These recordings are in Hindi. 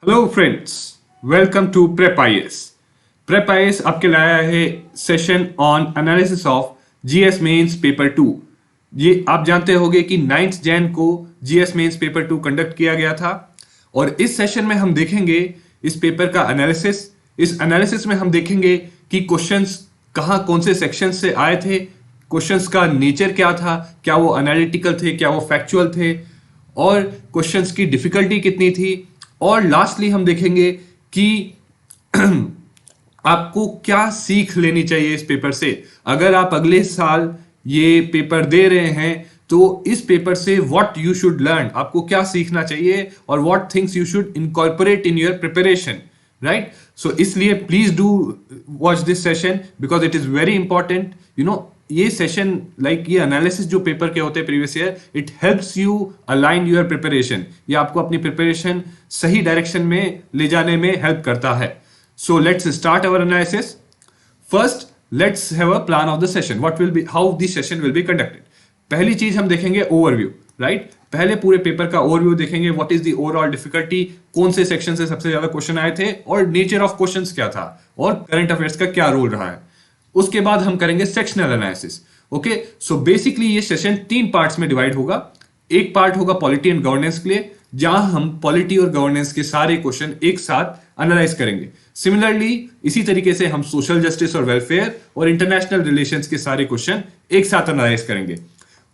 Hello friends, welcome to prep IAS. Prep IAS आपके लाया है session on analysis of GS mains paper two. ये आप जानते होंगे कि 9 जैन को GS mains paper two conduct किया गया था और इस सेशन में हम देखेंगे इस पेपर का एनालिसिस। इस एनालिसिस में हम देखेंगे कि क्वेश्चंस कहाँ कौन से सेक्शन से आए थे, क्वेश्चंस का नेचर क्या था, क्या वो एनालिटिकल थे, क्या वो फैक्चुअल थे, और क्वेश्चंस की डिफिकल्टी कितनी थी, और लास्टली हम देखेंगे कि आपको क्या सीख लेनी चाहिए इस पेपर से। अगर आप अगले साल ये पेपर दे रहे हैं तो इस पेपर से व्हाट यू शुड लर्न, आपको क्या सीखना चाहिए और what things you should incorporate in your preparation, right. So इसलिए please do watch this session because it is very important. ये सेशन ये एनालिसिस जो पेपर के होते हैं previous year, it helps you align your preparation. ये आपको अपनी प्रिपरेशन सही डायरेक्शन में ले जाने में हेल्प करता है। सो let's start our analysis. First, let's have a plan of the session, what will be, how this session will be conducted. पहली चीज हम देखेंगे ओवरव्यू, राइट। पहले पूरे पेपर का ओवरव्यू देखेंगे, what is the overall difficulty, कौन से सेक्शन से सबसे ज्यादा क्वेश्चन आए थे और नेचर ऑफ क्वेश्चंस क्या था और करंट अफेयर्स का क्या रोल रहा है। उसके बाद हम करेंगे sectional analysis. Okay, so basically ये सेशन 3 पार्ट्स में डिवाइड होगा। एक पार्ट होगा पॉलिटी एंड गवर्नेंस के लिए, जहां हम पॉलिटी और गवर्नेंस के सारे क्वेश्चन एक साथ एनालाइज करेंगे। सिमिलरली इसी तरीके से हम सोशल जस्टिस और वेलफेयर और इंटरनेशनल रिलेशंस के सारे क्वेश्चन एक साथ एनालाइज करेंगे।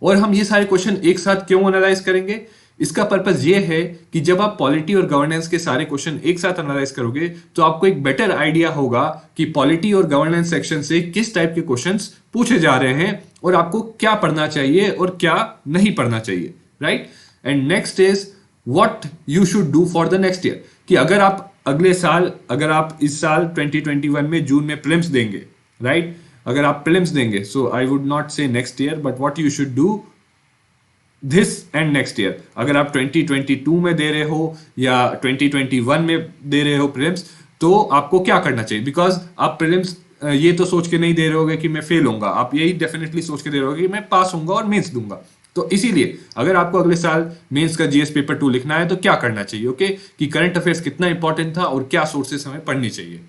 और हम ये सारे क्वेश्चन एक साथ क्यों एनालाइज करेंगे, इसका पर्पस ये है कि जब आप पॉलिटी और गवर्नेंस के सारे क्वेश्चन एक साथ एनालाइज करोगे तो आपको एक बेटर आइडिया होगा कि पॉलिटी और गवर्नेंस सेक्शन से किस टाइप के क्वेश्चंस पूछे जा रहे हैं और आपको क्या पढ़ना चाहिए और क्या नहीं पढ़ना चाहिए, right. And next is what you should do for the next year, कि अगर आप अगले साल, अगर आप इस साल 2021 में जून में प्रीलिम्स देंगे, राइट, अगर आप प्रीलिम्स देंगे, सो आई वुड नॉट से next year but what you should do this and next year. अगर आप 2022 में दे रहे हो या 2021 में दे रहे हो प्रीलिम्स, तो आपको क्या करना चाहिए, बिकॉज आप प्रीलिम्स ये तो सोच के नहीं दे रहे होगे कि मैं फेल होऊंगा, आप यही डेफिनेटली सोच के दे रहे होगे कि मैं पास होऊंगा और मेंस दूंगा। तो इसीलिए अगर आपको अगले साल मेंस का जीएस पेपर 2 लिखना है तो क्या करना चाहिए, ओके, कि करंट अफेयर्स कितना इंपॉर्टेंट था और क्या सोर्सेस हमें पढ़नी चाहिए।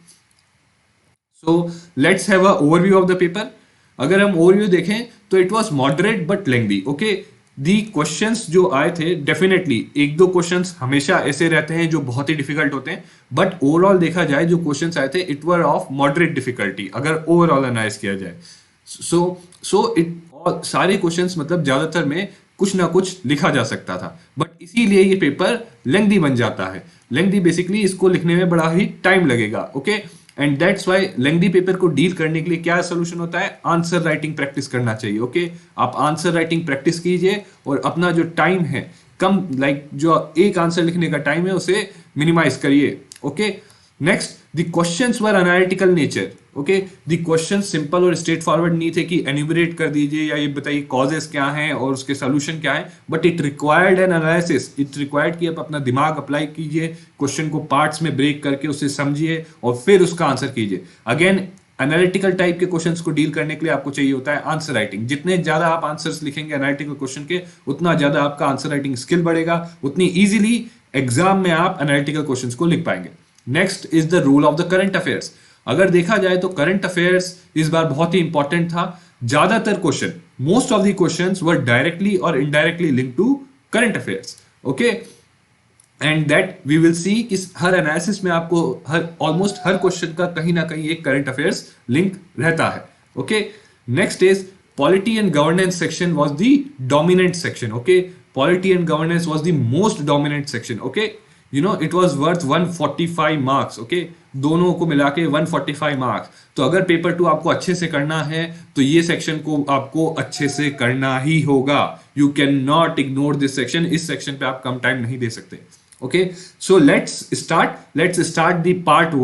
So let's have a overview of the paper. अगर हम ओवरव्यू देखें तो it was moderate but lengthy, okay. The questions जो आए थे, डेफिनेटली एक दो क्वेश्चंस हमेशा ऐसे रहते हैं जो बहुत ही डिफिकल्ट होते हैं, बट ओवरऑल देखा जाए जो क्वेश्चंस आए थे it were of moderate difficulty अगर ओवरऑल एनालाइज किया जाए। सो इट सारे क्वेश्चंस मतलब ज्यादातर में कुछ ना कुछ लिखा जा सकता था, बट इसीलिए ये पेपर लेंथी बन जाता है। लेंथी बेसिकली इसको लिखने में बड़ा ही टाइम लगेगा, okay. And that's why lengthy paper को डील करने के लिए क्या सोल्यूशन होता है, आंसर राइटिंग प्रैक्टिस करना चाहिए, ओके। आप आंसर राइटिंग प्रैक्टिस कीजिए और अपना जो टाइम है कम, जो एक आंसर लिखने का टाइम है उसे मिनिमाइज करिए, okay. Next, the questions were analytical nature, okay. The questions simple और स्ट्रेट फॉरवर्ड नहीं थे कि एन्यूमरेट कर दीजिए या ये बताइए कॉजेस क्या हैं और उसके सोल्यूशन क्या है, but it required N analysis. It required कि आप अपना दिमाग अप्लाई कीजिए, क्वेश्चन को पार्ट्स में ब्रेक करके उसे समझिए और फिर उसका आंसर कीजिए। अगेन, एनालिटिकल टाइप के क्वेश्चंस को डील करने के लिए आपको चाहिए होता है आंसर राइटिंग। जितने ज्यादा आप आंसर्स लिखेंगे एनालिटिकल क्वेश्चन के, उतना ज्यादा आपका आंसर राइटिंग स्किल बढ़ेगा, उतनी इजीली एग्जाम में आप एनालिटिकल क्वेश्चंस को लिख पाएंगे। Next is the role of the current affairs. अगर देखा जाए तो करंट अफेयर्स इस बार बहुत ही इंपॉर्टेंट था। ज्यादातर question, most of the questions were directly और indirectly link to current affairs, okay. And that we will see कि हर एनालिसिस में आपको ऑलमोस्ट हर क्वेश्चन का कहीं ना कहीं एक करंट अफेयर्स लिंक रहता है, okay. Next is polity and governance section was the dominant section, okay. Polity and governance was the most dominant section, okay. It was worth 145 marks, okay. दोनों को मिला के 145 मार्क्स। तो अगर पेपर 2 आपको अच्छे से करना है तो ये सेक्शन को आपको अच्छे से करना ही होगा। You can not ignore this section. इस सेक्शन पे आप कम टाइम नहीं दे सकते, okay. So let's start the part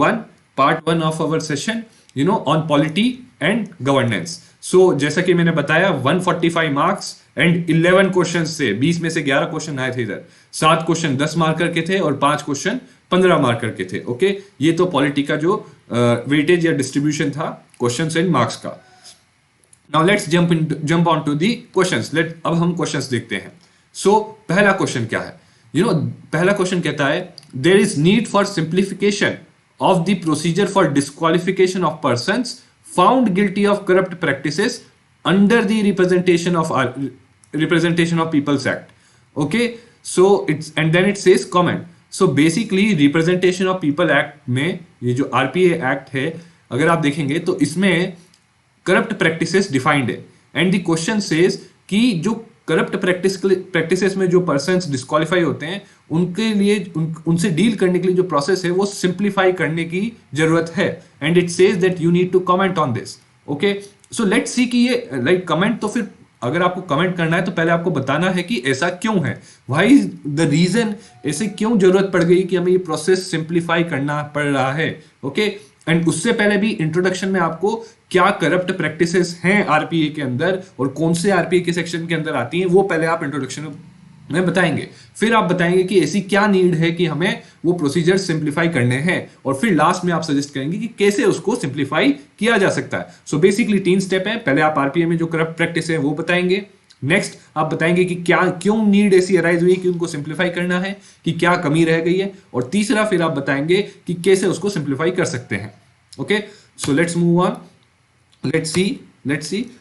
one of our session on polity and governance. So जैसा कि मैंने बताया 145 मार्क्स एंड 11 क्वेश्चन से 20 में से 11 क्वेश्चन आए थे इधर। 7 क्वेश्चन 10 मार्कर के थे और 5 क्वेश्चन 15 मार्कर के थे, ओके। ये तो पॉलिटी का जो वेटेज या डिस्ट्रीब्यूशन था क्वेश्चंस एंड मार्क्स का। Now let's jump on to the questions. अब हम क्वेश्चंस देखते हैं। सो पहला क्वेश्चन क्या है, पहला क्वेश्चन कहता है there is need for simplification of the procedure for disqualification of persons found guilty of corrupt practices under the representation of people's act. Okay, so it's, and then it says comment. so basically representation of people act में ये जो आरपीए एक्ट है, अगर आप देखेंगे तो इसमें करप्ट प्रैक्टिसेस डिफाइंड है, एंड द क्वेश्चन सेज कि जो करप्ट प्रैक्टिसेस में जो पर्सन्स डिस्क्वालीफाई होते हैं उनके लिए उनसे डील करने के लिए जो प्रोसेस है वो सिंप्लीफाई करने की जरूरत है, and it says that you need to comment on this. Okay, so let's see कि ये लाइक कमेंट, तो फिर अगर आपको कमेंट करना है तो पहले आपको बताना है कि ऐसा क्यों है, व्हाई इज द रीजन, ऐसे क्यों जरूरत पड़ गई कि हमें ये प्रोसेस सिंप्लीफाई करना पड़ रहा है. ओके, एंड उससे पहले भी इंट्रोडक्शन में आपको क्या करप्ट प्रैक्टिसेस हैं आरपीए के अंदर और कौन से आरपीए के सेक्शन के अंदर आती हैं वो पहले आप इंट्रोडक्शन में बताएंगे. फिर आप बताएंगे कि ऐसी क्या नीड है कि हमें वो प्रोसीजर सिंप्लीफाई करने हैं, और फिर लास्ट में आप सजेस्ट करेंगे कि कैसे उसको सिंप्लीफाई किया जा सकता है. सो बेसिकली 3 स्टेप है. पहले आप आरपीए में जो करप्ट प्रैक्टिस है वो बताएंगे. नेक्स्ट आप बताएंगे कि क्या क्यों नीड ऐसी अराइज हुई कि उनको सिंप्लीफाई करना है, कि क्या कमी रह गई है, और तीसरा फिर आप बताएंगे कि कैसे उसको सिंप्लीफाई कर सकते हैं. Okay, so let's move on. Let's see.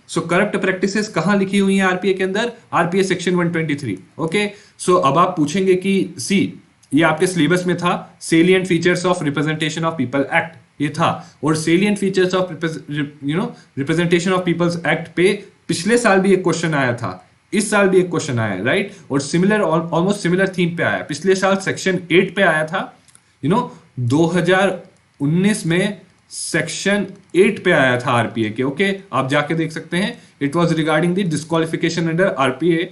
So corrupt practices कहां लिखी हुई हैं आरपीए के अंदर? RPA section 123. ओके, सो अब आप पूछेंगे कि सी, ये आपके सिलेबस में था, salient features of representation of people act, ये था, और salient features of representation of people's act पे पिछले साल भी एक क्वेश्चन आया था, इस साल भी एक क्वेश्चन आया, राइट, और सिमिलर, ऑलमोस्ट सिमिलर थीम पे आया. पिछले साल सेक्शन 8 पे आया था, 2019 में सेक्शन 8 पे आया था आरपीए के. ओके, आप जाके देख सकते हैं. It was regarding the disqualification under RPA,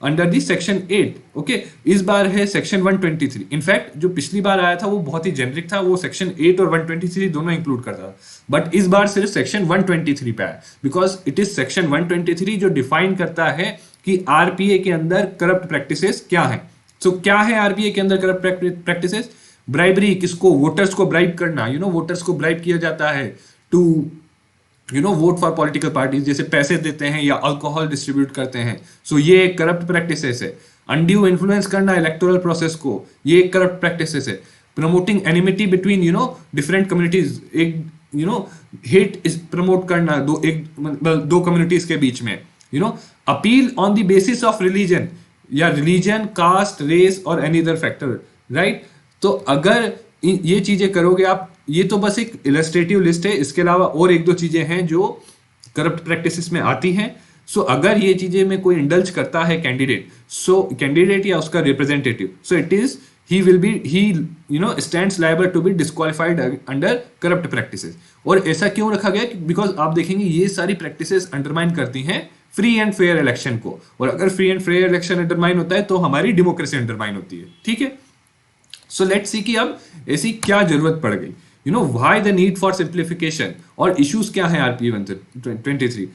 under the section 8. Okay, इस बार है सेक्शन 123. इनफैक्ट जो पिछली बार आया था वो बहुत ही जेनरिक था, वो सेक्शन 8 और 123 दोनों इंक्लूड करता था, बट इस बार सिर्फ सेक्शन 123 पे आया, बिकॉज इट इज सेक्शन 123 जो डिफाइन करता है कि आरपीए के अंदर करप्ट प्रैक्टिसेस क्या है. सो क्या है आरपीए के अंदर करप्ट प्रैक्टिसेस? ब्राइबरी, किसको? वोटर्स को ब्राइब करना. वोटर्स को ब्राइब किया जाता है to vote for political parties, जैसे पैसे देते हैं या अल्कोहल डिस्ट्रीब्यूट करते हैं. सो ये एक करप्ट प्रैक्टिसेस है. अनड्यू इन्फ्लुएंस करना इलेक्टोरल प्रोसेस को, ये एक करप्ट प्रैक्टिसेस है. Promoting enmity between different communities, एक हेट प्रमोट करना दो कम्युनिटीज के बीच में. Appeal on the basis of religion, या रिलीजन, कास्ट, रेस और एनी अदर फैक्टर, राइट. तो अगर ये चीजें करोगे आप, ये तो बस एक इलस्ट्रेटिव लिस्ट है, इसके अलावा और एक दो चीजें हैं जो करप्ट प्रैक्टिसेस में आती हैं. सो अगर ये चीजें में कोई इंडल्ज करता है कैंडिडेट या उसका representative, so it is he stands liable to be disqualified under corrupt practices. और ऐसा क्यों रखा गया? बिकॉज आप देखेंगे ये सारी प्रैक्टिसेस अंडरमाइन करती हैं फ्री एंड फेयर इलेक्शन को, और अगर free and fair election undermine होता है तो हमारी डेमोक्रेसी अंडरमाइन होती है. ठीक है, सो लेट्स सी कि अब ऐसी क्या जरूरत पड़ गई, why the need for simplification, और इश्यूज क्या है आरपीए 123.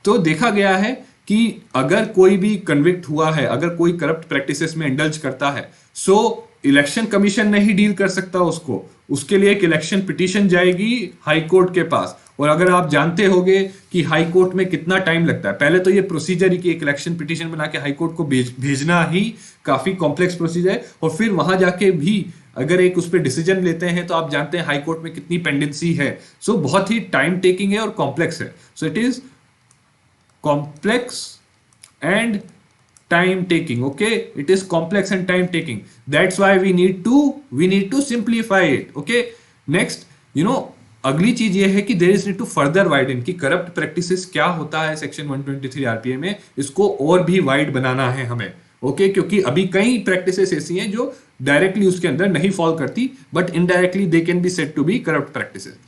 तो देखा गया है कि अगर कोई भी कन्विक्ट हुआ है, अगर कोई करप्ट प्रैक्टिसेस में इंडल्ज करता है, सो इलेक्शन कमीशन नहीं डील कर सकता उसको, उसके लिए एक इलेक्शन पिटीशन जाएगी हाई कोर्ट के पास. और अगर आप जानते होंगे कि हाई कोर्ट में कितना टाइम लगता है, पहले तो ये प्रोसीजर ही कि एक इलेक्शन पिटीशन बना के हाई कोर्ट को भेजना ही काफी कॉम्प्लेक्स प्रोसीजर है, और फिर वहां जाके भी अगर एक उस पर डिसीजन लेते हैं तो आप जानते हैं हाई कोर्ट में कितनी पेंडेंसी है. सो बहुत ही टाइम टेकिंग है और कॉम्प्लेक्स है. So it is complex and time taking. Okay, it is complex and time taking. That's why we need to simplify it. Okay, next, अगली चीज ये है कि there is need to further widen कि करप्ट प्रैक्टिसेस क्या होता है सेक्शन 123 आरपीए में, इसको और भी वाइड बनाना है हमें. ओके, क्योंकि अभी कई प्रैक्टिसेस ऐसी हैं जो डायरेक्टली उसके अंदर नहीं फॉल करती, but indirectly they can be said to be corrupt practices.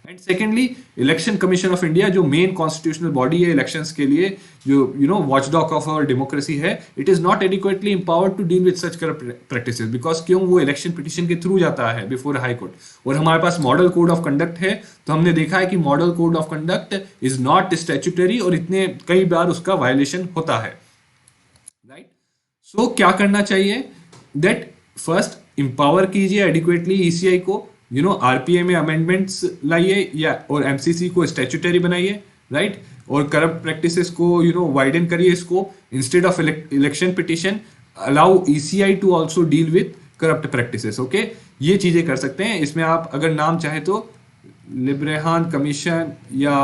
And secondly, election commission of India जो मेन कॉन्स्टिट्यूशनल बॉडी है इलेक्शंस के लिए, जो वॉचडॉग ऑफ आवर डेमोक्रेसी है, it is not adequately empowered to deal with such corrupt practices, because क्यों? वो इलेक्शन पिटीशन के थ्रू जाता है बिफोर हाई कोर्ट. और हमारे पास मॉडल कोड ऑफ कंडक्ट है, तो हमने देखा है कि model code of conduct is not statutory, और इतने कई बार उसका वायलेशन होता है, राइट. सो क्या करना चाहिए? दैट फर्स्ट एम्पावर कीजिए एडिक्वेटली ईसीआई को, आरपीए में अमेंडमेंट्स लाइए, या और एमसीसी को स्टैट्यूटरी बनाइए, राइट. और करप्ट प्रैक्टिसेस को वाइडन करिए इसको. Instead of election petition, allow ECI to also deal with corrupt practices. Okay, ये चीजें कर सकते हैं। इसमें आप अगर नाम चाहे तो लिब्रेहान कमीशन या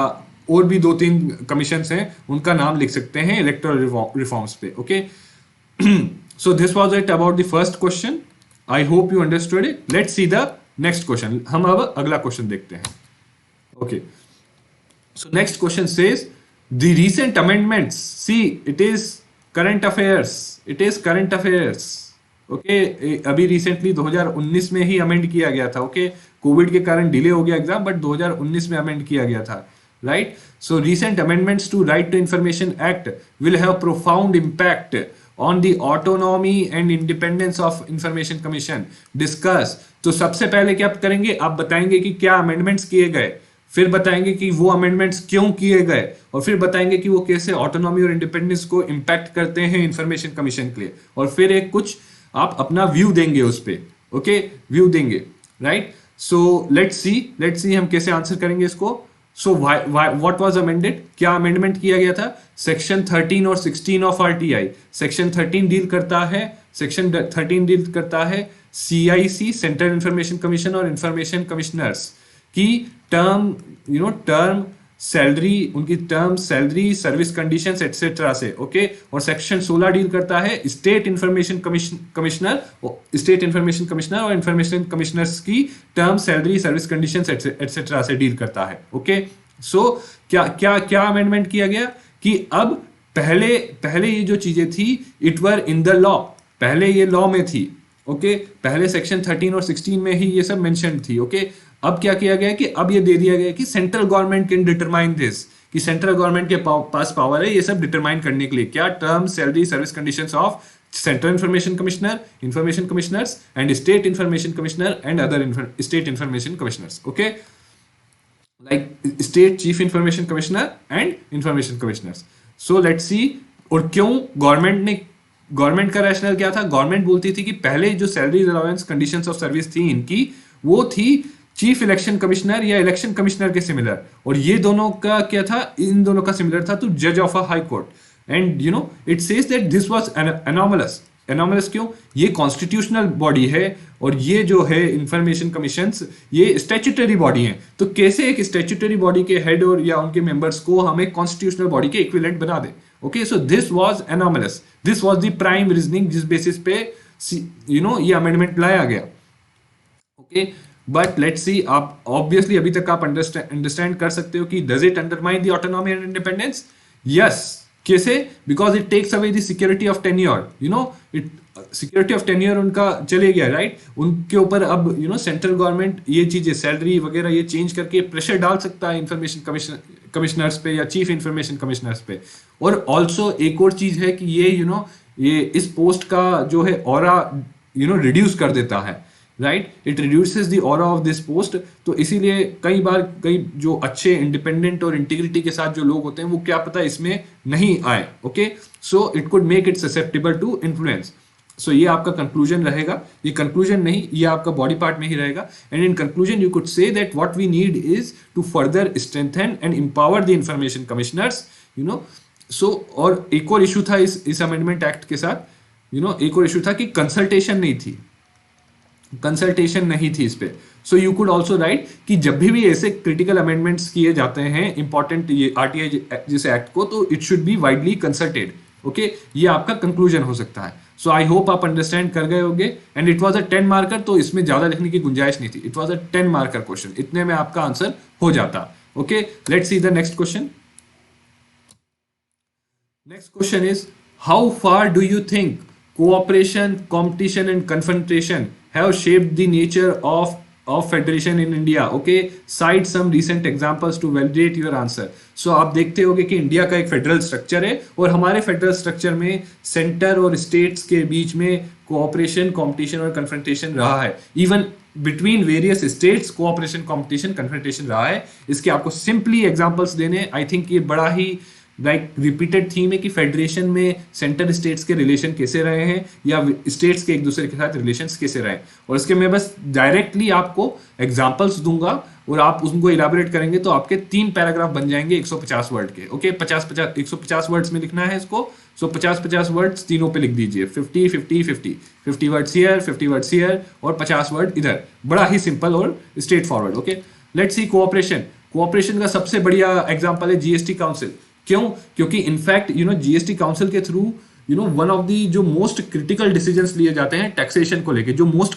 और भी 2-3 कमीशन हैं, उनका नाम लिख सकते हैं इलेक्टोरल रिफॉर्म्स पे। Okay, so this was it about the first question. I hope you understood it. Let's see the next question. हम अब अगला क्वेश्चन देखते हैं। Okay, so next question says the recent amendments. See, it is current affairs. It is current affairs. Okay, अभी रिसेंटली 2019 में ही अमेंड किया गया था। ओके, कोविड के कारण डिले हो गया एग्जाम, बट 2019 में अमेंड किया गया था, right? So recent amendments to right to information act will have profound impact on the autonomy and independence of information commission. Discuss. तो सबसे पहले क्या करेंगे, आप बताएंगे कि क्या अमेंडमेंट्स किए गए, फिर बताएंगे कि वो अमेंडमेंट्स क्यों किए गए, और फिर बताएंगे कि वो कैसे ऑटोनॉमी और इंडिपेंडेंस को इम्पैक्ट करते हैं इंफॉर्मेशन कमीशन के लिए, और फिर एक कुछ आप अपना व्यू देंगे उस पे। ओके, व्यू देंगे, राइट? सो लेट्स सी हम कैसे आंसर करेंगे इसको। सो व्हाट वाज अमेंडेड, क्या अमेंडमेंट किया गया था? सेक्शन 13 और 16 ऑफ आरटीआई। सेक्शन 13 डील करता है सीआईसी, सेंट्रल इंफॉर्मेशन कमीशन और इंफॉर्मेशन कमिश्नर्स की टर्म सैलरी, उनकी term salary, service conditions etcetera से। ओके, और सेक्शन 16 डील करता है स्टेट इंफॉर्मेशन कमिश्नर और इंफॉर्मेशन कमिश्नर्स की term salary, service conditions etcetera से डील करता है। ओके, सो क्या क्या क्या अमेंडमेंट किया गया कि अब पहले ये जो चीजें थी it were in the law, पहले ये लॉ में थी। ओके, पहले सेक्शन 13 और 16 में ही ये सब मेंशन थी। ओके, अब क्या किया गया कि अब ये दे दिया गया कि central government can determine this, कि सेंट्रल गवर्नमेंट के पास पावर है ये सब डिटरमाइन करने के लिए। क्या? Term salary service conditions of central information commissioner, information commissioners and state information commissioner and other state information commissioners. Okay, like state chief information commissioner and information commissioners. So let's सी, और क्यों गवर्नमेंट का रैशनल क्या था? गवर्नमेंट बोलती थी कि पहले जो salary allowance conditions of service थी इनकी, वो थी चीफ इलेक्शन कमिश्नर या इलेक्शन कमिश्नर के सिमिलर, और ये दोनों का क्या था? इन दोनों का सिमिलर था टू जज of a high court. And it says that this was anomalous. Anomalous क्यों? ये कॉन्स्टिट्यूशनल बॉडी है और ये जो है इंफॉर्मेशन कमीशंस ये स्टैट्यूटरी बॉडी है। तो कैसे एक स्टैट्यूटरी बॉडी के हेड और या उनके मेंबर्स को हम एक कॉन्स्टिट्यूशनल बॉडी के इक्विवेलेंट बना दें? Okay, so this was anomalous, this was the prime reasoning जिस बेसिस पे ये अमेंडमेंट लाया गया। ओके, बट लेट्स सी, आप ऑब्वियसली अभी तक आप अंडरस्टैंड कर सकते हो कि does it undermine the autonomy and independence? Yes. कैसे? Because it takes away the security of tenure. It security of tenure उनका चले गया, राइट? उनके ऊपर अब सेंट्रल गवर्नमेंट ये चीजें सैलरी वगैरह ये चेंज करके प्रेशर डाल सकता है इंफॉर्मेशन कमिश्नर्स पे या चीफ इंफॉर्मेशन कमिश्नर्स पे। और ऑल्सो एक और चीज है कि ये इस पोस्ट का जो है ऑरा रिड्यूस कर देता है, right? It reduces the aura of this post. तो इसीलिए कई जो अच्छे इंडिपेंडेंट और इंटीग्रिटी के साथ जो लोग होते हैं वो क्या पता इसमें नहीं आए। Okay, so it could make it susceptible to influence. So ये आपका कंक्लूजन रहेगा, ये कंक्लूजन नहीं, ये आपका बॉडी पार्ट में ही रहेगा। And in conclusion you could say that what we need is to further strengthen and empower the information commissioners. So और एक और इशू था इस अमेंडमेंट एक्ट के साथ, एक और इशू था कि कंसल्टेशन नहीं थी इस पे। सो यू कुड ऑल्सो राइट कि जब भी ऐसे क्रिटिकल अमेंडमेंट्स किए जाते हैं इंपॉर्टेंट ये आरटीआई जैसे एक्ट को, तो it should B widely consulted. Okay, ये आपका कंक्लूजन हो सकता है। सो आई होप आप अंडरस्टैंड कर गए होंगे। And it was a 10 marker, तो इसमें ज्यादा लिखने की गुंजाइश नहीं थी। It was a 10 marker question, इतने में आपका आंसर हो जाता। Okay, let's see the next question. Next question is, how far do you think cooperation, competition and confrontation have shaped the nature of federation in India? Okay, cite some recent examples to validate your answer. So आप देखते होंगे कि इंडिया का एक फेडरल स्ट्रक्चर है और हमारे फेडरल स्ट्रक्चर में सेंटर और स्टेट्स के बीच में कोऑपरेशन, कंपटीशन और कन्फ्रंटेशन रहा है। Even between various states cooperation, competition, confrontation रहा है। इसके आपको सिंपली एग्जांपल्स देने, आई थिंक ये बड़ा ही लाइक रिपीटेड थीम है कि फेडरेशन में सेंटर स्टेट्स के रिलेशन कैसे रहे हैं या स्टेट्स के एक दूसरे के साथ रिलेशंस कैसे रहे, और इसके मैं बस डायरेक्टली आपको एग्जांपल्स दूंगा और आप उनको इलाबोरेट करेंगे तो आपके 3 पैराग्राफ बन जाएंगे 150 वर्ड के। ओके, 150 वर्ड्स में लिखना है इसको, सो 50 वर्ड्स तीनों पे लिख दीजिए, 50 वर्ड्स हियर, 50 वर्ड्स हियर और 50 वर्ड इधर। बड़ा ही सिंपल और straight forward. Okay, let's C cooperation. Cooperation का सबसे बढ़िया एग्जांपल है जीएसटी काउंसिल। क्यों? क्योंकि इनफैक्ट जीएसटी काउंसिल के थ्रू वन ऑफ दी जो मोस्ट क्रिटिकल डिसीजंस लिए जाते हैं टैक्सेशन को लेके, जो मोस्ट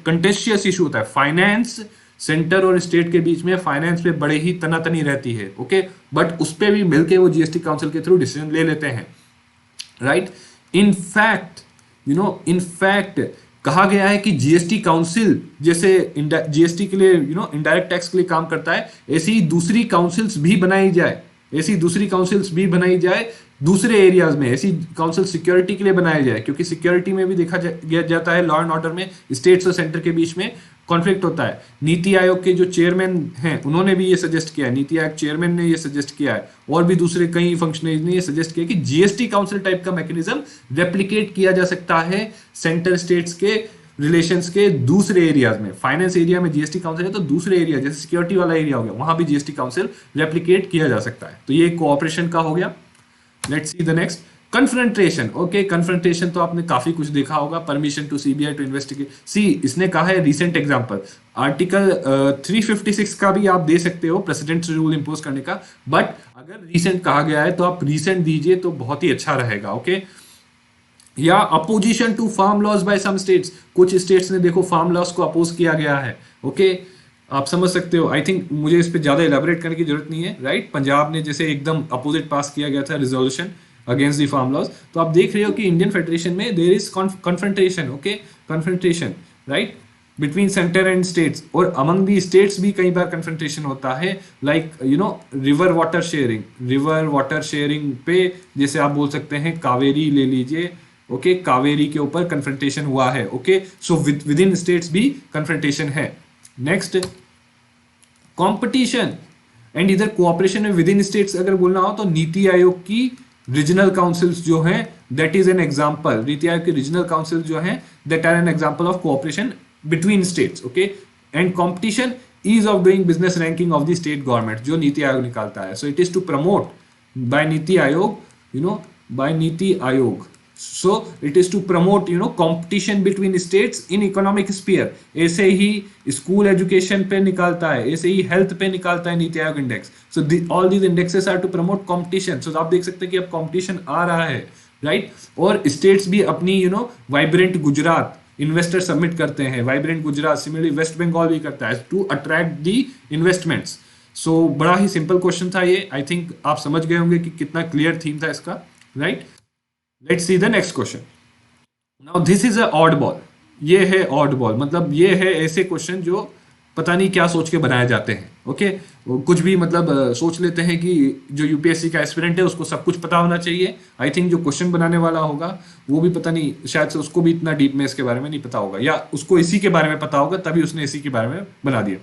कंटेस्टियस इशू होता है फाइनेंस, सेंटर और स्टेट के बीच में फाइनेंस पे बड़े ही तनातनी रहती है। ओके, बट उस पे भी मिलके वो जीएसटी काउंसिल के थ्रू डिसीजन ले लेते हैं, राइट। इनफैक्ट कहा गया है कि जीएसटी काउंसिल जैसे जीएसटी के लिए इनडायरेक्ट टैक्स के लिए काम करता है, ऐसी दूसरी काउंसिल्स भी बनाई जाए, दूसरे एरियाज में ऐसी काउंसिल सिक्योरिटी के लिए बनाया जाए, क्योंकि सिक्योरिटी में भी देखा जाता है लॉ एंड ऑर्डर में स्टेट्स और सेंटर के बीच में कॉन्फ्लिक्ट होता है। नीति आयोग के जो चेयरमैन हैं उन्होंने भी ये सजेस्ट किया है, नीति आयोग चेयरमैन ने ये सजेस्ट किया है, और भी दूसरे कई फंक्शनरीज ने ये सजेस्ट किया कि जीएसटी काउंसिल टाइप का मैकेनिज्म रेप्लिकेट किया जा सकता है सेंटर स्टेट्स के रिलेशंस के दूसरे एरियाज में। फाइनेंस एरिया में जीएसटी काउंसिल है तो दूसरे एरिया जैसे सिक्योरिटी वाला एरिया हो गया वहां भी जीएसटी काउंसिल रेप्लिकेट किया जा सकता है। तो ये कोऑपरेशन का हो गया। Let's see the next, confrontation. Okay, confrontation तो आपने काफी कुछ देखा होगा, permission to CBI to investigate. See इसने कहा है रीसेंट एग्जांपल, आर्टिकल 356 का भी आप दे सकते हो प्रेसिडेंट से रूल इंपोज करने का, बट अगर रीसेंट कहा गया है तो आप रीसेंट दीजिए तो बहुत ही अच्छा रहेगा। ओके, या opposition to farm laws by some states, कुछ स्टेट्स ने देखो फार्म लॉज को अपोज किया गया है। ओके, आप समझ सकते हो। आई थिंक मुझे इस पे ज्यादा इलेबोरेट करने की जरूरत नहीं है, राइट। पंजाब ने जैसे एकदम अपोजिट पास किया गया था resolution against the farm laws, तो आप देख रहे हो कि इंडियन फेडरेशन में there is confrontation. Okay, confrontation, right, between centre and states, और अमंग दी स्टेट्स भी कई बार कन्फ्रंटेशन होता है, लाइक रिवर वाटर शेयरिंग पे जैसे आप बोल सकते हैं कावेरी ले लीजिए। ओके, कावेरी के ऊपर कन्फ्रंटेशन हुआ है। Okay, so with in states भी कन्फ्रंटेशन है। नेक्स्ट, कंपटीशन एंड इधर कोऑपरेशन में विद इन स्टेट्स अगर बोलना हो तो नीति आयोग की रीजनल काउंसिल्स जो हैं that is an example, NITI Aayog की रीजनल काउंसिल जो हैं that are an example of cooperation between states. Okay, and competition, ease of doing business ranking of the state government जो नीति आयोग निकालता है। So it is to promote by NITI Aayog, so it is to promote competition between states in economic sphere। ऐसे ही स्कूल एजुकेशन पे निकालता है, ऐसे ही हेल्थ पे निकालता है NITI Aayog index. So all these indexes are to promote competition. So आप देख सकते हैं कि अब कंपटीशन आ रहा है, राइट। और स्टेट्स भी अपनी वाइब्रेंट गुजरात इन्वेस्टर सबमिट करते हैं, वाइब्रेंट गुजरात, सिमिलरली वेस्ट बंगाल भी करता है to attract the investments. So बड़ा ही सिंपल क्वेश्चन था ये, आई थिंक आप समझ गए होंगे कि कितना क्लियर थीम था इसका, right. Let's see the next question. Now this is a odd ball. ये है odd ball, मतलब ये है ऐसे क्वेश्चन जो पता नहीं क्या सोच के बनाए जाते हैं। ओके, कुछ भी मतलब सोच लेते हैं कि जो यूपीएससी का एस्पिरेंट है उसको सब कुछ पता होना चाहिए। आई थिंक जो क्वेश्चन बनाने वाला होगा वो भी पता नहीं, शायद से उसको भी इतना डीप में इसके बारे में नहीं पता होगा, या उसको इसी के बारे में पता होगा तभी उसने इसी के बारे में बना दिया।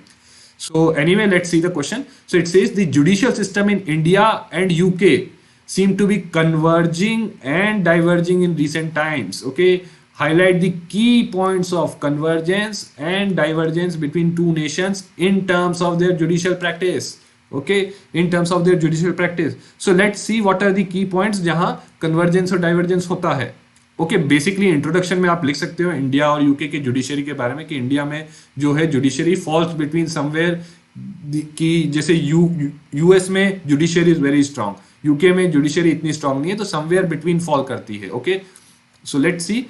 So anyway, let's see the question. So it says the judicial system in India and UK seem to be converging and diverging in recent times. Okay, highlight the key points of convergence and divergence between two nations in terms of their judicial practice. Okay, in terms of their judicial practice. So let's see what are the key points जहां convergence और divergence होता है। ओके, बेसिकली इंट्रोडक्शन में आप लिख सकते हो इंडिया और यूके के जुडिशरी के बारे में कि इंडिया में जो है जुडिशरी फॉल्स बिटवीन समवेयर, कि जैसे यूएस में judiciary is very strong, UK में जुडिशरी इतनी स्ट्रांग नहीं है, तो समवेयर बिटवीन फॉल करती है। ओके, सो लेट्स सी।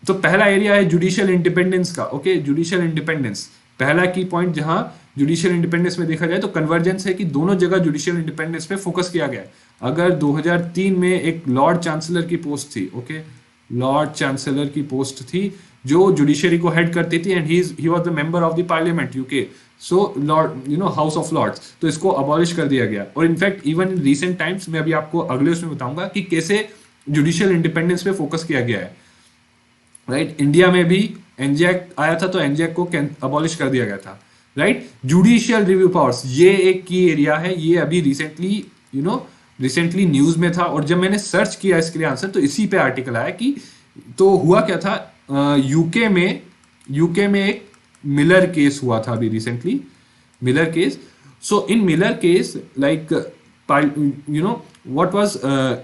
तो पहला एरिया है जुडिशियल इंडिपेंडेंस का। ओके, जुडिशियल इंडिपेंडेंस पहला की पॉइंट, जहां जुडिशियल इंडिपेंडेंस में देखा जाए तो कन्वर्जेंस है कि दोनों जगह जुडिशियल इंडिपेंडेंस पे फोकस किया गया है। अगर 2003 में एक लॉर्ड चांसलर की पोस्ट थी, ओके, लॉर्ड चांसलर की पोस्ट थी जो जुडिशरी को हेड करती थी, and he was the member of the parliament UK, so lord house of lords, तो इसको अबॉलिश कर दिया गया। और in fact even in recent times मैं अभी आपको अगले उसमें बताऊंगा कि कैसे जुडिशियल इंडिपेंडेंस पे फोकस किया गया है, राइट। इंडिया में भी एनजैक आया था तो एनजैक को अबॉलिश कर दिया गया था, राइट। जुडिशियल रिव्यू पावर्स, ये एक की एरिया है, ये अभी रिसेंटली रिसेंटली न्यूज में था, और जब मैंने सर्च किया इसके लिए आंसर तो इसी पे आर्टिकल आया कि तो हुआ क्या था, यूके में एक मिलर केस हुआ था अभी recently, Miller case. So in Miller case like what was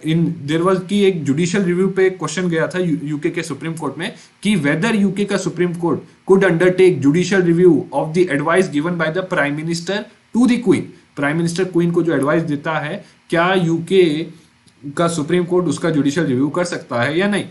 in their was कि एक जुडिशियल रिव्यू पे क्वेश्चन गया था यूके के सुप्रीम कोर्ट में कि वेदर यूके का supreme court could undertake judicial review of the advice given by the prime minister to the queen. Prime minister queen को जो एडवाइस देता है, क्या यूके का सुप्रीम कोर्ट उसका जुडिशियल रिव्यू कर सकता है या नहीं.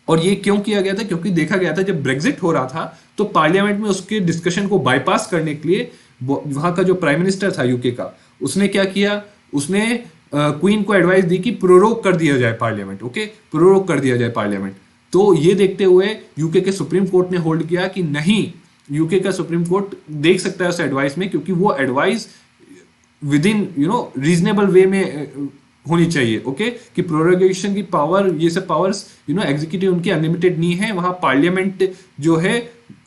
और ये क्यों किया गया था, क्योंकि देखा गया था जब ब्रेग्जिट हो रहा था तो पार्लियामेंट में उसके डिस्कशन को बाईपास करने के लिए वहां का जो प्राइम मिनिस्टर था यूके का, उसने क्या किया, उसने क्वीन को एडवाइस दी कि प्रोरोग कर दिया जाए पार्लियामेंट. ओके, प्रोरोग कर दिया जाए पार्लियामेंट. तो ये देखते हुए यूके के सुप्रीम कोर्ट ने होल्ड किया कि नहीं, यूके का सुप्रीम कोर्ट देख सकता है उस एडवाइस में, क्योंकि वो advice with in reasonable way में होनी चाहिए. ओके, कि प्रोरोगेशन की पावर, ये सब पावर्स एग्जीक्यूटिव उनकी अनलिमिटेड नहीं है. वहां पार्लियामेंट जो है,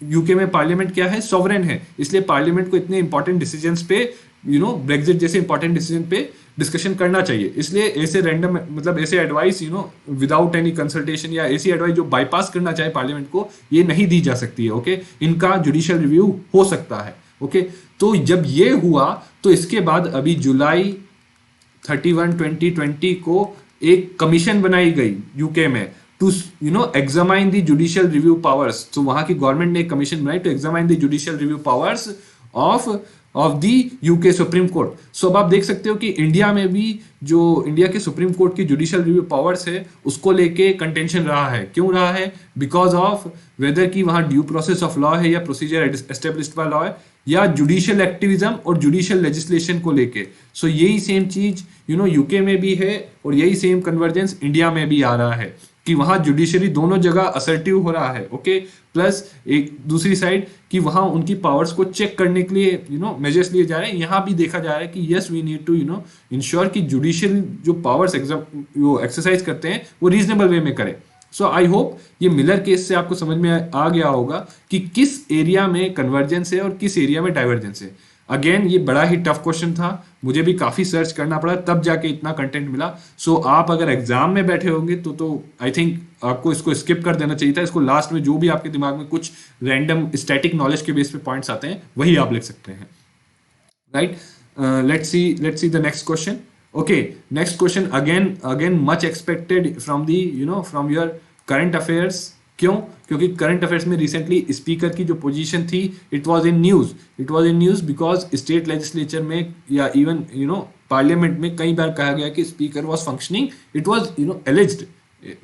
यूके में पार्लियामेंट क्या है, सॉवरेन है, इसलिए पार्लियामेंट को इतने इंपॉर्टेंट डिसीजंस पे ब्रेग्जिट जैसे इंपॉर्टेंट डिसीजन पे डिस्कशन करना चाहिए. इसलिए ऐसे रैंडम, मतलब ऐसे एडवाइस विदाउट एनी कंसल्टेशन या ऐसी एडवाइस जो बाईपास करना चाहे पार्लियामेंट को, ये नहीं दी जा सकती है. ओके, इनका जुडिशियल रिव्यू हो सकता है. ओके, तो जब ये हुआ तो इसके बाद अभी जुलाई 31, 2020 को एक कमीशन बनाई गई यूके में to examine the judicial review powers. तो वहां की गवर्नमेंट ने एक कमीशन बनाई to examine the judicial review powers of the UK supreme court. So अब आप देख सकते हो कि इंडिया में भी जो इंडिया के सुप्रीम कोर्ट की जुडिशियल रिव्यू पावर्स है उसको लेके कंटेंशन रहा है. क्यों रहा है? बिकॉज ऑफ वेदर की वहां ड्यू प्रोसेस ऑफ लॉ है या प्रोसीजर एस्टेब्लिश्ड बाय लॉ है, या जुडिशियल एक्टिविज्म और जुडिशियल लेजिस्लेशन को लेके. सो यही सेम चीज यूके में भी है और यही सेम कन्वर्जेंस इंडिया में भी आ रहा है कि वहां जुडिशरी दोनों जगह असर्टिव हो रहा है. ओके, प्लस एक दूसरी साइड कि वहां उनकी पावर्स को चेक करने के लिए मेजर्स लिए जा रहे हैं. यहां भी देखा जा रहा है कि yes, we need to ensure कि जुडिशियल जो पावर्स वो एक्सरसाइज करते हैं वो रीजनेबल वे में करें. सो आई होप ये मिलर केस से आपको समझ में आ गया होगा कि किस एरिया में कन्वर्जेंस है और किस एरिया में डाइवर्जेंस है. अगेन ये बड़ा ही टफ क्वेश्चन था, मुझे भी काफी सर्च करना पड़ा तब जाके इतना कंटेंट मिला. सो आप अगर एग्जाम में बैठे होंगे तो आई थिंक आपको इसको स्किप कर देना चाहिए था. इसको लास्ट में जो भी आपके दिमाग में कुछ रैंडम स्टैटिक नॉलेज के बेस पे पॉइंट्स आते हैं वही आप लिख सकते हैं. Right, let's see the next question. Okay, next question again much expected from your current affairs. क्यों? क्योंकि करंट अफेयर्स में रिसेंटली स्पीकर की जो पोजीशन थी, it was in news because state legislature में या इवन पार्लियामेंट में कई बार कहा गया कि speaker was functioning. It was एलिज्ड,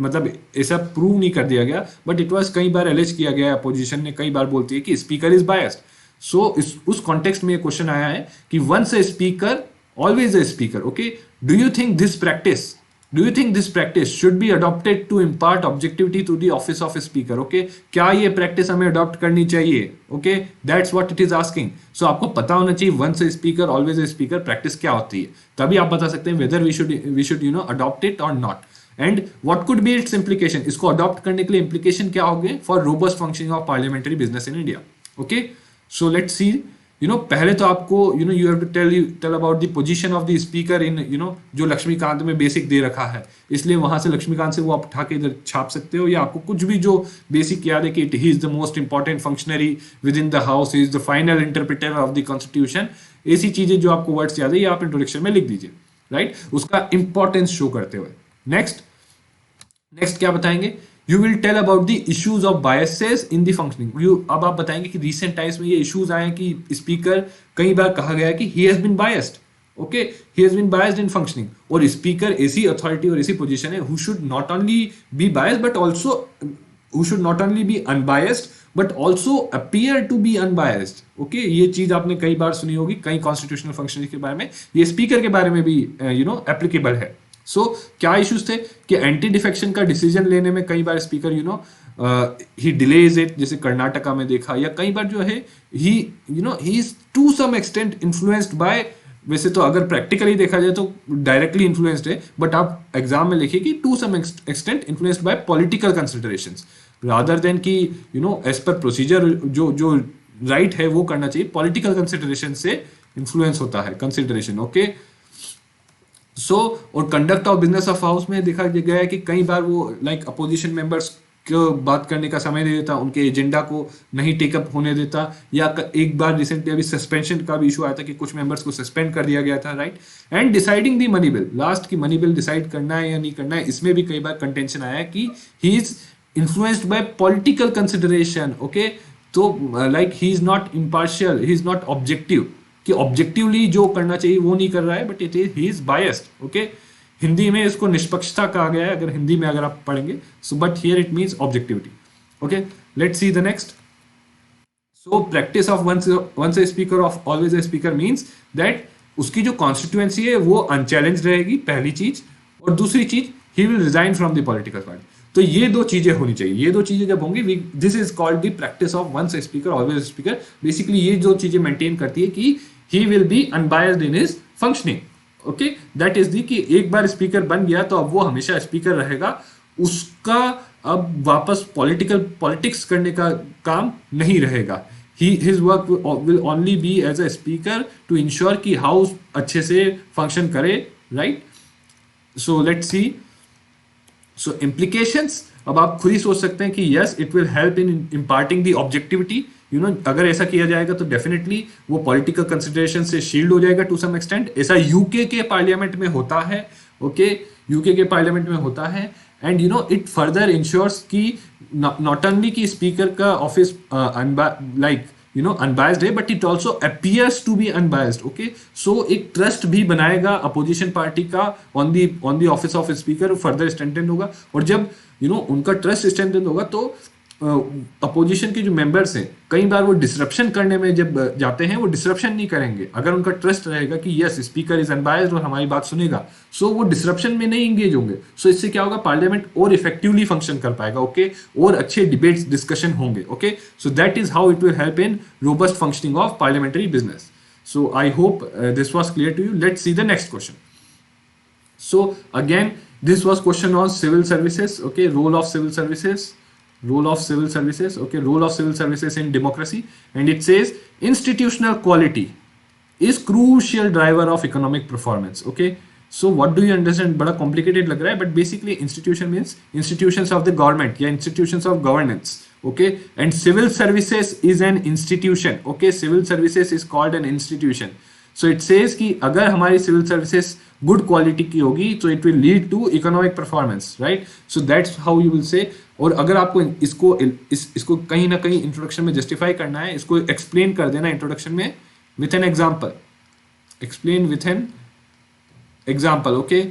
मतलब ऐसा प्रूव नहीं कर दिया गया, बट इट वाज कई बार एलिज किया गया. अपोजिशन ने कई बार बोलती है कि स्पीकर इज बायस्ड. सो उस कॉन्टेक्स्ट में ये क्वेश्चन आया है कि once a speaker always a speaker. Okay, do you think this practice should be adopted to impart objectivity to the office of speaker. Okay, क्या ये प्रैक्टिस हमें अडॉप्ट करनी चाहिए? Okay, that's what it is asking. So आपको पता होना चाहिए once a speaker always a speaker practice क्या होती है, तभी आप बता सकते हैं whether we should adopt it और not. And what could be its implication, इसको अडॉप्ट करने के लिए इम्प्लीकेशन क्या होंगे for robust functioning of parliamentary business in India. Okay, so let's see. पहले तो आपको you have to tell about the position of the speaker in जो लक्ष्मीकांत में बेसिक दे रखा है, इसलिए वहां से लक्ष्मीकांत से वो आप उठा के इधर छाप सकते हो, या आपको कुछ भी जो बेसिक याद है कि he is the most important functionary with in the house, is the final interpreter of the constitution, ऐसी चीजें जो आपको वर्ड्स याद है ये आप इंट्रोडक्शन में लिख दीजिए. राइट, उसका इंपॉर्टेंस शो करते हुए. नेक्स्ट क्या बताएंगे? You will tell about the issues of biases in the functioning. अब आप बताएंगे कि रिसेंट टाइम्स में ये इश्यूज आए हैं कि स्पीकर कई बार कहा गया है कि he has been biased. Okay, he has been biased in functioning. और स्पीकर ऐसी अथॉरिटी और ऐसी पोजीशन है who should not only be biased but also who should not only be unbiased but also appear to be unbiased. Okay, ये चीज आपने कई बार सुनी होगी कई कॉन्स्टिट्यूशनल फंक्शनरी के बारे में, ये स्पीकर के बारे में भी एप्लीकेबल है. सो क्या इश्यूज थे कि एंटी डिफेक्शन का डिसीजन लेने में कई बार स्पीकर ही डिलेज इट, जैसे कर्नाटका में देखा, या कई बार जो है he is to some extent influenced by, वैसे तो अगर प्रैक्टिकली देखा जाए तो डायरेक्टली इन्फ्लुएंस्ड है, बट आप एग्जाम में लिखिए कि to some extent influenced by political considerations rather than कि एज पर प्रोसीजर जो राइट है वो करना चाहिए, पॉलिटिकल कंसिडरेशन से इन्फ्लुएंस होता है कंसिडरेशन. ओके, सो और conduct of business of house में देखा गया है कि कई बार वो लाइक अपोजिशन मेंबर्स को बात करने का समय नहीं देता, उनके एजेंडा को नहीं टेकअप होने देता, या एक बार रिसेंटली अभी सस्पेंशन का भी इशू आया था कि कुछ मेंबर्स को सस्पेंड कर दिया गया था, right. And deciding the money bill, last की मनी बिल डिसाइड करना है या नहीं करना है, इसमें भी कई बार कंटेंशन आया है कि he is influenced by political consideration, okay. तो like he is not impartial, he is not objective, कि ऑब्जेक्टिवली जो करना चाहिए वो नहीं कर रहा है, but it is he is biased, okay. Hindi में इसको निष्पक्षता कहा गया है, अगर हिंदी में अगर आप पढ़ेंगे, so but here it means objectivity, okay. Let's see the next. So practice of once a speaker of always a speaker means that उसकी जो कॉन्स्टिट्यूएंसी है वो अनचैलेंज रहेगी, पहली चीज। और दूसरी चीज, he will resign from the political party. तो ये दो चीजें होनी चाहिए, ये दो चीजें जब होंगी, this is called the practice of once a speaker always a speaker. Basically ये जो चीजें मेंटेन करती है कि he will be unbiased in his functioning, okay. That is the कि एक बार स्पीकर बन गया तो अब वो हमेशा स्पीकर रहेगा, उसका अब वापस पॉलिटिक्स करने का काम नहीं रहेगा। his work will only be as a speaker to ensure कि हाउस अच्छे से फंक्शन करे, right. So let's see. So implications, अब आप खुद ही सोच सकते हैं कि yes it will help in imparting the objectivity, you know. अगर ऐसा किया जाएगा तो डेफिनेटली वो पॉलिटिकल कंसिडरेशन से शील्ड हो जाएगा टू सम एक्सटेंट। ऐसा यूके के पार्लियामेंट में होता है, ओके, यूके के पार्लियामेंट में होता है। And you know it further ensures कि नॉट ओनली कि स्पीकर का office like you know unbiased है, but it also appears to be unbiased, okay. So एक ट्रस्ट भी बनाएगा अपोजिशन पार्टी का on the office of speaker, further strengthen होगा। और जब यू नो उनका ट्रस्ट स्ट्रेंथन होगा तो अपोजिशन के जो मेंबर्स हैं कई बार वो डिसरप्शन करने में जब जाते हैं वो डिसरप्शन नहीं करेंगे, अगर उनका ट्रस्ट रहेगा कि यस स्पीकर इज अनबायस्ड और हमारी बात सुनेगा, सो वो डिसरप्शन में नहीं इंगेज होंगे। सो इससे क्या होगा, पार्लियामेंट और इफेक्टिवली फंक्शन कर पाएगा, ओके, और अच्छे डिबेट्स डिस्कशन होंगे, okay. So that is how it will help in robust functioning of parliamentary business. So I hope this was clear to you. Let's see the next question. So again, this was question on civil services, okay, role of civil services, okay, role of civil services in democracy. And it says institutional quality is crucial driver of economic performance, okay. So what do you understand, बड़ा complicated लग रहा है, but basically institution means institutions of the government या institutions of governance, okay. And civil services is an institution, okay, civil services is called an institution. So it says कि अगर हमारी सिविल सर्विसेज गुड क्वालिटी की होगी तो it will lead to economic performance, right. So that's how you will say. और अगर आपको इसको कहीं ना कहीं इंट्रोडक्शन में जस्टिफाई करना है, इसको एक्सप्लेन कर देना इंट्रोडक्शन में with an example, explain with an example, okay.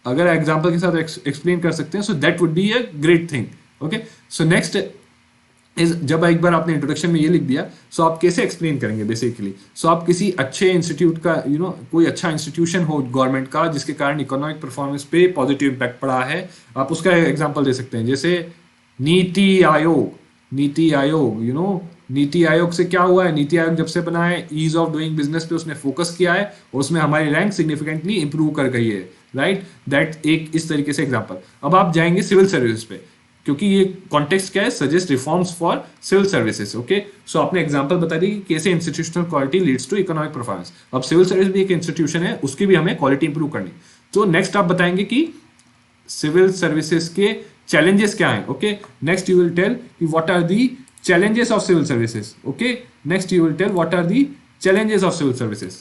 अगर एग्जाम्पल के साथ एक्सप्लेन कर सकते हैं सो that would be a great thing, okay. So next जब एक बार आपने इंट्रोडक्शन में ये लिख दिया, सो आप कैसे एक्सप्लेन करेंगे बेसिकली। सो आप किसी अच्छे इंस्टीट्यूट का यू नो कोई अच्छा इंस्टीट्यूशन हो गवर्नमेंट का जिसके कारण इकोनॉमिक परफॉर्मेंस पे पॉजिटिव इम्पैक्ट पड़ा है, आप उसका एग्जांपल दे सकते हैं। जैसे नीति आयोग यू नो नीति आयोग से क्या हुआ है, नीति आयोग जब से बना है ईज ऑफ डूइंग बिजनेस पे उसने फोकस किया है और उसमें हमारी रैंक सिग्निफिकेंटली इंप्रूव कर गई है, राइट। दैट एक इस तरीके से एग्जाम्पल। अब आप जाएंगे सिविल सर्विस पे, क्योंकि ये कॉन्टेक्स्ट क्या है, suggest reforms for civil services, okay. So आपने एग्जांपल बता दी कि कैसे institutional quality leads to economic performance. अब सिविल सर्विस भी एक इंस्टीट्यूशन है, उसकी भी हमें क्वालिटी इंप्रूव करनी। तो नेक्स्ट आप बताएंगे कि सिविल सर्विसेज के चैलेंजेस क्या हैं, okay. Next you will tell कि what are the challenges of civil services, okay. Next you will tell what are the challenges of civil services,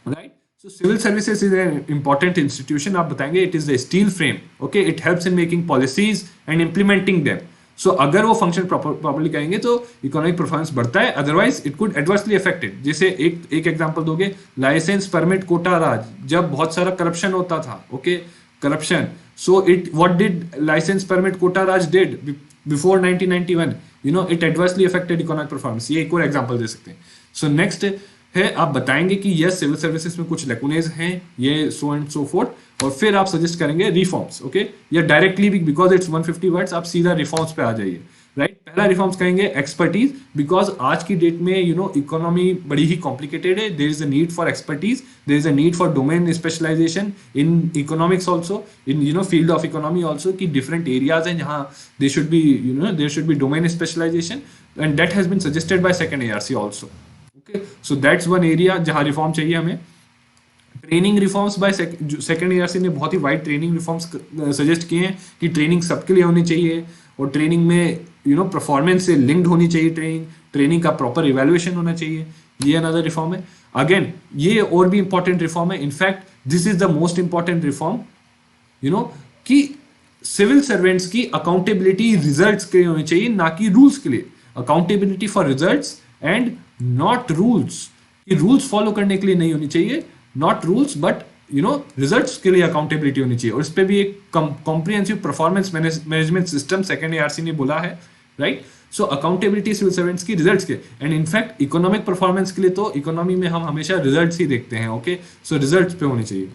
right. So civil services is an important institution, आप बताएंगे it is the steel frame, okay. It helps in making policies and implementing them. So अगर वो फंक्शन प्रॉपरली करेंगे तो इकोनॉमिक परफॉर्मेंस बढ़ता है, otherwise it could adversely affected. जैसे एक एग्जांपल दोगे, लाइसेंस परमिट कोटा राज, जब बहुत सारा करप्शन होता था, okay, corruption. So it what did license permit quota raj did before 1991, you know it adversely affected economic performance. ये एक और एग्जांपल दे सकते हैं। सो नेक्स्ट है, आप बताएंगे कि यस सिविल सर्विसेज में कुछ लेकुनेज हैं, ये सो एंड सो फोर्थ, और फिर आप सजेस्ट करेंगे रिफॉर्म्स, ओके। या डायरेक्टली भी, बिकॉज इट्स 150 वर्ड्स, आप सीधा रिफॉर्म्स पे आ जाइए, राइट। पहला रिफॉर्म्स कहेंगे एक्सपर्टीज, बिकॉज आज की डेट में यू नो इकोनॉमी बड़ी ही कॉम्प्लिकेटेड है, there is a need for expertise, there is a need for domain specialisation in economics also, in you know field of economy also, की डिफरेंट एरियाज हैं जहाँ they should be you know there should be domain specialisation, and that has been suggested by second ARC also, okay. So that's one area जहाँ रिफॉर्म चाहिए हमें। Training reforms by second ARC ने बहुत ही वाइड ट्रेनिंग रिफॉर्म्स सजेस्ट किए हैं कि ट्रेनिंग सबके लिए होनी चाहिए और ट्रेनिंग में परफॉर्मेंस से लिंक्ड होनी चाहिए, ट्रेनिंग का प्रॉपर इवेल्युएशन होना चाहिए। ये अनदर रिफॉर्म है। अगेन ये और भी इंपॉर्टेंट रिफॉर्म है, in fact this is the most important reform, कि सिविल सर्वेंट्स की अकाउंटेबिलिटी रिजल्ट्स के लिए होनी चाहिए, ना कि रूल्स के लिए। Accountability for results and not rules, कि रूल्स फॉलो करने के लिए नहीं होनी चाहिए, नॉट रूल्स बट रिजल्ट्स के लिए अकाउंटेबिलिटी होनी चाहिए। और इस पे भी एक comprehensive performance management system second ARC ने बोला है, राइट। सो अकाउंटेबिलिटी सिविल सर्वेंट्स की रिजल्ट्स के, एंड इनफैक्ट इकोनॉमिक परफॉर्मेंस के लिए तो इकोनॉमी में हम हमेशा रिजल्ट्स ही देखते हैं, ओके। सो रिजल्ट्स पे होनी चाहिए।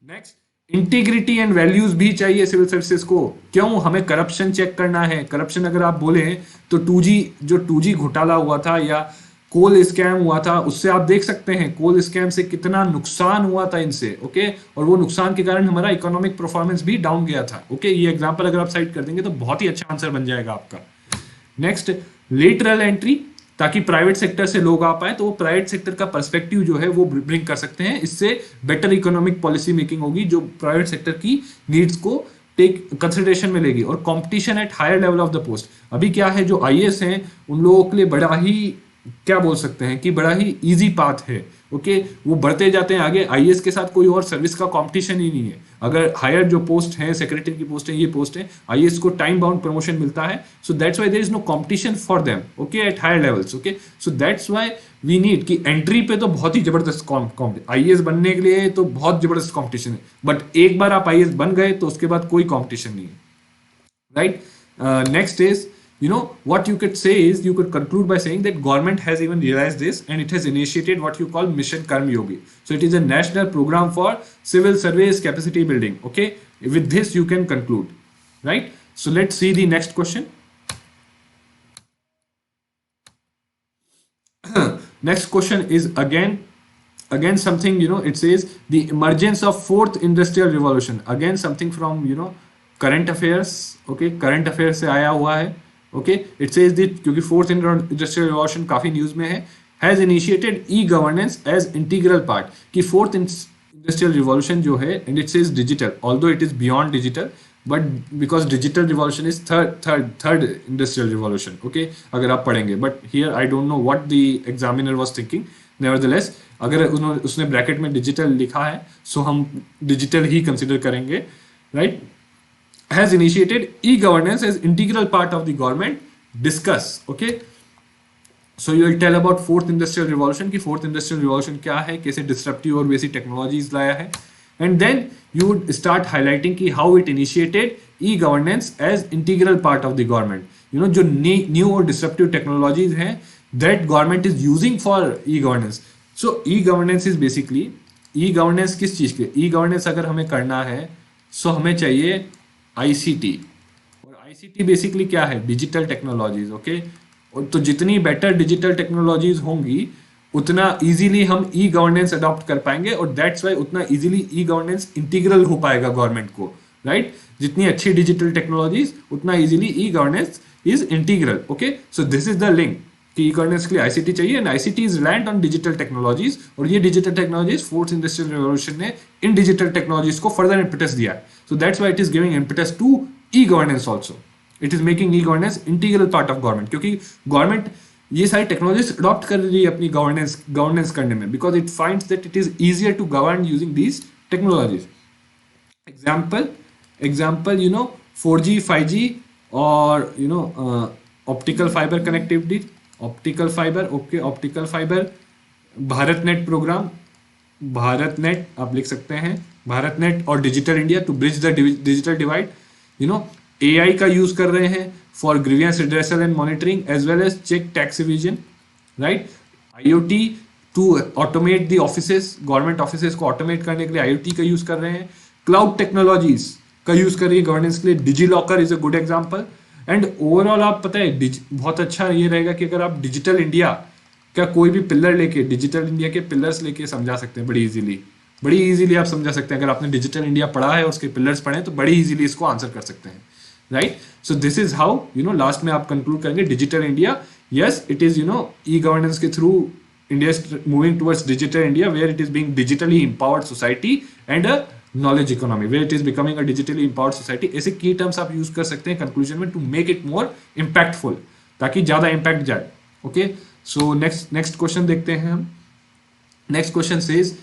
नेक्स्ट, इंटीग्रिटी एंड वैल्यूज भी चाहिए सिविल सर्विसेज को। क्यों? हमें करप्शन चेक करना है। करप्शन अगर आप बोले तो 2G घोटाला हुआ था या कोल स्कैम हुआ था, उससे आप देख सकते हैं कोल स्कैम से कितना नुकसान हुआ था इनसे, ओके। और वो नुकसान के कारण हमारा इकोनॉमिक परफॉर्मेंस भी डाउन गया था, ओके। ये एग्जांपल अगर आप साइड कर देंगे तो बहुत ही अच्छा आंसर बन जाएगा आपका। नेक्स्ट, लेटरल एंट्री, ताकि प्राइवेट सेक्टर से लोग आ पाए, तो वो प्राइवेट सेक्टर का पर्सपेक्टिव जो है वो ब्रिंग कर सकते हैं। इससे बेटर इकोनॉमिक पॉलिसी मेकिंग होगी जो प्राइवेट सेक्टर की नीड्स को टेक कंसिडरेशन में लेगी। और competition at higher level of the post, अभी क्या है, जो आईएएस हैं उन लोगों के लिए बड़ा ही, क्या बोल सकते हैं कि बड़ा ही इजी पाथ है, ओके। वो बढ़ते जाते हैं आगे, आईएएस के साथ कोई और सर्विस का कंपटीशन ही नहीं है। अगर हायर जो पोस्ट है, सेक्रेटरी की पोस्ट है, ये पोस्ट है, आईएएस को टाइम बाउंड प्रमोशन मिलता है। So that's why there is no competition for them, okay, at higher levels, okay. So that's why we need कि एंट्री पे तो बहुत ही जबरदस्त आईएएस बनने के लिए तो बहुत जबरदस्त कॉम्पिटिशन है, बट एक बार आप आईएएस बन गए तो उसके बाद कोई कॉम्पिटिशन नहीं है, right. Next is, what you could say is, you could conclude by saying that government has even realized this and it has initiated what you call Mission Karm Yogi. So it is a national program for civil service capacity building, okay. With this you can conclude, right. So let's see the next question. Next question is again something, it says the emergence of fourth industrial revolution, again something from current affairs, okay, current affairs से आया हुआ है, ओके। इट सेज दैट, क्योंकि फोर्थ इंडस्ट्रियल रिवॉल्यूशन काफी न्यूज में है, has initiated e governance as integral part, कि फोर्थ इंडस्ट्रियल रिवॉल्यूशन जो है, and it says digital, although it is beyond digital, but because digital revolution is third industrial revolution, okay, अगर आप पढ़ेंगे। But here I don't know what the examiner was thinking, nevertheless अगर उसने ब्रैकेट में डिजिटल लिखा है, सो हम डिजिटल ही कंसिडर करेंगे, right. has initiated e-governance as integral part of the government. Discuss, okay. So you will tell about fourth industrial revolution, कि fourth industrial revolution क्या है, कैसे disruptive और वैसी technologies लाया है, and then you would start highlighting कि how it initiated e-governance as integral part of the government. जो new और disruptive technologies हैं that government is using for e-governance. So e-governance is basically, e-governance किस चीज के, e-governance अगर हमें करना है, so हमें चाहिए आईसीटी, और आईसीटी बेसिकली क्या है, डिजिटल टेक्नोलॉजीज, ओके। और तो जितनी बेटर डिजिटल टेक्नोलॉजीज होंगी उतना इजीली हम ई गवर्नेंस अडॉप्ट कर पाएंगे, और दैट्स वाई उतना इजीली ई गवर्नेंस इंटीग्रल हो पाएगा गवर्नमेंट को, राइट। जितनी अच्छी डिजिटल टेक्नोलॉजीज उतना easily e governance is integral, okay. So this is the link कि ई गवर्नेंस के लिए आईसीटी चाहिए, and ICT is reliant on digital technologies, और ये digital technologies fourth industrial revolution ने इन डिजिटल टेक्नोलॉजीज को फर्दर इंपीटस दिया है। So that's why it is giving impetus to e-governance also. It is making e-governance integral part of government, क्योंकि government ये सारी टेक्नोलॉजीज अडॉप्ट कर रही है अपनी गवर्नेंस करने में, because it finds that it is easier to govern using these technologies. Example, 4G, 5G, और optical fiber connectivity, optical fiber, Bharat net programme, Bharat net आप लिख सकते हैं, भारत नेट और digital India to bridge the digital divide. AI का यूज कर रहे हैं for grievance redressal and monitoring as well as check tax evasion, right. IoT to automate the offices, government offices को ऑटोमेट करने के लिए आईओटी का यूज कर रहे हैं। क्लाउड टेक्नोलॉजीज का यूज कर रही है गवर्नेंस के लिए, DigiLocker is a good example. And overall आप पता है बहुत अच्छा ये रहेगा कि अगर आप डिजिटल इंडिया का कोई भी पिलर लेके, डिजिटल इंडिया के पिलर्स लेके समझा सकते हैं बड़ी इजीली आप समझा सकते हैं। अगर आपने डिजिटल इंडिया पढ़ा है, उसके पिलर्स पढ़े, तो बड़ी इजीली इसको आंसर कर सकते हैं, right. So this is how last में आप कंक्लूड करेंगे digital India, yes it is e governance के through India is moving towards digital India, where it is being digitally empowered society and a knowledge economy, where it is becoming a digitally empowered society. ऐसे की टर्म्स आप यूज कर सकते हैं कंक्लूजन में to make it more impactful, ताकि ज्यादा इम्पैक्ट जाए. ओके, सो नेक्स्ट क्वेश्चन देखते हैं हम. Next question says,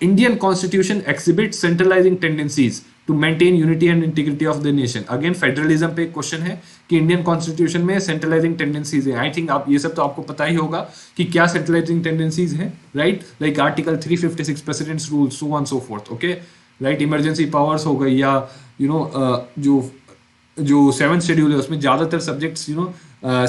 Indian constitution exhibits centralizing tendencies to maintain unity and integrity of the nation. Again, federalism पे एक क्वेश्चन है कि इंडियन कॉन्स्टिट्यूशन में सेंट्रलाइजिंग टेंडेंसीज है. आई थिंक आप ये सब तो आपको पता ही होगा कि क्या सेंट्रलाइजिंग टेंडेंसीज है, right? Like article 356 presidents rule, so on so fourth. Okay, right? Emergency powers हो गई, या जो 7th शेड्यूल है उसमें ज्यादातर सब्जेक्ट्स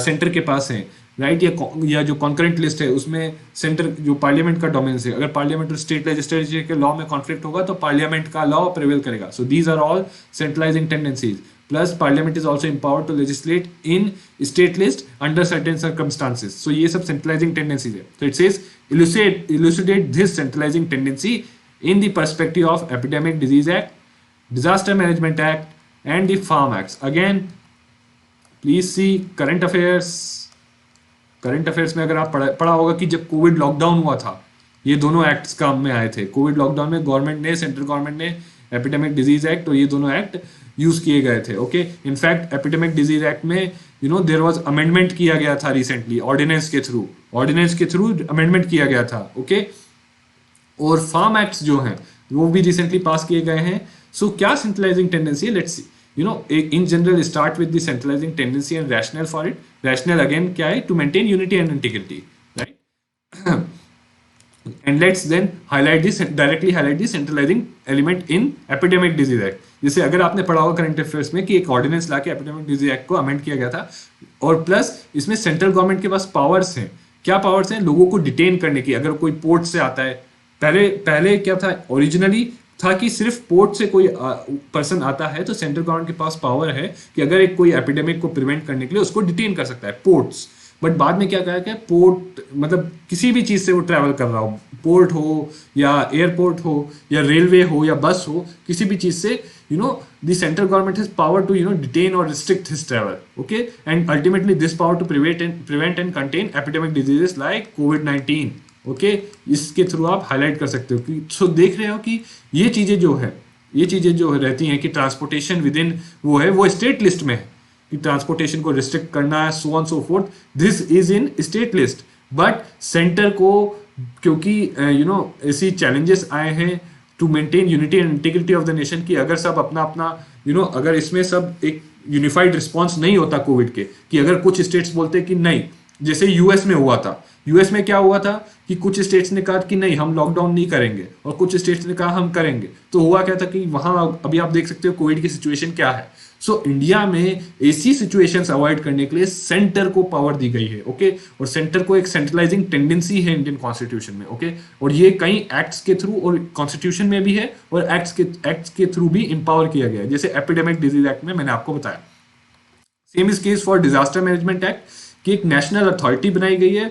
सेंटर के पास हैं, राइट? या जो कॉन्करेंट लिस्ट है उसमें सेंटर जो पार्लियामेंट का डोमेन्स है, अगर पार्लियामेंट और स्टेट लेजिस्लेचर के लॉ में कॉन्फ्लिक्ट होगा तो पार्लियामेंट का लॉ प्रिवेल करेगा. So these are all centralising tendencies. Plus parliament is also empowered to legislate in state list under certain circumstances. So ये सब सेंट्रलाइजिंग टेंडेंसीज है. तो it says elucidate this centralizing tendency in the perspective of Epidemic Disease Act, Disaster Management Act and the Farm Acts. Again, please see current affairs में अगर आप पढ़ा होगा कि जब कोविड लॉकडाउन हुआ था, ये दोनों एक्ट्स काम में आए थे. कोविड लॉकडाउन में सेंट्रल गवर्नमेंट ने एपिडेमिक डिजीज एक्ट और ये दोनों एक्ट यूज किए गए थे. Okay, in fact epidemic disease act में देयर वाज अमेंडमेंट किया गया था रिसेंटली, ऑर्डिनेंस के थ्रू अमेंडमेंट किया गया था. ओके, और फार्म एक्ट्स जो हैं वो भी रिसेंटली पास किए गए हैं. सो क्या सेंट्रलाइजिंग टेंडेंसी है? Let's see. in general start with the centralizing tendency and rationale for it. Rationale again क्या है? To maintain unity and integrity, right? And let's then directly highlight the centralizing element in Epidemic Disease Act. जैसे अगर आपने पढ़ा होगा करंट अफेयर्स में कि एक ऑर्डिनेंस लाके एपिडेमिक डिजीज एक्ट को अमेंड किया गया था, और प्लस इसमें सेंट्रल गवर्नमेंट के पास पावर्स हैं. क्या पावर्स हैं? लोगों को डिटेन करने की. अगर कोई पोर्ट से आता है, पहले क्या था, ओरिजिनली था कि सिर्फ पोर्ट से कोई पर्सन आता है तो सेंट्रल गवर्नमेंट के पास पावर है कि अगर एक कोई एपिडेमिक को प्रिवेंट करने के लिए उसको डिटेन कर सकता है, पोर्ट्स. बट बाद में क्या कहा कि पोर्ट मतलब किसी भी चीज से वो ट्रैवल कर रहा हो, पोर्ट हो या एयरपोर्ट हो या रेलवे हो या बस हो, किसी भी चीज से the central government has power to detain or restrict his travel. Okay, and ultimately this power to prevent and contain epidemic diseases like COVID-19. Okay, इसके थ्रू आप हाईलाइट कर सकते हो कि सो देख रहे हो कि ये चीजें जो रहती हैं कि ट्रांसपोर्टेशन विद इन वो स्टेट लिस्ट में है कि ट्रांसपोर्टेशन को रिस्ट्रिक्ट करना है, so on so forth. This is in state list. But centre को क्योंकि ऐसी चैलेंजेस आए हैं to maintain unity and integrity of the nation की अगर सब अपना अगर इसमें सब एक यूनिफाइड रिस्पॉन्स नहीं होता कोविड के, कि अगर कुछ स्टेट्स बोलते कि नहीं, जैसे यूएस में हुआ था. यूएस में क्या हुआ था कि कुछ स्टेट्स ने कहा कि नहीं हम लॉकडाउन नहीं करेंगे और कुछ स्टेट्स ने कहा हम करेंगे. तो हुआ क्या था कि वहां अभी आप देख सकते हो कोविड की सिचुएशन क्या है. सो इंडिया में ऐसी सिचुएशंस अवॉइड करने के लिए सेंटर को पावर दी गई है. ओके, और सेंटर को एक सेंट्रलाइजिंग टेंडेंसी है इंडियन कॉन्स्टिट्यूशन में. ओके, और ये कई एक्ट्स के थ्रू और कॉन्स्टिट्यूशन में भी है और एक्ट्स के थ्रू भी एम्पावर किया गया है. जैसे एपिडेमिक डिजीज एक्ट में मैंने आपको बताया. Same is case for disaster management act की एक नेशनल अथॉरिटी बनाई गई है,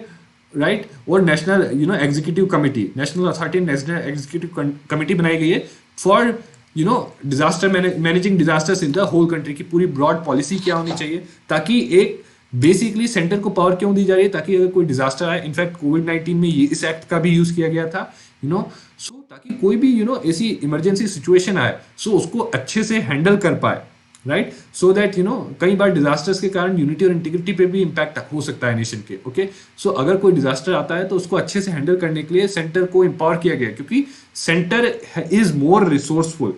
राइट? और national executive committee, national authority national executive committee बनाई गई है for disaster managing disasters in the whole country की पूरी ब्रॉड पॉलिसी क्या होनी चाहिए, ताकि एक बेसिकली सेंटर को पावर क्यों दी जा रही है, ताकि अगर कोई डिजास्टर आए, इनफैक्ट कोविड-19 में ये इस एक्ट का भी यूज किया गया था, सो ताकि कोई भी ऐसी इमरजेंसी सिचुएशन आए सो उसको अच्छे से हैंडल कर पाए, राइट? सो दैट कई बार डिजास्टर्स के कारण यूनिटी और इंटीग्रिटी पे भी इंपैक्ट हो सकता है नेशन के. ओके, सो अगर कोई डिजास्टर आता है तो उसको अच्छे से हैंडल करने के लिए सेंटर को एम्पावर किया गया, क्योंकि सेंटर इज मोर रिसोर्सफुल.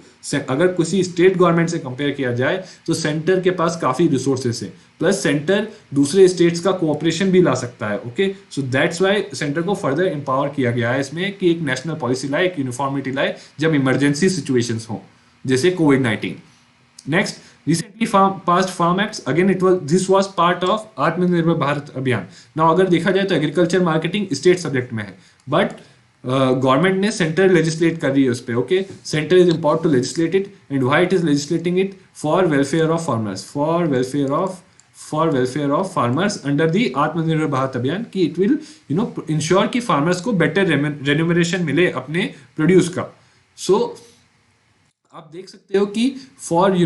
अगर किसी स्टेट गवर्नमेंट से कंपेयर किया जाए तो सेंटर के पास काफी रिसोर्सेस हैं, प्लस सेंटर दूसरे स्टेट्स का कोऑपरेशन भी ला सकता है. Okay, so that's why centre को फर्दर एम्पावर किया गया है इसमें कि एक नेशनल पॉलिसी लाए, एक यूनिफॉर्मिटी लाए जब इमरजेंसी सिचुएशंस हो, जैसे कोविड-19. Next, recently passed farm acts. Again this was part of आत्मनिर्भर भारत अभियान. Now अगर देखा जाए तो एग्रीकल्चर मार्केटिंग स्टेट सब्जेक्ट में है, बट गवर्नमेंट ने सेंटर लेजिस्लेट कर रही है उस पर. Okay, centre is empowered to legislate it, and why it is legislating it for welfare of farmers, for welfare of farmers under the Atmanirbhar Bharat Abhiyan, कि इट विल इंश्योर कि फार्मर्स को बेटर रेन्यूमरेशन मिले अपने प्रोड्यूस का. सो आप देख सकते हो कि for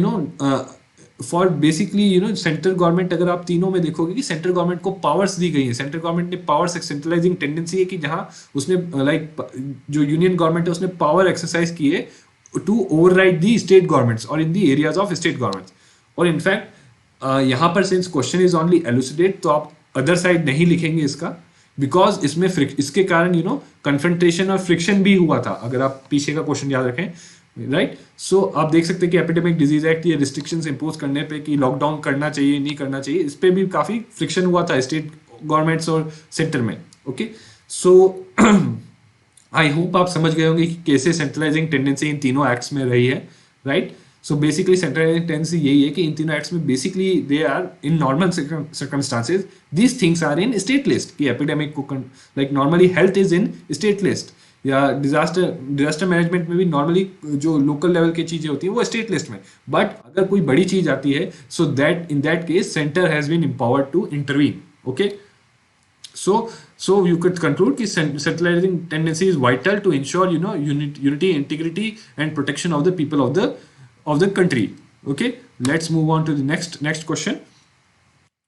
for basically central government, अगर आप तीनों में देखोगे कि सेंट्रल गवर्नमेंट को पावर्स दी गई है, सेंट्रल गवर्नमेंट ने पावर्स सेंट्रलाइजिंग टेंडेंसी है कि जहां उसने जो यूनियन गवर्नमेंट है उसने पावर एक्सरसाइज की है to override the state governments और in the areas of state governments. और इनफैक्ट यहाँ पर since question is only elucidate, तो आप अदर साइड नहीं लिखेंगे इसका, बिकॉज इसमें इसके कारण कन्फ्रंटेशन और फ्रिक्शन भी हुआ था, अगर आप पीछे का क्वेश्चन याद रखें, राइट। सो आप देख सकते हैं कि एपिडेमिक डिजीज एक्ट ये रिस्ट्रिक्शंस इंपोज करने पे कि लॉकडाउन करना चाहिए नहीं करना चाहिए, इस पे भी काफी फ्रिक्शन हुआ था स्टेट गवर्नमेंट्स और सेंटर में। ओके, सो आई होप आप समझ गए होंगे कि कैसे सेंट्रलाइजिंग टेंडेंसी इन तीनों एक्ट्स में रही है, right. So basically centralising tendency यही है कि इन तीनों एक्ट्स में basically they are in normal circumstances these things are in state list, कि एपिडेमिक को like normally health is in state list, या डिजास्टर मैनेजमेंट में भी नॉर्मली जो लोकल लेवल की चीजें होती है वो स्टेट लिस्ट में, बट अगर कोई बड़ी चीज आती है so that in that case centre has been empowered to intervene. Okay, so you could conclude कि centralizing tendency is vital to ensure unity, integrity and protection of the people of the country. Okay, let's move on to the next question.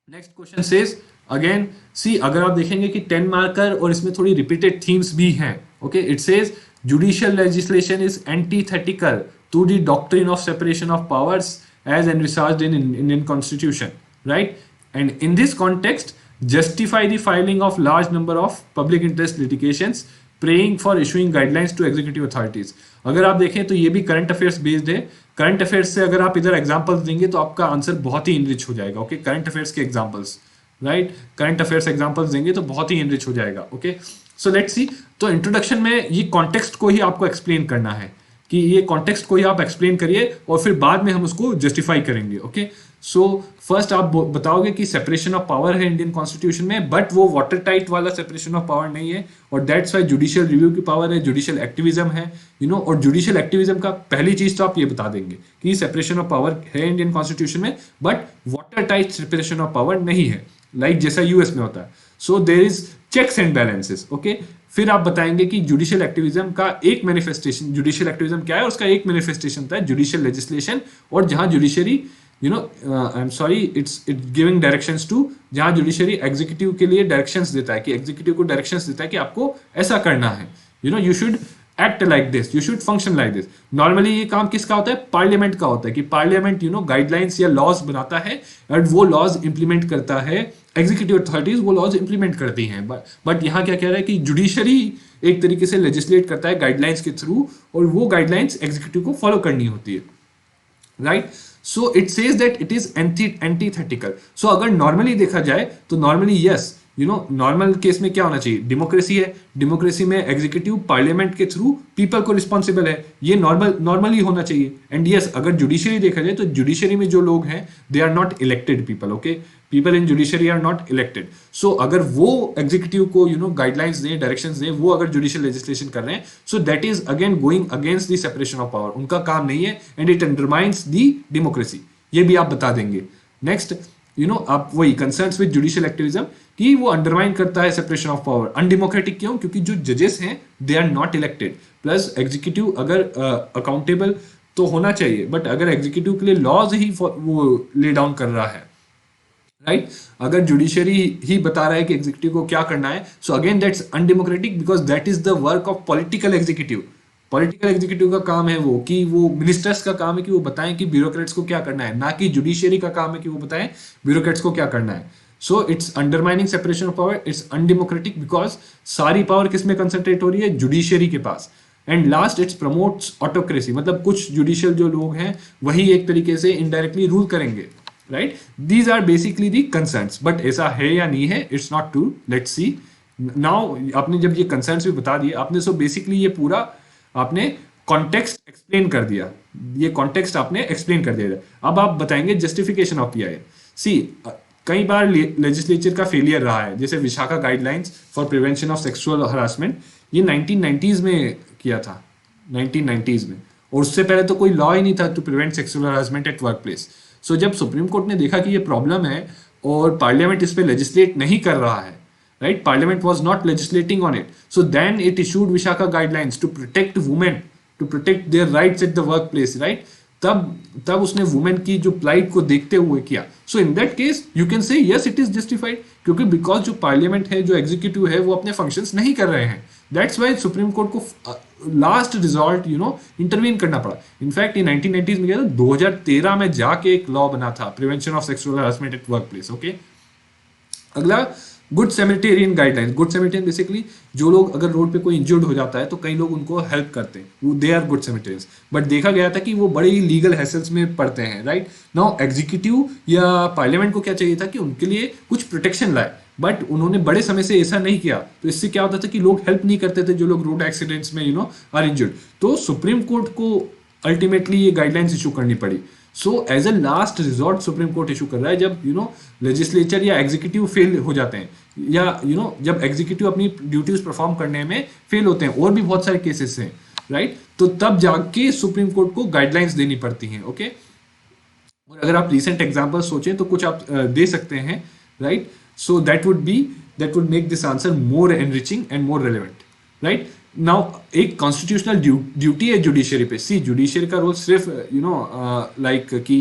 Next question says again, see अगर आप देखेंगे कि 10 मार्कर और इसमें थोड़ी रिपीटेड थीम्स भी हैं। Okay, it says judicial legislation is antithetical to the doctrine of separation of powers as envisaged in Indian Constitution, right? And in this context, justify the filing of large number of public interest litigations, praying for issuing guidelines to executive authorities. अगर आप देखें तो ये भी करंट अफेयर्स बेस्ड है। करंट अफेयर्स से अगर आप इधर एग्जांपल्स देंगे तो आपका आंसर बहुत ही इनरिच हो जाएगा। ओके, करंट अफेयर्स के examples, right, current affairs examples देंगे तो बहुत ही इनरिच हो जाएगा। ओके, सो लेट्स सी। तो इंट्रोडक्शन में ये कॉन्टेक्स्ट को ही आपको एक्सप्लेन करना है कि ये कॉन्टेक्स्ट को ही आप एक्सप्लेन करिए और फिर बाद में हम उसको जस्टिफाई करेंगे। ओके, सो फर्स्ट आप बताओगे कि सेपरेशन ऑफ पावर है इंडियन कॉन्स्टिट्यूशन में, बट वो वाटर टाइट वाला सेपरेशन ऑफ पावर नहीं है, और दैट्स वाई जुडिशियल रिव्यू की पावर है, जुडिशियल एक्टिविज्म है, और जुडिशियल एक्टिविज्म का पहली चीज तो आप ये बता देंगे कि सेपरेशन ऑफ पावर है इंडियन कॉन्स्टिट्यूशन में, but water tight separation of power नहीं है, लाइक जैसा यूएस में होता है। So there is checks and balances. Okay, फिर आप बताएंगे कि जुडिशियल एक्टिविज्म का एक मैनिफेस्टेशन, जुडिशियल एक्टिविज्म क्या है, उसका एक मैनिफेस्टेशन था जुडिशियल लेजिस्लेशन, और जहां judiciary I am sorry it's giving directions to, जहां जुडिशरी एग्जीक्यूटिव के लिए डायरेक्शंस देता है कि एग्जीक्यूटिव को डायरेक्शंस देता है कि आपको ऐसा करना है, you should act like this, you should function like this. Normally ये काम किसका होता है, पार्लियामेंट का होता है कि पार्लियामेंट गाइडलाइंस या लॉज बनाता है और वो लॉज इंप्लीमेंट करता है, एग्जीक्यूटिव अथॉरिटीज वो लॉज इंप्लीमेंट करती हैं। बट यहाँ क्या कह रहा है कि जुडिशरी एक तरीके से लेजिस्लेट करता है गाइडलाइंस के थ्रू, और वो गाइडलाइंस एग्जीक्यूटिव को फॉलो करनी होती है, right. So it says that it is antithetical. So अगर नॉर्मली देखा जाए तो नॉर्मली यस, नॉर्मल केस में क्या होना चाहिए, डेमोक्रेसी है, डेमोक्रेसी में एग्जीक्यूटिव पार्लियामेंट के थ्रू पीपल को रिस्पॉन्सिबल है, ये नॉर्मली होना चाहिए। एंड यस, अगर जुडिशरी देखा जाए तो जुडिशरी में जो लोग हैं they are not elected people. Okay, people in judiciary are not elected. So अगर वो एग्जीक्यूटिव को गाइडलाइंस दें, डायरेक्शंस दें, वो अगर जुडिशियल लेजिस्लेशन कर रहे हैं, सो that is again going against the separation of power, उनका काम नहीं है, and it undermines the democracy, ये भी आप बता देंगे। नेक्स्ट, आप वही कंसर्न्स विद जुडिशियल एक्टिविज्म कि वो अंडरमाइन करता है सेपरेशन ऑफ पावर। अनडेमोक्रेटिक क्यों, क्योंकि जो जजेस हैं they are not elected, plus executive अगर अकाउंटेबल तो होना चाहिए, बट अगर एग्जीक्यूटिव के लिए लॉज ही वो ले डाउन कर रहा है, राइट, अगर जुडिशरी ही बता रहा है कि एग्जीक्यूटिव को क्या करना है, so again that's undemocratic, because that is the work of political executive. Political executive का काम है वो कि वो मिनिस्टर्स का काम है कि वो बताएं कि ब्यूरोक्रेट्स को क्या करना है, ना कि जुडिशरी का काम है कि वो बताएं ब्यूरोक्रेट्स को क्या करना है। So it's undermining separation of power, it's undemocratic because सारी पावर किस में कंसंट्रेट हो रही है, जुडिशरी के पास। And last, it's promotes autocracy, मतलब कुछ जुडिशियल जो लोग हैं वही एक तरीके से इनडायरेक्टली रूल करेंगे, right. These are basically the concerns, but ऐसा है या नहीं है, it's not true, let's see. Now आपने जब ये कंसर्न्स भी बता दिए आपने, सो बेसिकली ये पूरा आपने कॉन्टेक्स्ट एक्सप्लेन कर दिया, ये कॉन्टेक्स्ट आपने एक्सप्लेन कर दिया। अब आप बताएंगे जस्टिफिकेशन ऑफ पीआई। सी, कई बार लेजिस्लेचर का फेलियर रहा है, जैसे Vishakha guidelines for prevention of sexual harassment, ये 1990s में किया था, 1990s में, और उससे पहले तो कोई लॉ ही नहीं था to prevent sexual harassment at work place. So जब सुप्रीम कोर्ट ने देखा कि ये प्रॉब्लम है और पार्लियामेंट इस पर लेजिस्लेट नहीं कर रहा है, right, parliament was not legislating on it, so then it issued Vishaka guidelines to protect women, to protect their rights at the workplace, right. तब उसने वुमेन की जो प्लाइट को देखते हुए किया. So in that case you can say yes it is justified, क्योंकि बिकॉज जो पार्लियामेंट है, जो एग्जीक्यूटिव है, वो अपने फंक्शंस नहीं कर रहे हैं. दैट्स वाई सुप्रीम कोर्ट को लास्ट रिजॉर्ट इंटरवीन करना पड़ा. इनफैक्ट ये 1990s में गया, 2013 में जाके एक लॉ बना था, prevention of sexual harassment at work place. Okay, अगला गुड सैनिटेरियन गाइडलाइंस. गुड सैनिटेरियन बेसिकली जो लोग अगर रोड पे कोई इंजर्ड हो जाता है तो कई लोग उनको हेल्प करते हैं, दे आर गुड सैनिटेरियंस. बट देखा गया था कि वो बड़े ही लीगल हैसल्स में पड़ते हैं. राइट नाउ एग्जीक्यूटिव या पार्लियामेंट को क्या चाहिए था कि उनके लिए कुछ प्रोटेक्शन लाए, बट उन्होंने बड़े समय से ऐसा नहीं किया. तो इससे क्या होता था कि लोग हेल्प नहीं करते थे, जो लोग रोड एक्सीडेंट्स में आर इंजर्ड. तो सुप्रीम कोर्ट को अल्टीमेटली ये गाइडलाइंस इशू करनी पड़ी. So as a last resort supreme court issue कर रहा है जब लेजिस्लेचर या एग्जीक्यूटिव फेल हो जाते हैं, या जब एग्जीक्यूटिव अपनी ड्यूटीज परफॉर्म करने में फेल होते हैं, और भी बहुत सारे केसेस हैं. राइट, तो तब जाके सुप्रीम कोर्ट को गाइडलाइंस देनी पड़ती हैं. ओके, और अगर आप रिसेंट एग्जांपल सोचें तो कुछ आप दे सकते हैं. Right, so that would make this answer more enriching and more relevant. Right now एक कॉन्स्टिट्यूशनल ड्यूटी है जुडिशरी पे. सी जुडिशरी का रोल सिर्फ लाइक कि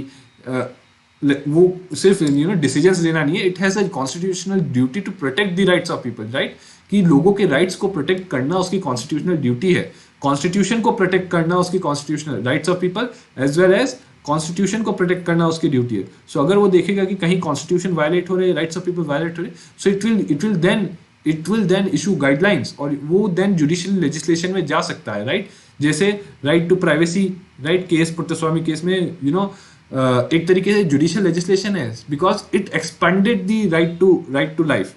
वो सिर्फ डिसीजंस लेना नहीं है. It has a constitutional duty to protect the rights of people. Right, कि लोगों के राइट्स को प्रोटेक्ट करना उसकी कॉन्स्टिट्यूशनल ड्यूटी है. कॉन्स्टिट्यूशन को प्रोटेक्ट करना उसकी constitutional rights of people as well as constitution को प्रोटेक्ट करना उसकी ड्यूटी है. सो अगर वो देखेगा कि कहीं कॉन्स्टिट्यूशन वायलेट हो रहे, राइट्स ऑफ पीपल वायलेट हो रहे, so it will then issue guidelines, और वो देन जुडिशियल लेजिस्लेशन में जा सकता है. राइट, जैसे right to privacy, right case Puttaswamy case में एक तरीके से जुडिशियल लेजिस्लेशन है, because it expanded the right to life.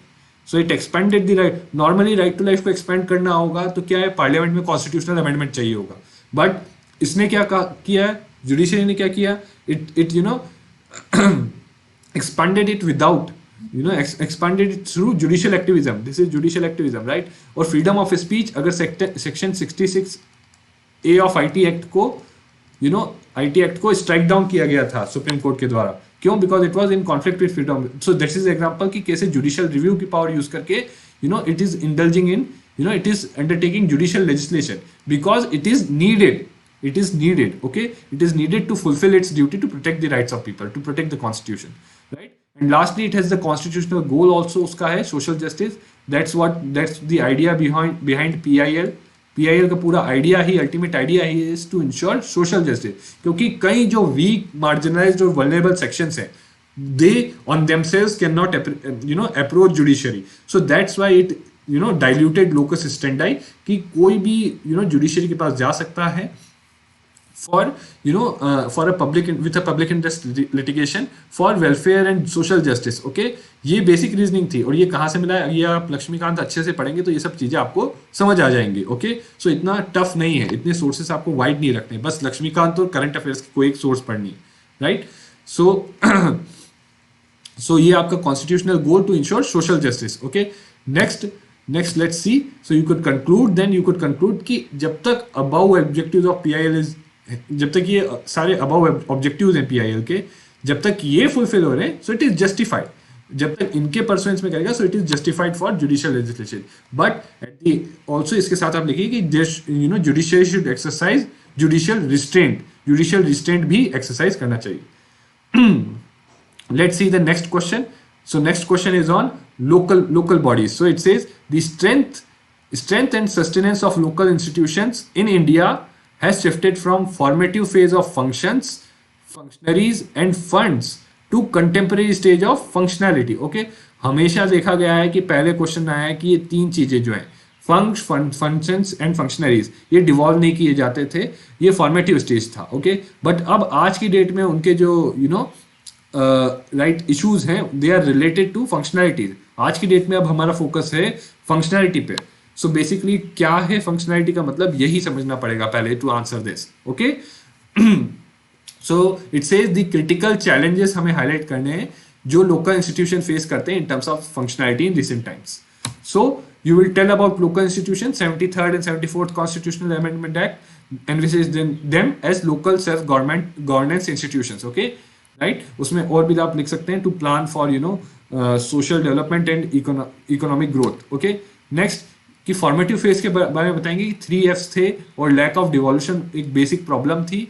So it expanded the right. Normally right to life को एक्सपेंड करना होगा तो क्या है, पार्लियामेंट में कॉन्स्टिट्यूशनल अमेंडमेंट चाहिए होगा. बट इसने क्या किया है, जुडिशियरी ने क्या किया, it expanded it without expanded it through judicial activism. This is judicial activism, right? और freedom of speech अगर section 66A of IT Act को IT Act को strike down किया गया था सुप्रीम कोर्ट के द्वारा. क्यों? Because it was in conflict with freedom. So this is example कि कैसे judicial review की power use करके it is indulging in it is undertaking judicial legislation because it is needed. It is needed, okay? It is needed to fulfill its duty to protect the rights of people, to protect the constitution, right? And lastly, it has the constitutional goal also uska hai, social justice. That's the idea behind PIL. PIL का पूरा idea he, ultimate idea he is to ensure social justice. क्योंकि कई जो weak, marginalized और vulnerable sections हैं, they on themselves cannot approach judiciary. So that's why it diluted locus standi कि कोई भी judiciary के पास जा सकता है for a public interest litigation for welfare and social justice. okay, ये बेसिक रीजनिंग थी. और ये कहाँ से मिला है, ये आप लक्ष्मीकांत अच्छे से पढ़ेंगे तो ये सब चीजें आपको समझ आ जाएंगी. ओके, सो इतना टफ नहीं है, इतने सोर्सेस आपको वाइड नहीं रखने, बस लक्ष्मीकांत और करंट अफेयर्स की कोई एक सोर्स पढ़नी है. राइट, सो ये आपका constitutional goal to ensure social justice. Okay, next let's see. So you could conclude कि जब तक अबाउ ऑब्जेक्टिव्स ऑफ पीआईएल जब तक ये सारे अबाउ ऑब्जेक्टिव्स हैं पीआईएल के, जब तक ये फुलफिल हो रहे हैं, सो इट इज जस्टिफाइड. जब तक इनके परसुएंस में करेगा, सो it is justified for judicial legislation. But also इसके साथ आप लिखिए कि judiciary should exercise judicial restraint भी एक्सरसाइज करना चाहिए. Let's see the next question. So next question is on local bodies. So it says the strength and sustenance of local institutions in India has shifted from formative phase of functionaries and funds to contemporary stage of functionality. Okay, हमेशा देखा गया है कि पहले क्वेश्चन आया है कि ये तीन चीजें जो हैं फंक्शंस एंड फंक्शनरीज ये डिवॉल्व नहीं किए जाते थे, ये फॉर्मेटिव स्टेज था. ओके, बट अब आज की डेट में उनके जो राइट इश्यूज हैं they are related to functionalities. आज की डेट में अब हमारा फोकस है फंक्शनैलिटी पे. सो बेसिकली क्या है फंक्शनैलिटी का मतलब, यही समझना पड़ेगा पहले to answer this. Okay, so it says the critical challenges हमें हाईलाइट करने हैं जो लोकल इंस्टीट्यूशन फेस करते हैं in terms of functionality in recent times. So you will tell about local institutions, 73rd and 74th Constitutional Amendment Act, and which is them as local self-governance institutions. Okay, right? उसमें और भी आप लिख सकते हैं to plan for social development and economic growth. Okay, next कि फॉर्मेटिव फेज के बारे में बताएंगे कि 3 Fs थे और लैक ऑफ डिवोल्यूशन एक बेसिक प्रॉब्लम थी.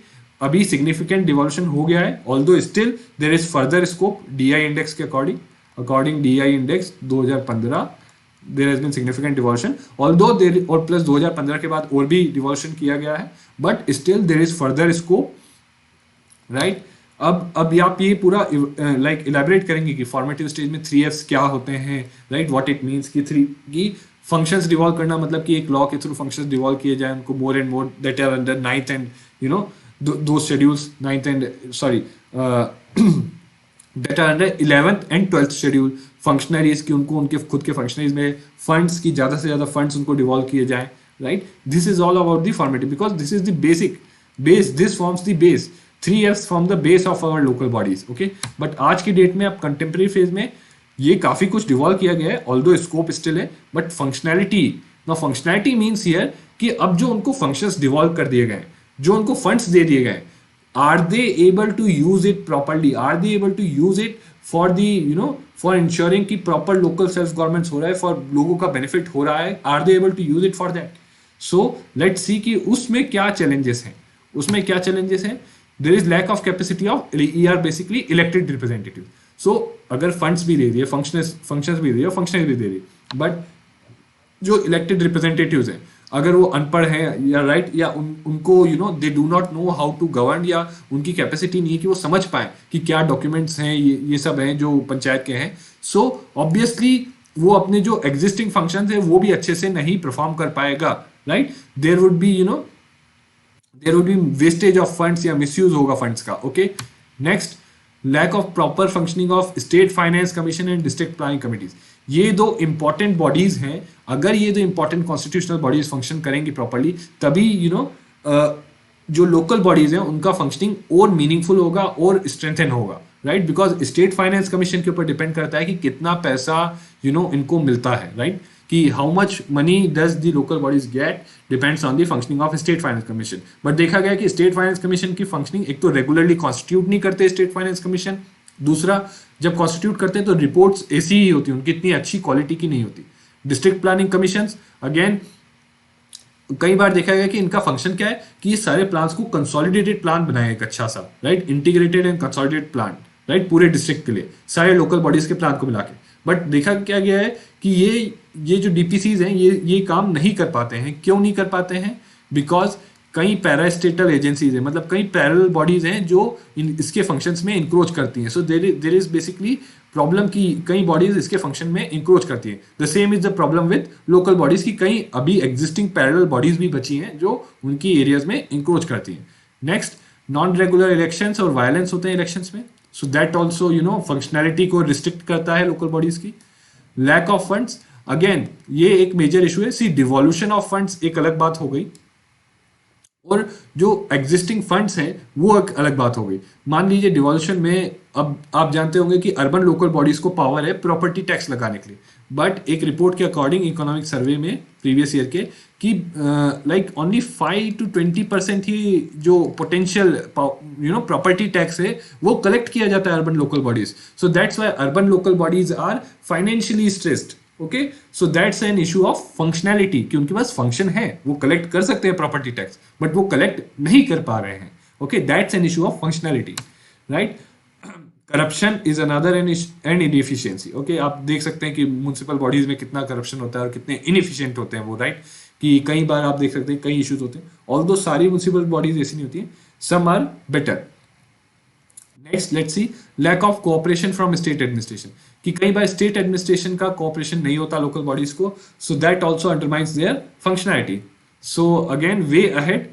अभी सिग्निफिकेंट डिवोल्यूशन हो गया है, although still there is further scope DI index के according DI index 2015 there has been significant devolution, although there और प्लस 2015 के बाद और भी डिवोल्यूशन किया गया है, but still there is further scope, right. अब आप ये पूरा लाइक इलेबरेट करेंगे कि फॉर्मेटिव स्टेज में 3Fs क्या होते हैं, राइट, व्हाट इट मींस कि फंक्शंस डिवॉल्व करना मतलब कि एक लॉ के थ्रू फंक्शंस डिवॉल्व किए जाए, उनको more and more that are under ninth and दो schedules, ninth and sorry that are under 11th and 12th schedule functionaries की, उनको उनके खुद के फंक्शनरीज में फंड्स की ज़्यादा से ज़्यादा फंड्स उनको डिवॉल्व किए जाए, right. This is all about the formative because this is the basic base, this forms the base, 3Fs from the base of our local bodies, okay. But आज की डेट में अब कंटेम्प्रेरी फेज में ये काफी कुछ डिवॉल्व किया गया है, ऑल्दो स्कोप स्टिल है, बट फंक्शनैलिटी मीन्स हियर कि अब जो उनको फंक्शंस डिवॉल्व कर दिए गए, जो उनको फंड्स दे दिए गए, are they able to use it properly, are they able to use it for the for ensuring कि प्रॉपर लोकल सेल्फ गवर्नमेंट्स हो रहा है, फॉर लोगों का बेनिफिट हो रहा है, are they able to use it for that. So let's see कि उसमें क्या चैलेंजेस हैं, there is lack of capacity of ER basically elected representative. So अगर funds भी दे रही है, functions भी दे रही है, functionaries भी दे रही है, but जो elected representatives हैं अगर वो अनपढ़ हैं या राइट या उनको they do not know how to govern, या उनकी कैपेसिटी नहीं है कि वो समझ पाए कि क्या डॉक्यूमेंट्स हैं, ये सब हैं जो पंचायत के हैं, सो ऑब्वियसली वो अपने जो एग्जिस्टिंग फंक्शंस है वो भी अच्छे से नहीं परफॉर्म कर पाएगा, right. There would be there would be wastage of funds या misuse होगा funds का, okay। next, lack of proper functioning of state finance commission and district planning committees, ये दो important bodies हैं, अगर ये दो important constitutional bodies function करेंगी properly तभी जो local bodies हैं उनका functioning और meaningful होगा और strengthen होगा, right, because state finance commission के ऊपर depend करता है कि कितना पैसा इनको मिलता है, right, कि how much money does the local bodies get depends on the functioning of state finance commission। But देखा गया कि state finance commission की functioning एक तो regularly constitute नहीं करते state finance commission, दूसरा जब constitute करते हैं तो reports ऐसी ही होती हैं, उनकी इतनी अच्छी क्वालिटी की नहीं होती। district planning commissions अगेन कई बार देखा गया कि इनका फंक्शन क्या है कि ये सारे प्लान्स को कंसोलिडेटेड प्लान बनाए एक अच्छा सा, right, integrated and consolidated plan, right, पूरे डिस्ट्रिक्ट के लिए सारे लोकल बॉडीज के प्लान को मिला के। बट देखा क्या गया है कि ये जो डीपीसीज हैं ये काम नहीं कर पाते हैं। क्यों नहीं कर पाते हैं? बिकॉज कई पैरास्टेटल एजेंसीज हैं, मतलब कई पैरेलल बॉडीज हैं जो इसके फंक्शंस में इंक्रोच करती हैं। So there is basically problem की कई बॉडीज इसके फंक्शन में इंक्रोच करती हैं। The same is the problem with local bodies की कई अभी एग्जिस्टिंग पैरेलल बॉडीज भी बची हैं जो उनकी एरियाज में इंक्रोच करती हैं। नेक्स्ट, नॉन रेगुलर इलेक्शंस और वायलेंस होते हैं इलेक्शंस में, सो दैट ऑल्सो फंक्शनैलिटी को रिस्ट्रिक्ट करता है लोकल बॉडीज की। लैक ऑफ फंड्स, अगेन ये एक मेजर इशू है। सी डिवॉल्यूशन ऑफ फंड्स एक अलग बात हो गई और जो एग्जिस्टिंग फंड्स हैं वो एक अलग बात हो गई। मान लीजिए डिवॉल्यूशन में अब आप जानते होंगे कि अर्बन लोकल बॉडीज को पावर है प्रॉपर्टी टैक्स लगाने के लिए, बट एक रिपोर्ट के अकॉर्डिंग इकोनॉमिक सर्वे में प्रीवियस ईयर के कि लाइक ओनली 5 to 20% ही जो पोटेंशियल प्रॉपर्टी टैक्स है वो कलेक्ट किया जाता है urban local bodies. So that's why urban local bodies are financially stressed. Okay, so that's an issue of functionality कि उनके पास फंक्शन है, वो कलेक्ट कर सकते हैं प्रॉपर्टी टैक्स बट वो कलेक्ट नहीं कर पा रहे हैं। Okay, that's an issue of functionality, right. Corruption is another and inefficiency. Okay, आप देख सकते हैं कि म्युनिसिपल बॉडीज में कितना करप्शन होता है और कितने इनएफिशिएंट होते हैं वो, राइट, कि कई बार आप देख सकते हैं कई इश्यूज होते हैं। ऑल्दो सारी म्युनिसिपल बॉडीज ऐसी नहीं होती हैं, some are better. Next, let's see lack of cooperation from state administration, कि कई बार स्टेट एडमिनिस्ट्रेशन का कोऑपरेशन नहीं होता लोकल बॉडीज को, so that also undermines their functionality. So again way ahead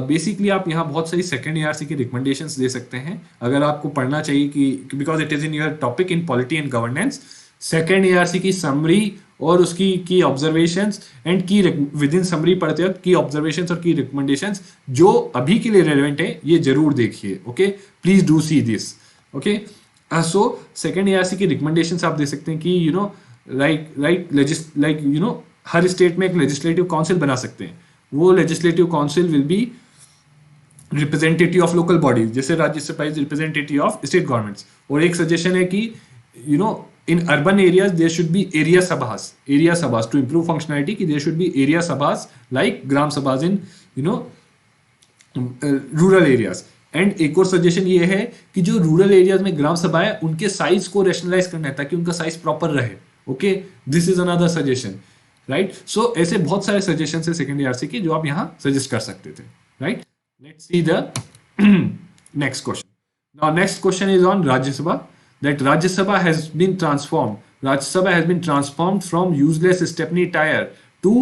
basically आप यहाँ बहुत सारी सेकंड ईआरसी की रिकमेंडेशंस दे सकते हैं अगर आपको पढ़ना चाहिए कि because it is in your topic in polity and governance. Second ERC की समरी और उसकी की ऑब्जर्वेशंस एंड की विद इन समरी पढ़ते वक्त की ऑब्जर्वेशंस और की रिकमेंडेशंस जो अभी के लिए रेलेवेंट है ये जरूर देखिए। Okay, please do see this. Okay, so second ERC की रिकमेंडेशंस आप दे सकते हैं कि हर स्टेट में एक लेजिस्लेटिव काउंसिल बना सकते हैं। वो legislative council will be representative of local bodies, जैसे Rajya Sabha is representative of state governments. और एक सजेशन है कि in urban areas there should be area sabhas to improve functionality, ki there should be area sabhas like gram sabhas in rural areas. And एक और सजेशन ये है कि जो रूरल एरियाज में ग्राम सभा है उनके साइज को रैशनलाइज करना है ताकि उनका साइज प्रॉपर रहे। Okay, this is another suggestion, right. So ऐसे बहुत सारे सजेशन है सेकेंड ईआरसी के जो आप यहाँ सजेस्ट कर सकते थे, right. Let's see the next question. Now, next question is on Rajya Sabha. That Rajya Sabha has been transformed. Rajya Sabha has been transformed from useless stepney tire to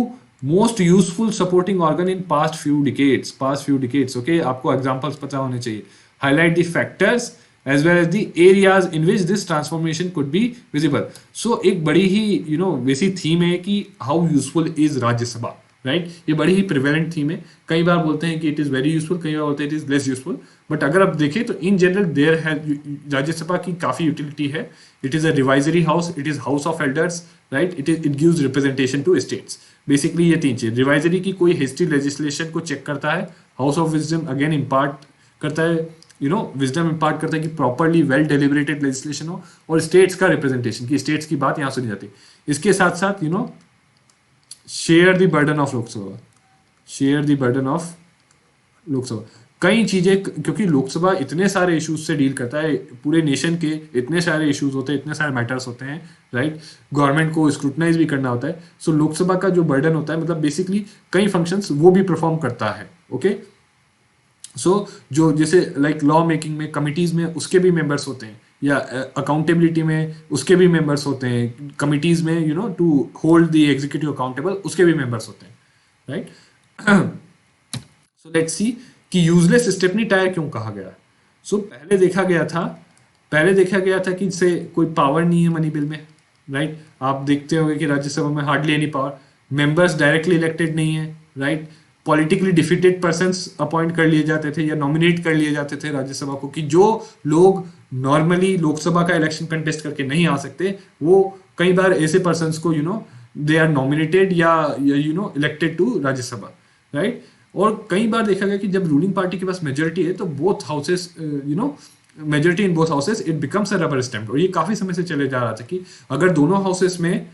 most useful supporting organ in past few decades. Past few decades. Okay, आपको examples पता होने चाहिए. Highlight the factors as well as the areas in which this transformation could be visible. So एक बड़ी ही वैसी थीम है कि how useful is Rajya Sabha. Right, ये बड़ी ही प्रिवेलेंट थीम है। कई बार बोलते हैं कि इट इज़ वेरी यूजफुल, कई बार बोलते हैं it is less useful, but अगर आप देखें तो इन जनरल देयर है राज्यसभा की काफ़ी यूटिलिटी है। It is a revisory house, it is house of elders, right, it gives representation to states. Basically ये तीन चीज़, रिवाइजरी की कोई हिस्ट्री लेजिस्लेशन को चेक करता है, house of wisdom again impart करता है, विजडम इम्पार्ट करता है कि प्रॉपरली वेल डेलिबरेटेड लेजिस्लेशन हो, और स्टेट्स का रिप्रेजेंटेशन की स्टेट्स की बात यहाँ सुनी जाती है। इसके साथ साथ share the burden of Lok Sabha, share the burden of Lok Sabha. कई चीजें, क्योंकि लोकसभा इतने सारे इश्यूज से डील करता है, पूरे नेशन के इतने सारे इश्यूज होते हैं, इतने सारे मैटर्स होते हैं, राइट, गवर्नमेंट को स्क्रूटनाइज भी करना होता है। सो लोकसभा का जो बर्डन होता है, मतलब बेसिकली कई फंक्शंस वो भी परफॉर्म करता है। ओके, सो जो जैसे लाइक लॉ मेकिंग में कमिटीज में उसके भी मेंबर्स होते हैं, या अकाउंटेबिलिटी में उसके भी मेंबर्स होते हैं, कमिटीज में to hold the executive accountable उसके भी मेंबर्स होते हैं, राइट। सो लेट्स सी कि यूजलेस स्टेपनी टायर क्यों कहा गया। सो पहले देखा गया था कि से कोई पावर नहीं है मनी बिल में, राइट। आप देखते होंगे कि राज्यसभा में hardly any power, members directly elected नहीं है, right. Politically defeated persons appoint कर लिए जाते थे या नॉमिनेट कर लिए जाते थे राज्यसभा को, कि जो लोग नॉर्मली लोकसभा का इलेक्शन कंटेस्ट करके नहीं आ सकते, वो कई बार ऐसे पर्सन्स को दे आर नॉमिनेटेड या इलेक्टेड टू राज्यसभा, राइट। और कई बार देखा गया कि जब रूलिंग पार्टी के पास मेजोरिटी है तो both houses majority in both houses it becomes a rubber stamp. और ये काफी समय से चले जा रहा था कि अगर दोनों हाउसेस में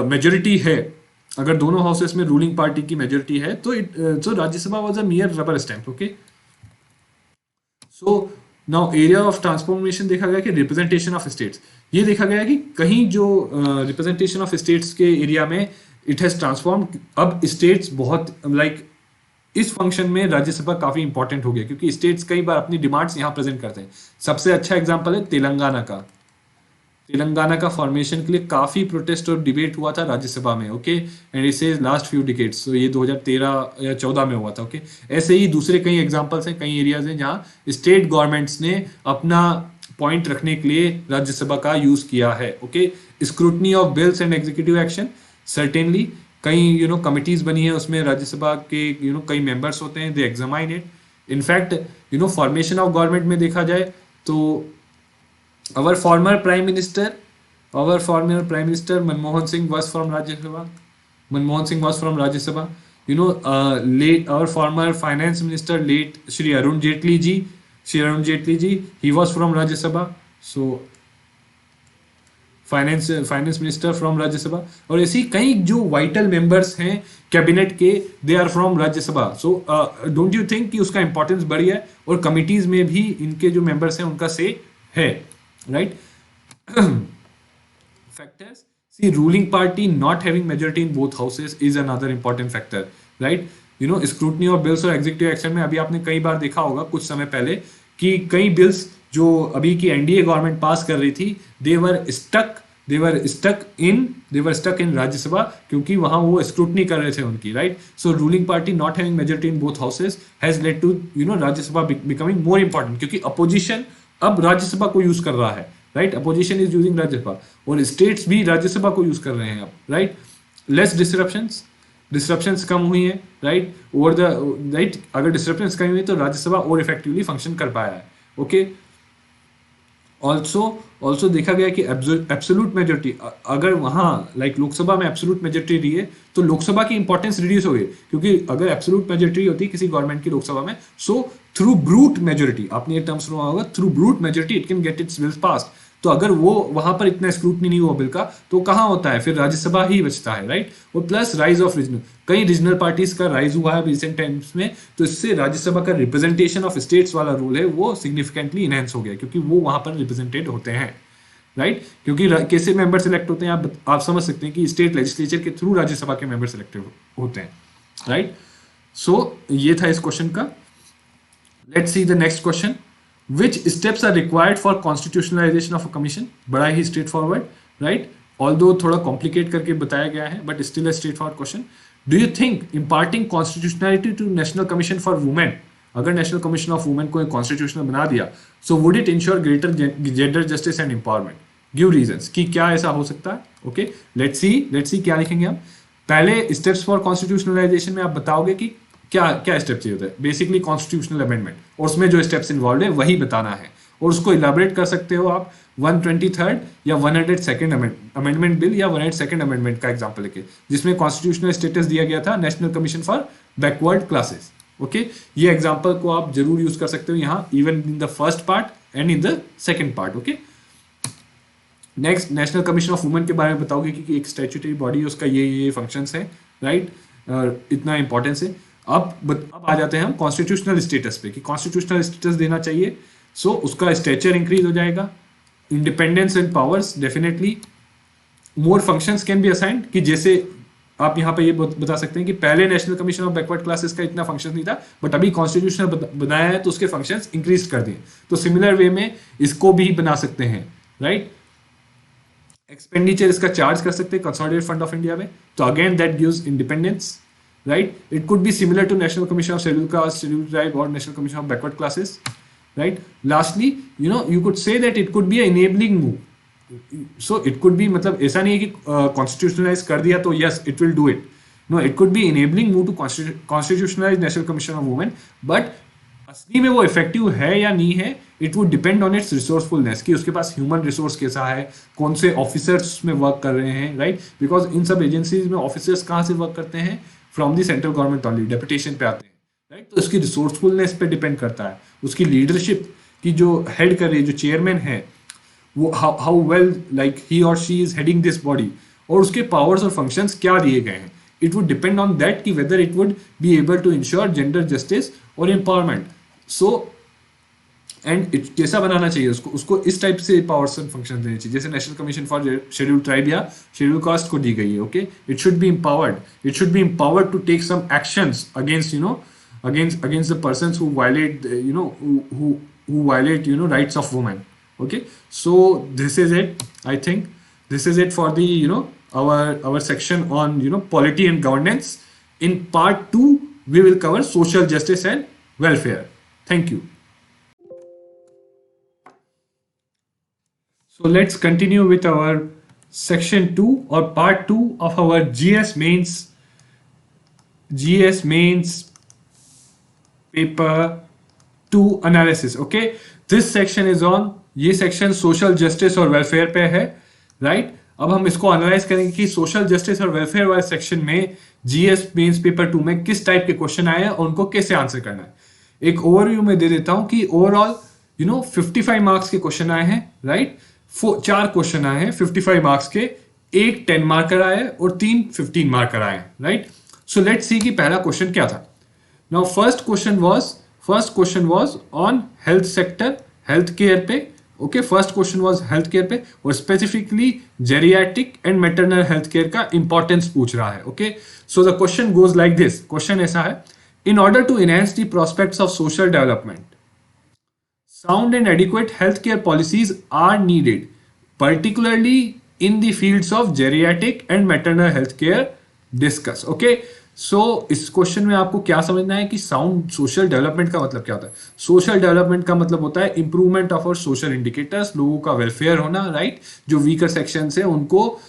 मेजोरिटी है, अगर दोनों हाउसेस में रूलिंग पार्टी की मेजोरिटी है तो Rajya Sabha was a मियर rubber stamp. Okay, so now area of transformation देखा गया कि रिप्रेजेंटेशन ऑफ स्टेट्स, ये देखा गया कि कहीं जो रिप्रेजेंटेशन ऑफ स्टेट्स के एरिया में इट हैज ट्रांसफॉर्म। अब स्टेट्स बहुत लाइक इस फंक्शन में राज्यसभा काफी इंपॉर्टेंट हो गया, क्योंकि स्टेट्स कई बार अपनी डिमांड्स यहाँ प्रेजेंट करते हैं। सबसे अच्छा एग्जांपल है तेलंगाना का। तेलंगाना का फॉर्मेशन के लिए काफी प्रोटेस्ट और डिबेट हुआ था राज्यसभा में। Okay, and it is last few decades, तो ये 2013 या 14 में हुआ था। ओके, ऐसे ही दूसरे कई एग्जांपल्स हैं, कई एरियाज हैं जहाँ स्टेट गवर्नमेंट्स ने अपना पॉइंट रखने के लिए राज्यसभा का यूज किया है। Okay, scrutiny of bills and executive action, certainly कई कमिटीज बनी है, उसमें राज्यसभा के कई मेंबर्स होते हैं, they examine it. In fact formation of government में देखा जाए तो our former prime minister Manmohan Singh was from Rajya Sabha. Late our former finance minister late Shri Arun Jaitley ji, he was from Rajya Sabha. So finance minister from Rajya Sabha, और ऐसी कई जो वाइटल मेंबर्स हैं कैबिनेट के, they are from Rajya Sabha. So don't you think कि उसका इंपॉर्टेंस बढ़ी है, और कमिटीज में भी इनके जो मेंबर्स हैं उनका से है, right. Factors, see ruling party not having majority in both houses is another important factor, right. Scrutiny of bills और एग्जीक्यूटिव एक्शन में अभी आपने कई बार देखा होगा कुछ समय पहले कि कई बिल्स जो अभी की एनडीए गवर्नमेंट पास कर रही थी, दे वर स्टक इन राज्यसभा, क्योंकि वहां वो स्क्रूटनी कर रहे थे उनकी, right. So ruling party not having majority in both houses has led to Rajya Sabha becoming more important, क्योंकि अपोजिशन अब राज्यसभा को यूज कर रहा है, right. Opposition is using Rajya Sabha, और स्टेट्स भी राज्यसभा को यूज कर रहे हैं अब, राइट। लेस डिस्ट्रप्शंस कम हुई है, राइट, राइट। अगर डिस्ट्रप्शंस कम हुई तो राज्यसभा और इफेक्टिवली फंक्शन कर पाया है। ओके, ऑल्सो देखा गया कि एब्सोल्यूट मेजोरिटी, अगर वहां लाइक लोकसभा में एब्सोल्यूट मेजोरिटी रही है तो लोकसभा की इंपॉर्टेंस रिड्यूस हो गई, क्योंकि अगर एब्सोल्यूट मेजोरिटी होती किसी गवर्नमेंट की लोकसभा में, सो थ्रू ब्रूट मेजोरिटी, आपने ये टर्म सुना होगा, through brute majority it can get it's bills pass. तो तो अगर वो वहां पर इतना स्क्रूटनी नहीं हुआ बिल का, तो कहाँ होता है, फिर राज्यसभा ही बचता है, राइट। और प्लस राइज ऑफ रीजनल, कई रीजनल पार्टीज का राइज हुआ है रिसेंट टाइम्स में, तो इससे राज्यसभा का रिप्रेजेंटेशन ऑफ स्टेट्स वाला रूल है वो सिग्निफिकेंटली इनहेंस हो गया, क्योंकि वो वहां पर रिप्रेजेंटेड होते हैं, राइट। क्योंकि कैसे मेंबर सेलेक्ट होते हैं, आप समझ सकते हैं कि स्टेट लेजिस्लेचर के थ्रू राज्यसभा के मेंबर सेलेक्टेड होते हैं, राइट। सो ये था इस क्वेश्चन का। Let's see the next question, which steps are required for constitutionalisation of a commission. बड़ा ही स्ट्रेट फॉरवर्ड, राइट, ऑल्दो थोड़ा कॉम्प्लिकेट करके बताया गया है, but still a straightforward question. Do you think imparting constitutionality to national commission for women, अगर नेशनल कमीशन ऑफ वुमेन को कॉन्स्टिट्यूशनल बना दिया, so would it ensure greater gender justice and empowerment. Give reasons कि क्या ऐसा हो सकता है। ओके, लेट्स सी क्या लिखेंगे हम। पहले स्टेप्स फॉर कॉन्स्टिट्यूशनलाइजेशन में आप बताओगे कि क्या क्या स्टेप चाहिए होता है। बेसिकली कॉन्स्टिट्यूशनल अमेंडमेंट, और उसमें जो स्टेप्स इन्वॉल्व है वही बताना है, और उसको इलाबरेट कर सकते हो आप 123rd या 102nd अमेंडमेंट बिल या 102nd अमेंडमेंट का एग्जांपल लेके, जिसमें कॉन्स्टिट्यूशनल स्टेटस दिया गया था national commission for backward classes. Okay, ये एग्जांपल को आप जरूर यूज कर सकते हो यहाँ, even in the first part and in the second part. Okay, next, national commission of women के बारे में बताओगे कि एक स्टैट्यूटरी बॉडी है, उसका ये फंक्शंस है, राइट, इतना इंपॉर्टेंस है। अब आ जाते हैं हम कॉन्स्टिट्यूशनल स्टेटस पे कि कॉन्स्टिट्यूशनल स्टेटस देना चाहिए, सो उसका स्टेचर इंक्रीज हो जाएगा, independence and powers definitely, more functions can be assigned, कि जैसे आप यहाँ पे ये बता सकते हैं कि पहले national commission of backward classes का इतना फंक्शन नहीं था, बट अभी कॉन्स्टिट्यूशनल बनाया है तो उसके फंक्शंस इंक्रीज कर दिए, तो सिमिलर वे में इसको भी बना सकते हैं, राइट। एक्सपेंडिचर इसका चार्ज कर सकते हैं कंसोलिडेटेड फंड ऑफ इंडिया में, तो again that gives independence, right? It could be similar to National Commission of Scheduled Caste, Scheduled Tribe, or National Commission of Backward Classes, right? Lastly, you could say that it could be an enabling move. So it could be, मतलब ऐसा नहीं है कि constitutionalize कर दिया तो yes, it will do it. No, it could be enabling move to constitutionalize National Commission of Women, but असली में वो इफेक्टिव है या नहीं है, it would depend on it's resourcefulness, कि उसके पास ह्यूमन रिसोर्स कैसा है, कौन से ऑफिसर्स में वर्क कर रहे हैं, राइट। बिकॉज इन सब एजेंसीज में ऑफिसर्स कहाँ से वर्क करते हैं, from the central government only, deputation पे आते हैं, राइट। तो उसकी रिसोर्सफुलनेस पे डिपेंड करता है, उसकी लीडरशिप की जो हेड कर रही है, जो चेयरमैन है, वो हाउ वेल लाइक ही और she is heading this body, और उसके पावर्स और फंक्शंस क्या दिए गए हैं। It would depend on that कि whether it would be able to ensure gender justice और एम्पावरमेंट। सो एंड कैसा बनाना चाहिए उसको इस टाइप से पावर्स एंड फंक्शन देने चाहिए, जैसे national commission for scheduled tribe या शेड्यूल्ड कास्ट को दी गई है। Okay, it should be empowered to take some actions against against the persons who violate who violate rights of women. Okay, so this is it. I think this is it for the our section on polity and governance. In part 2 we will cover social justice and welfare. Thank you. So let's continue with our section 2 or part 2 of our GS mains paper 2 analysis. Okay, this section is on, ये section social justice और welfare पे है, right? अब हम इसको एनालाइज करेंगे कि सोशल जस्टिस और वेलफेयर वाले सेक्शन में जीएस मेंस पेपर 2 में किस टाइप के क्वेश्चन आए हैं और उनको कैसे आंसर करना है। एक ओवरव्यू में दे देता हूं कि ओवरऑल 55 मार्क्स के क्वेश्चन आए हैं, राइट। 4 क्वेश्चन आए हैं 55 मार्क्स के, एक 10 मार्कर आए और 3 15 मार्कर आए हैं, राइट। सो लेट्स सी कि पहला क्वेश्चन क्या था। Now first question was on health sector, health care पे। Okay, first question was health care पे और specifically geriatric and maternal health care का इंपॉर्टेंस पूछ रहा है। Okay, so the question goes like this. Question ऐसा है, in order to enhance the prospects of social development, sound and adequate healthcare policies are needed, particularly in the fields of geriatric and maternal healthcare. Discuss. Okay, so इस क्वेश्चन में आपको क्या समझना है कि साउंड सोशल डेवलपमेंट का मतलब क्या होता है। सोशल डेवलपमेंट का मतलब होता है improvement of our social indicators, लोगों का वेलफेयर होना, राइट। जो वीकर सेक्शंस है उनको,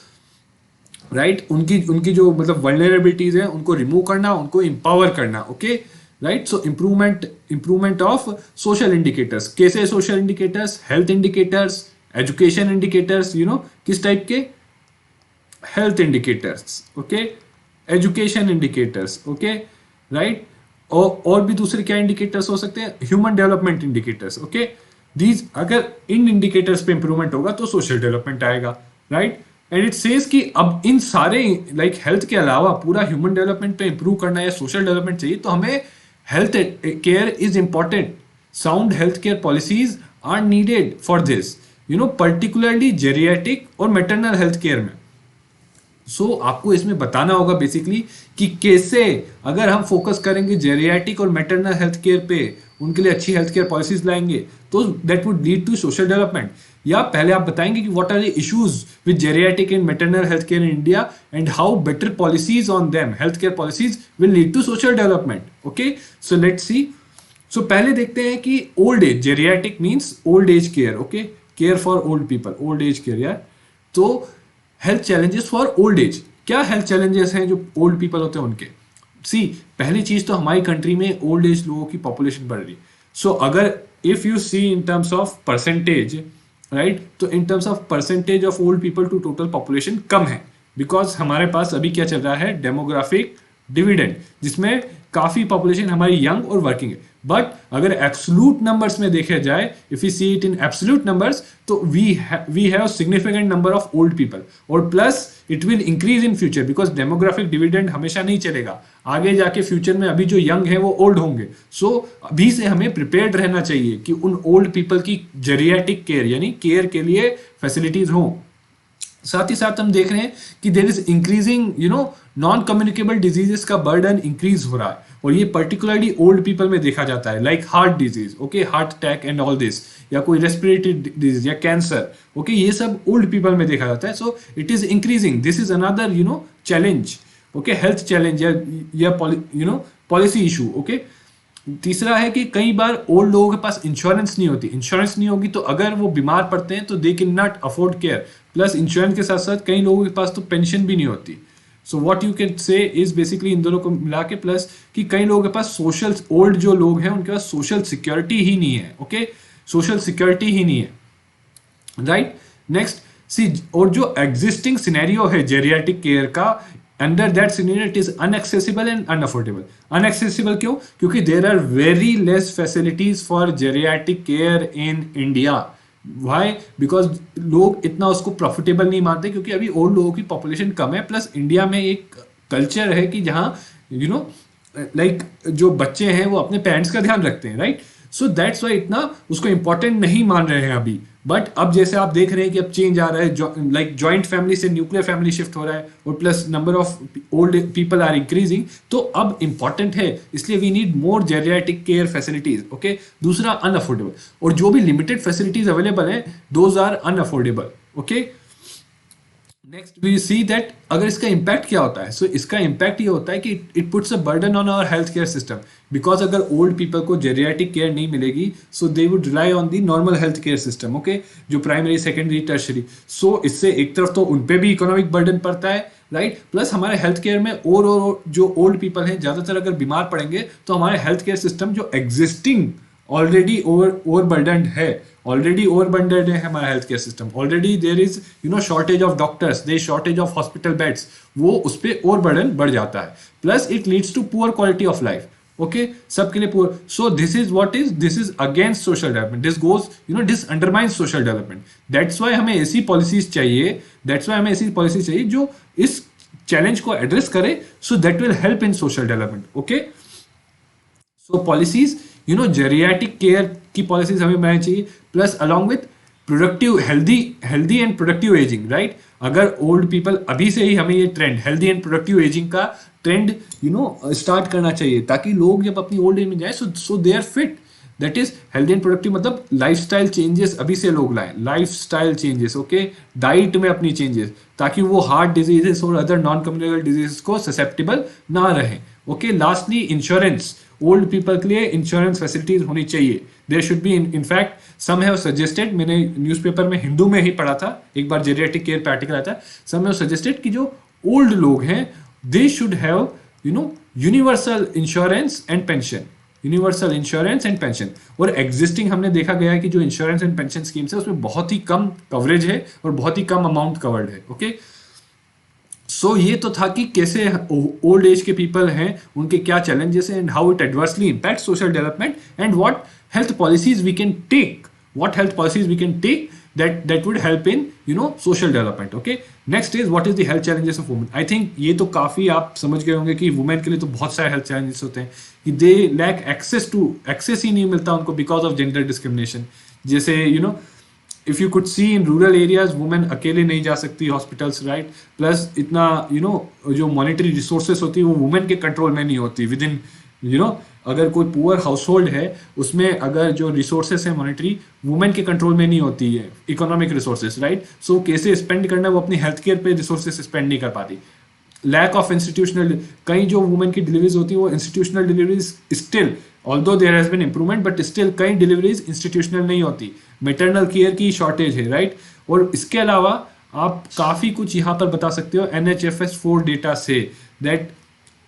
राइट, उनकी जो मतलब वल्नरेबिलिटीज है उनको रिमूव करना, उनको एम्पावर करना। Okay, right. So improvement of social indicators, कैसे social indicators, health indicators, education indicators, किस टाइप के, health indicators, okay, education indicators, okay, right. और भी दूसरे क्या इंडिकेटर्स हो सकते हैं, human development indicators. Okay, these अगर इन इंडिकेटर्स पे इंप्रूवमेंट होगा तो सोशल डेवलपमेंट आएगा, राइट। एंड इट सेज कि अब इन सारे लाइक हेल्थ के अलावा पूरा ह्यूमन डेवलपमेंट पे इंप्रूव करना या सोशल डेवलपमेंट चाहिए तो हमें health care is important. Sound health care policies are needed for this, particularly geriatric और मैटरनल हेल्थ केयर में। आपको इसमें बताना होगा बेसिकली कि कैसे अगर हम फोकस करेंगे जेरियाटिक और मैटरनल हेल्थ केयर पे, उनके लिए अच्छी हेल्थ केयर पॉलिसीज लाएंगे तो that would lead to social development. या पहले आप बताएंगे कि what are the issues with geriatric and maternal health care in India and how better policies on them, health care policies will lead to social development. Okay, so let's see. पहले देखते हैं कि old age, geriatric means old age care, okay, care for old people, old age care यार। तो health challenges for old age, क्या हेल्थ चैलेंजेस हैं जो ओल्ड पीपल होते हैं उनके। पहली चीज तो हमारी कंट्री में ओल्ड एज लोगों की पॉपुलेशन बढ़ रही है। अगर if you see in terms of percentage, right, तो in terms of percentage of old people to total population कम है, बिकॉज हमारे पास अभी क्या चल रहा है, डेमोग्राफिक डिविडेंड, जिसमें काफी पॉपुलेशन हमारी यंग और वर्किंग है। बट अगर एब्सोल्यूट नंबर्स में देखा जाए, if you see it in absolute numbers, तो we have significant number of old people, और plus it will increase in future because demographic dividend हमेशा नहीं चलेगा, आगे जाके फ्यूचर में अभी जो यंग है वो ओल्ड होंगे। अभी से हमें प्रिपेयर्ड रहना चाहिए कि उन ओल्ड पीपल की जेरियाटिक केयर यानी केयर के लिए फैसिलिटीज हों। साथ ही साथ हम देख रहे हैं कि there is increasing non communicable diseases का बर्डन इंक्रीज हो रहा है, और ये पर्टिकुलरली ओल्ड पीपल में देखा जाता है, like heart disease, okay, heart attack and all this, या कोई रेस्पिरेटरी डिजीज या कैंसर, ओके, ये सब ओल्ड पीपल में देखा जाता है। So it is increasing, this is another challenge, okay, health challenge या पॉलिसी इशू। ओके, तीसरा है कि कई बार ओल्ड लोगों के पास इंश्योरेंस नहीं होती, इंश्योरेंस नहीं होगी तो अगर वो बीमार पड़ते हैं तो they can not afford care, plus insurance के साथ साथ कई लोगों के पास तो पेंशन भी नहीं होती। So what you can say is basically इन दोनों को मिला के, प्लस कि कई लोगों के पास सोशल, ओल्ड जो लोग हैं उनके पास सोशल सिक्योरिटी ही नहीं है, ओके, सोशल सिक्योरिटी ही नहीं है, राइट। नेक्स्ट सी, और जो एग्जिस्टिंग सिनेरियो है जेरियाटिक केयर का, under that scenario it is unaccessible and unaffordable. Unaccessible क्यों? क्योंकि there are very less facilities for geriatric care in India. Why? Because लोग इतना उसको प्रॉफिटेबल नहीं मानते, क्योंकि अभी ओल्ड लोगों की पॉपुलेशन कम है, प्लस इंडिया में एक कल्चर है कि जहाँ लाइक जो बच्चे हैं वो अपने पेरेंट्स का ध्यान रखते हैं, राइट। सो दैट्स वाई इतना उसको इंपॉर्टेंट नहीं मान रहे हैं अभी। बट अब जैसे आप देख रहे हैं कि अब चेंज आ रहा है, लाइक जॉइंट फैमिली से न्यूक्लियर फैमिली शिफ्ट हो रहा है, और plus number of old people are increasing, तो अब इंपॉर्टेंट है, इसलिए we need more geriatric care facilities. Okay, दूसरा अनअफोर्डेबल, और जो भी लिमिटेड फैसिलिटीज अवेलेबल है those are unaffordable. Okay, next we see that अगर इसका इम्पैक्ट क्या होता है, सो इसका इम्पैक्ट ये होता है कि it puts a burden on our health care system, because अगर ओल्ड पीपल को जेरियाटिक केयर नहीं मिलेगी, so they would rely on the normal health care system, okay, जो प्राइमरी, सेकेंडरी, टर्शरी। सो इससे एक तरफ तो उन पे भी इकोनॉमिक बर्डन पड़ता है, राइट, प्लस हमारे हेल्थ केयर में और जो ओल्ड पीपल हैं ज्यादातर अगर बीमार पड़ेंगे तो हमारे हेल्थ केयर सिस्टम जो एग्जिस्टिंग ऑलरेडी ओवरबर्डनड है, ऑलरेडी ओवरबर्डनड है हमारा health care system, already there is shortage of doctors, there shortage of hospital beds, वो उस पर ओवरबर्डन बढ़ जाता है, plus it leads to poor quality of life. Okay, सबके लिए poor. So this is against social development, this goes this undermines social development. That's why हमें ऐसी पॉलिसीज चाहिए, जो इस चैलेंज को एड्रेस करे, so that will help in social development. Okay, so policies geriatric care की पॉलिसीज हमें बनानी चाहिए, plus along with productive, healthy and productive ageing, right. अगर ओल्ड पीपल अभी से ही हमें ये trend, healthy and productive ageing का ट्रेंड स्टार्ट करना चाहिए, ताकि लोग जब अपनी ओल्ड एज में जाए so they are fit. That is healthy and productive, मतलब लाइफस्टाइल चेंजेस अभी से लोग लाएं, लाइफस्टाइल चेंजेस, ओके, डाइट में अपनी चेंजेस, ताकि वो हार्ट डिजीजेस और अदर नॉन कम्युनिकेबल डिजीजेस को ससेप्टेबल ना रहे। Okay, lastly insurance, old people के लिए इंश्योरेंस फैसिलिटीज होनी चाहिए। There should be, in fact some have suggested, मैंने न्यूज़पेपर में हिंदू में ही पढ़ा था, एक बार जेरियाटिक केयर पे आर्टिकल आया था, सम हैव सजेस्टेड कि जो ओल्ड लोग हैं they should have universal insurance and pension, universal insurance and pension. और एग्जिस्टिंग हमने देखा गया है कि जो इंश्योरेंस एंड पेंशन स्कीम्स है उसमें बहुत ही कम कवरेज है और बहुत ही कम अमाउंट कवर्ड है। ओके, सो ये तो था कि कैसे ओल्ड एज के पीपल हैं उनके क्या चैलेंजेस हैं, and how it adversely impact social development, and what health policies we can take, what health policies we can take that would help in social development. Okay, next is what is the health challenges of women. I think ये तो काफी आप समझ गए होंगे कि वुमेन के लिए तो बहुत सारे हेल्थ चैलेंजेस होते हैं कि दे लैक एक्सेस ही नहीं मिलता उनको बिकॉज ऑफ जेंडर डिस्क्रिमिनेशन. जैसे if you could see in rural areas, women अकेले नहीं जा सकती हॉस्पिटल्स, राइट. प्लस इतना जो मॉनेटरी रिसोर्सेस होती है वो वुमेन के कंट्रोल में नहीं होती. विद इन अगर कोई पुअर हाउस होल्ड है उसमें अगर जो रिसोर्सेस है मॉनेटरी वुमेन के कंट्रोल में नहीं होती है, इकोनॉमिक रिसोर्सेस, राइट. सो कैसे स्पेंड करना है वो अपनी हेल्थ केयर पे रिसोर्सेस स्पेंड नहीं कर पाती. लैक ऑफ इंस्टीट्यूशनल, कई जो वुमेन की डिलीवरीज होती है वो institutional deliveries still, although there has been improvement but still कई डिलीवरीज इंस्टीट्यूशनल नहीं होती. मेटरनल केयर की शॉर्टेज है, राइट. और इसके अलावा आप काफ़ी कुछ यहाँ पर बता सकते हो. NHFS 4 डेटा से that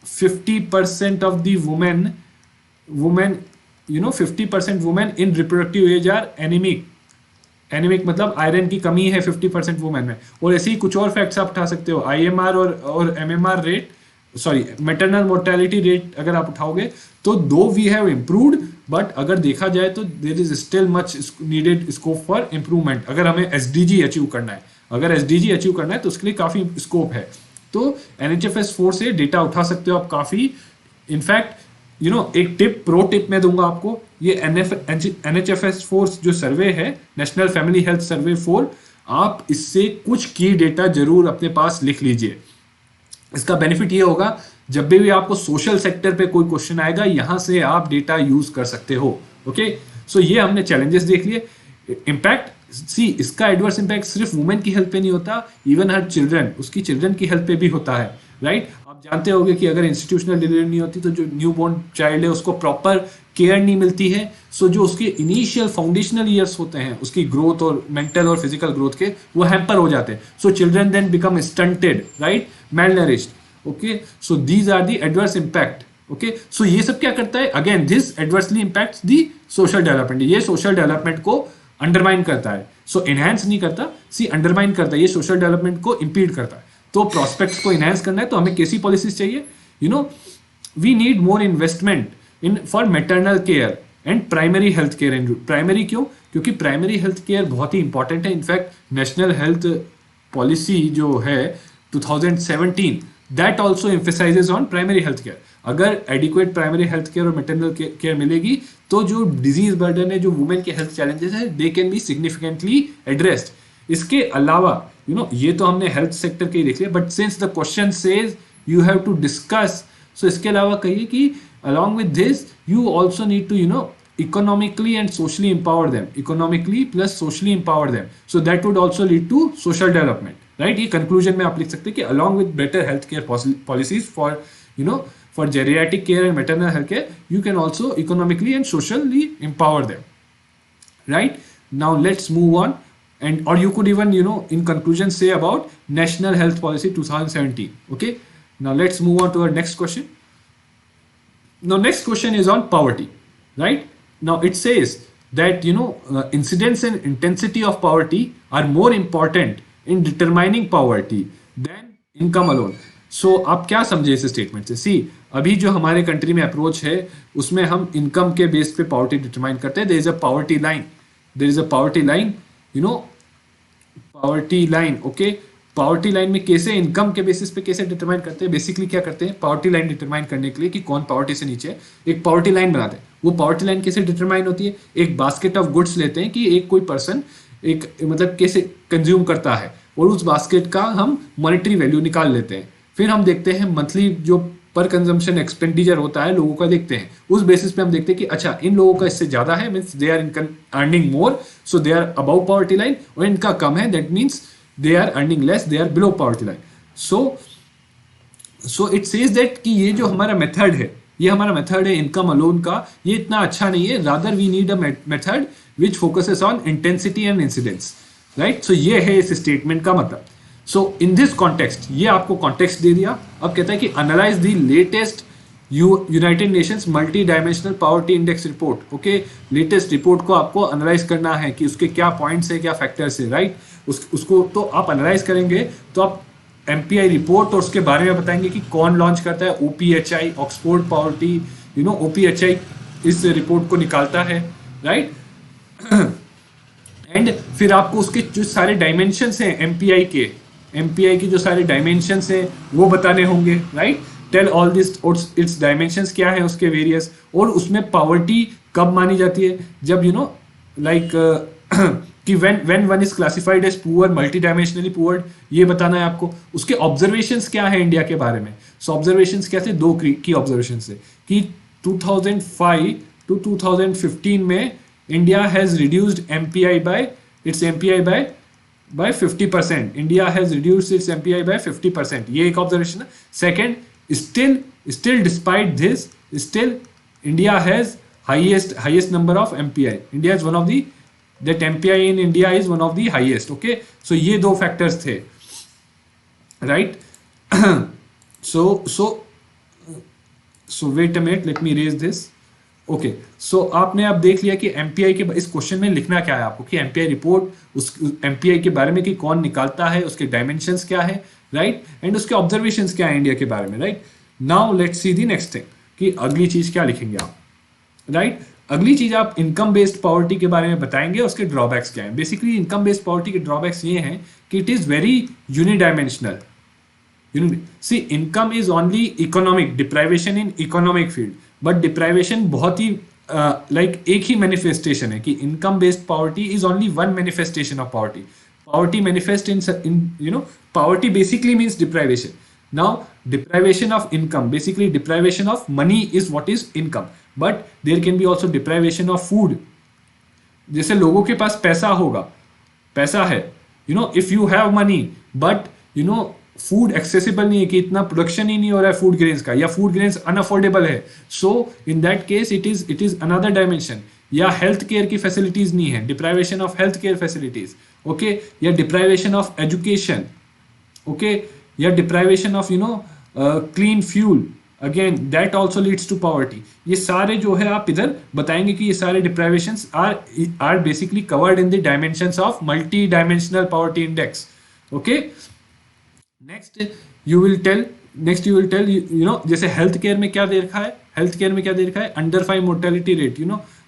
50% of the women 50% women in reproductive age are anemic मतलब आयरन की कमी है 50% वुमेन में. और ऐसे ही कुछ और फैक्ट्स आप उठा सकते हो. IMR और MMR rate, sorry maternal mortality rate अगर आप उठाओगे तो दो वी हैव इम्प्रूव्ड, बट अगर देखा जाए तो there is still much needed scope for improvement. अगर हमें SDG अचीव करना है, तो उसके लिए काफ़ी स्कोप है. तो NHFS 4 से डेटा उठा सकते हो आप काफ़ी. इनफैक्ट एक प्रो टिप मैं दूंगा आपको. ये NHFS 4 जो सर्वे है, नेशनल फैमिली हेल्थ सर्वे 4, आप इससे कुछ की डेटा जरूर अपने पास लिख लीजिए. इसका बेनिफिट ये होगा जब भी आपको सोशल सेक्टर पे कोई क्वेश्चन आएगा यहां से आप डेटा यूज कर सकते हो. ओके, सो ये हमने चैलेंजेस देख लिए. इम्पैक्ट इसका एडवर्स इम्पैक्ट सिर्फ वुमेन की हेल्थ पे नहीं होता, इवन हर चिल्ड्रन, उसकी चिल्ड्रन की हेल्थ पे भी होता है, राइट. आप जानते होंगे कि अगर इंस्टीट्यूशनल डिलीवरी नहीं होती तो जो न्यू बोर्न चाइल्ड है उसको प्रॉपर केयर नहीं मिलती है. सो जो उसके इनिशियल फाउंडेशनल ईयर्स होते हैं उसकी ग्रोथ और मेंटल और फिजिकल ग्रोथ के, वो हैम्पर हो जाते हैं. So children then become stunted, right, malnourished. Okay, so these are the adverse impact. Okay, so ये सब क्या करता है, again this adversely impacts the social development. ये सोशल डेवलपमेंट को अंडरमाइन करता है. सो एनहांस नहीं करता, अंडरमाइन करता है. ये सोशल डेवलपमेंट को इंपीड करता है. तो प्रोस्पेक्ट्स को इनहांस करना है तो हमें कैसी पॉलिसीज चाहिए? We need more investment in for maternal care and primary health care. Primary क्यों? क्योंकि प्राइमरी हेल्थ केयर बहुत ही इंपॉर्टेंट है. इनफैक्ट नेशनल हेल्थ पॉलिसी जो है 2017 that also emphasizes on primary health care. अगर adequate primary health care और maternal care मिलेगी तो जो disease burden है, जो women के health challenges है, they can be significantly addressed. इसके अलावा ये तो हमने health sector के ही देख लिया, but since the question says you have to discuss, so इसके अलावा कहिए कि along with this you also need to economically and socially empower them. Economically plus socially empower them. So that would also lead to social development. Right. ये कंक्लूजन में आप लिख सकते हैं कि along with better health care policies for geriatric care and maternal health care you can also economically and socially empower them. Right, now let's move on, and or you could even in conclusion say about National Health Policy 2017. Okay, now let's move on to our next question. Now next question is on poverty. Right, now it says that incidence and intensity of poverty are more important in determining poverty than income alone. So आप क्या समझे इस स्टेटमेंट से? सी, अभी जो हमारे कंट्री में अप्रोच है उसमें हम इनकम के बेस पे पॉवर्टी डिटरमाइन करते हैं. There is a poverty line, poverty line. Okay, poverty line में कैसे इनकम के बेसिस पे कैसे डिटरमाइन करते हैं? बेसिकली क्या करते हैं, पॉवर्टी लाइन डिटरमाइन करने के लिए कि कौन पॉवर्टी से नीचे है, एक पॉवर्टी लाइन बनाते हैं. वो पॉवर्टी लाइन कैसे डिटरमाइन होती है? एक बास्केट ऑफ गुड्स लेते हैं कि एक कोई पर्सन एक मतलब कैसे कंज्यूम करता है और उस बास्केट का हम मॉनेटरी वैल्यू निकाल लेते हैं. फिर हम देखते हैं मंथली जो पर कंजम्पशन एक्सपेंडिचर होता है लोगों का देखते हैं. उस बेसिस पे हम देखते हैं कि अच्छा इन लोगों का इससे ज्यादा है, means they are income earning more, so they are above poverty line, और इनका कम है, that means they are earning less, they are below poverty line. So it says that कि ये जो हमारा मेथड है, ये हमारा मेथड है इनकम अलोन का, ये इतना अच्छा नहीं है. Rather we need a method which focuses on intensity and incidence. Right, so ये है इस स्टेटमेंट का मतलब. सो इन दिस कॉन्टेक्स्ट, ये आपको कॉन्टेक्स्ट दे दिया. अब कहता है कि analyse the latest United Nations multi dimensional poverty index report. Okay, latest report को आपको एनालाइज करना है कि उसके क्या पॉइंट्स है, क्या फैक्टर्स है. राइट, उसको तो आप एनालाइज करेंगे तो आप MPI रिपोर्ट और उसके बारे में बताएंगे कि कौन लॉन्च करता है. OPHI, ऑक्सफोर्ड पॉवर्टी, OPHI इस रिपोर्ट को निकालता है. राइट, फिर आपको उसके जो सारे डायमेंशंस हैं एमपीआई के जो सारे डायमेंशंस हैं वो बताने होंगे, राइट। टेल ऑल दिस और इट्स डायमेंशंस क्या है उसके वेरियस, और उसमें पॉवर्टी कब मानी जाती है, जब लाइक कि when one is classified as poor, multi dimensionally poor, ये बताना है आपको। उसके ऑब्जर्वेशंस क्या है इंडिया के बारे में। सो ऑब्जर्वेशंस क्या थे, दो की ऑब्जर्वेशंस है कि 2005 टू 2015 में India has reduced MPI by its MPI by 50%. India has reduced its MPI by 50%. ये एक ऑब्जर्वेशन है। Second, still despite this, still India has highest number of MPI. India is one of the that MPI in India is one of the highest. Okay, so ये दो फैक्टर्स थे, right? so wait a minute, let me raise this. Okay, so आपने अब देख लिया कि एमपीआई के इस क्वेश्चन में लिखना क्या है आपको, कि एमपीआई रिपोर्ट उस एमपीआई के बारे में कि कौन निकालता है, उसके डायमेंशंस क्या है, राइट, एंड उसके ऑब्जर्वेशंस क्या है इंडिया के बारे में, right. Now let's see the next thing कि अगली चीज क्या लिखेंगे आप, राइट। अगली चीज आप इनकम बेस्ड पॉवर्टी के बारे में बताएंगे, उसके ड्रॉबैक्स क्या है। बेसिकली इनकम बेस्ड पॉवर्टी के ड्रॉबैक्स ये हैं कि it is very unidimensional. See income is only economic deprivation in economic field, but deprivation बहुत ही एक ही मैनिफेस्टेशन है कि income based poverty is only one manifestation of poverty. Poverty manifest in poverty basically means deprivation. Now deprivation of income, basically deprivation of money is what is income, but there can be also deprivation of food. जैसे लोगों के पास पैसा होगा, पैसा है, if you have money but food accessible नहीं है, कि इतना प्रोडक्शन ही नहीं हो रहा है फूड ग्रेन्स का, या फूड ग्रेन्स अनअफोर्डेबल है, so in that case it is another dimension. या हेल्थ केयर की फैसिलिटीज नहीं है, deprivation of health care facilities, okay, या डिप्राइवेशन ऑफ एजुकेशन, ओके, या deprivation of clean fuel, again that also leads to poverty. ये सारे जो है आप इधर बताएंगे कि ये सारे deprivations are basically covered in the dimensions of multi dimensional poverty index, okay. Next you will tell जैसे हेल्थ केयर में क्या दे रखा है, हेल्थ केयर में क्या दे रखा है, under 5 mortality rate,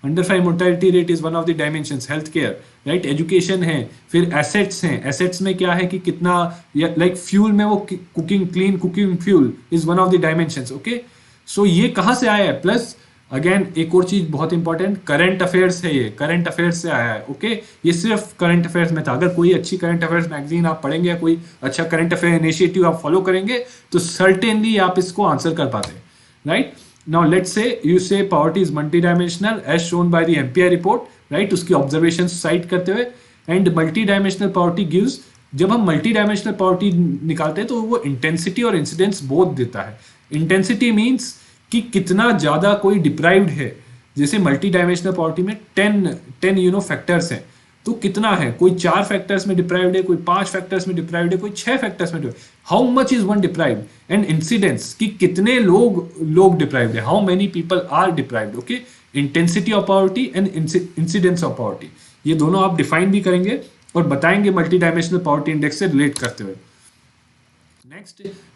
under 5 mortality rate is one of the dimensions health care, right. Education है, फिर एसेट्स हैं, एसेट्स में क्या है कि कितना, लाइक फ्यूल में वो cooking, clean cooking fuel is one of the dimensions, okay. So ये कहाँ से आया है, प्लस अगेन एक और चीज बहुत इंपॉर्टेंट, करंट अफेयर्स है, ये करंट अफेयर्स से आया है, ओके। ये सिर्फ करंट अफेयर्स में था। अगर कोई अच्छी करंट अफेयर्स मैगजीन आप पढ़ेंगे या कोई अच्छा करंट अफेयर इनिशिएटिव आप फॉलो करेंगे तो सर्टेनली आप इसको आंसर कर पाते हैं, right. Now let's say you say poverty is multidimensional as shown by the MPI report, right, उसकी ऑब्जर्वेशन साइट करते हुए, and multi dimensional poverty gives, जब हम मल्टी डायमेंशनल पॉवर्टी निकालते हैं तो वो इंटेंसिटी और इंसिडेंस बोथ देता है। इंटेंसिटी मीन्स कि कितना ज्यादा कोई डिप्राइव्ड है, जैसे मल्टी डायमेंशनल पॉवर्टी में 10 फैक्टर्स हैं, तो कितना है, कोई 4 फैक्टर्स में डिप्राइव्ड है, कोई 5 फैक्टर्स में डिप्राइव्ड है, कोई 6 फैक्टर्स में, how much is one deprived, and incidence कि कितने लोग डिप्राइव्ड है, how many people are deprived, okay. Intensity of poverty and incidence of poverty, ये दोनों आप डिफाइन भी करेंगे और बताएंगे मल्टी डायमेंशनल पॉवर्टी इंडेक्स से रिलेट करते हुए।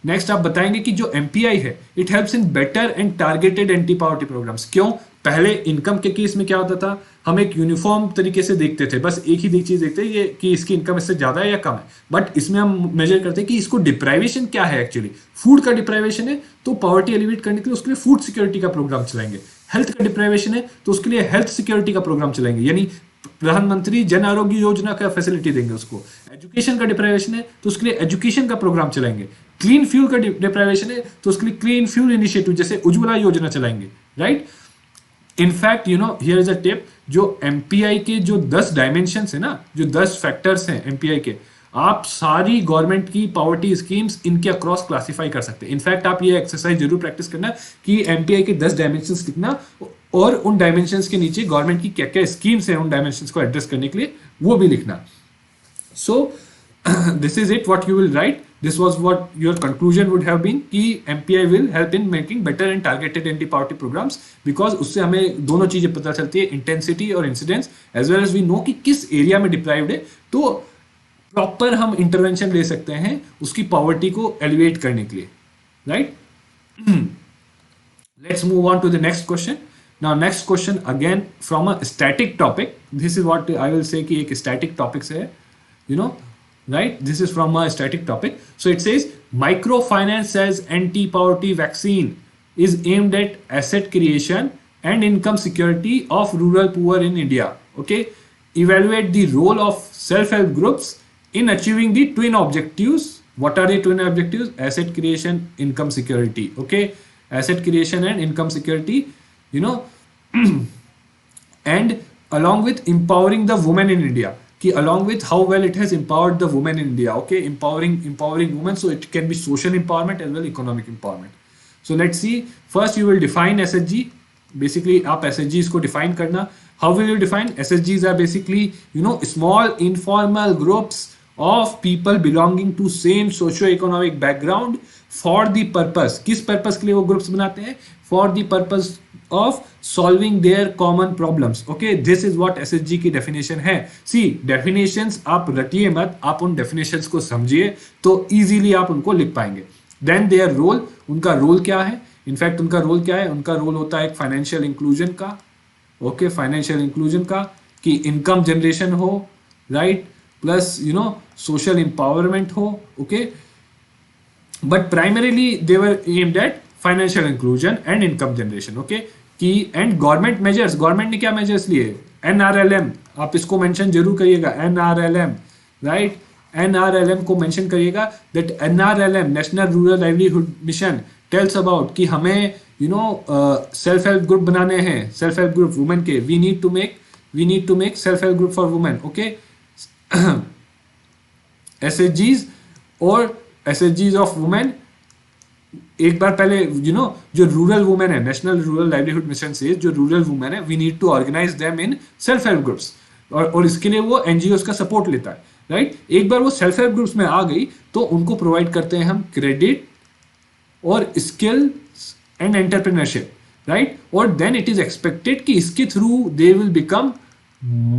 नेक्स्ट आप बताएंगे कि जो एमपीआई है it helps in better and targeted anti poverty programs. क्यों, पहले इनकम के केस में क्या होता था, हम एक यूनिफॉर्म तरीके से देखते थे, बस एक ही चीज देखते ये कि इसकी इनकम इससे ज्यादा है या कम है, बट इसमें हम मेजर करते हैं कि इसको डिप्राइवेशन क्या है, एक्चुअली फूड का डिप्राइवेशन है तो पॉवर्टी एलिवेट करने के लिए उसके लिए फूड सिक्योरिटी का प्रोग्राम चलाएंगे, हेल्थ का डिप्राइवेशन है तो उसके लिए हेल्थ सिक्योरिटी का प्रोग्राम चलाएंगे, यानी प्रधानमंत्री जन आरोग्य योजना का फैसिलिटी देंगे उसको। एजुकेशन का डिप्राइवेशन है तो उसके लिए एजुकेशन का प्रोग्राम चलाएंगे। क्लीन फ्यूल का डिप्राइवेशन है तो उसके लिए क्लीन फ्यूल इनिशिएटिव जैसे उज्ज्वला योजना चलाएंगे, right. In fact here is a tip, जो एमपीआई के जो 10 डायमेंशंस है ना, जो 10 फैक्टर्स हैं एमपीआई के, आप सारी गवर्नमेंट की पॉवर्टी स्कीम्स इनके अक्रॉस क्लासिफाई कर सकते हैं। इनफैक्ट आप ये एक्सरसाइज जरूर प्रैक्टिस करना कि एमपीआई के 10 डायमेंशंस लिखना और उन डायमेंशंस के नीचे गवर्नमेंट की क्या क्या स्कीम्स हैं उन डायमेंशंस को एड्रेस करने के लिए वो भी लिखना। सो this is it what you will write, this was what your conclusion would have been कि MPI will help in making better and targeted anti poverty programs because उससे हमें दोनों चीजें पता चलती है, इंटेंसिटी और incidence, as well as we know कि किस एरिया में डिप्राइव्ड है, तो प्रॉपर हम इंटरवेंशन ले सकते हैं उसकी पॉवर्टी को एलिवेट करने के लिए, right. Let's move on to the next question. Now next question again from a static topic, this is what I will say कि एक स्टैटिक टॉपिक से है, you know, right? This is from a static topic. So it says microfinance as anti-poverty vaccine is aimed at asset creation and income security of rural poor in India. Okay, evaluate the role of self-help groups in achieving the twin objectives. What are the twin objectives? Asset creation, income security. Okay, asset creation and income security, you know, and along with empowering the women in India. Ki along with how well it has empowered the women in India. Okay, empowering women, so it can be social empowerment as well economic empowerment. So let's see. First you will define SHG. Basically आप SHGs को define करना. How will you define? SHGs are basically, you know, small informal groups of people belonging to same socio-economic background for the purpose. किस purpose के लिए वो groups बनाते हैं? For the purpose of solving their common problems. Okay, this is what SHG की definition है. See, definitions आप रटिए मत, आप उन definitions को समझिए तो easily आप उनको लिख पाएंगे. Then their role, उनका role क्या है? In fact उनका role क्या है? उनका role होता है एक financial inclusion का. Okay, financial inclusion का, कि income generation हो, right? Plus, you know, social empowerment हो. Okay, but primarily they were aimed at financial inclusion and income generation. Okay, कि एंड गवर्नमेंट मेजर्स, गवर्नमेंट ने क्या मेजर्स लिए? NRLM, आप इसको मेंशन जरूर करिएगा, NRLM, राइट? NRLM को मेंशन करिएगा. That NRLM, national rural livelihood mission, tells about कि हमें you know self help group बनाने हैं, सेल्फ हेल्प ग्रुप वुमेन के. We need to make self help group for women. Okay, SHGs और SHGs ऑफ वुमेन. एक बार पहले यू नो जो रूरल वुमेन है, नेशनल रूरल लाइवलीहुड मिशन से जो रूरल वुमेन है, we need to organize them in self help groups, और इसके लिए वो एनजीओ का सपोर्ट लेता है, राइट? एक बार वो सेल्फ हेल्प ग्रुप्स में आ गई तो उनको प्रोवाइड करते हैं हम क्रेडिट और स्किल एंड एंटरप्रेन्योरशिप, राइट? और देन इट इज एक्सपेक्टेड कि इसके through they will become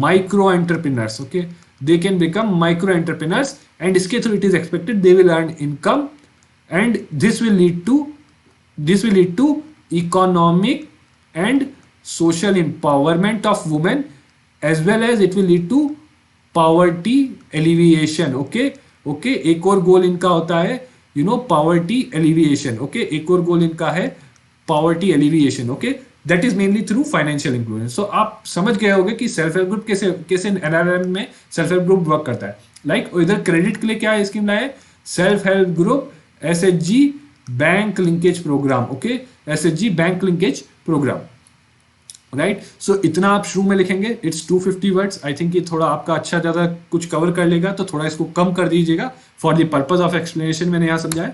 micro entrepreneurs. Okay, they can become micro entrepreneurs and इसके through it is expected they will earn income. And this will lead to economic and social empowerment of women, as well as it will lead to poverty alleviation. Okay, एक और गोल इनका होता है you know poverty alleviation. Okay, एक और गोल इनका है poverty alleviation. Okay, that is mainly through financial inclusion. So आप समझ गए होंगे कि सेल्फ हेल्प ग्रुप कैसे NRLM में सेल्फ हेल्प ग्रुप वर्क करता है. लाइक इधर क्रेडिट के लिए क्या स्कीम लाए? Self help group SHG bank linkage programme. Okay, SHG bank linkage programme, right? So इतना आप शुरू में लिखेंगे. It's 250 words. आई थिंक ये थोड़ा आपका अच्छा ज़्यादा कुछ कवर कर लेगा, तो थोड़ा इसको कम कर दीजिएगा for the purpose of explanation. मैंने यहाँ समझाया.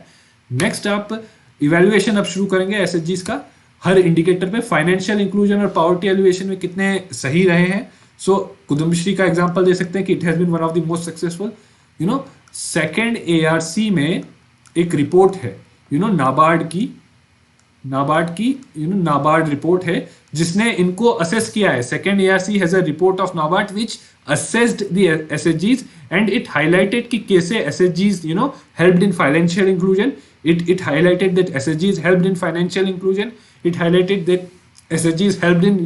नेक्स्ट आप इवेल्युएशन अब शुरू करेंगे SHGs का हर इंडिकेटर पे. फाइनेंशियल इंक्लूजन और पॉवर्टी एलिवेशन में कितने सही रहे हैं. सो कुदुम्बश्री का एग्जाम्पल दे सकते हैं कि it has been one of the most successful. You know second ARC में एक रिपोर्ट है, यू नो नाबार्ड की नाबार्ड रिपोर्ट है जिसने इनको असेस किया है. Second ARC has a report of NABARD which assessed the SHGs and it highlighted कि कैसे SHGs you know helped in financial inclusion. It highlighted that SHGs helped in financial inclusion. It highlighted that SHGs helped in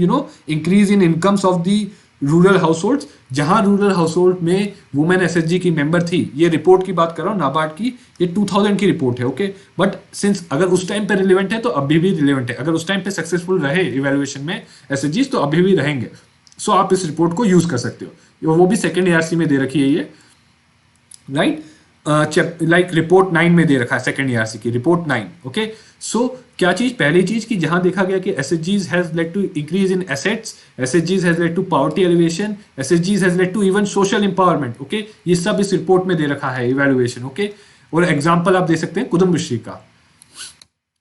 increase in incomes of the rural households. जहां रूरल हाउसहोल्ड में वुमेन SHG की मेंबर थी, ये रिपोर्ट की बात कर रहा हूँ नाबार्ड की, ये 2000 की रिपोर्ट है. ओके, बट सिंस अगर उस टाइम पे रिलेवेंट है तो अभी भी रिलेवेंट है. अगर उस टाइम पे सक्सेसफुल रहे इवेल्युएशन में SHGs तो अभी भी रहेंगे. सो आप इस रिपोर्ट को यूज कर सकते हो. वो भी सेकेंड ARC में दे रखी है ये, राइट? लाइक रिपोर्ट 9 में दे रखा है सेकेंड ARC की रिपोर्ट 9. ओके, सो क्या चीज? पहली चीज कि जहां देखा गया कि SHGs has led to increase in assets, SHGs has led to poverty alleviation, SHGs has led to even social empowerment. Okay, ये सब इस रिपोर्ट में दे रखा है इवैल्यूएशन. ओके, और एग्जांपल आप दे सकते हैं कुदुम्बश्री का.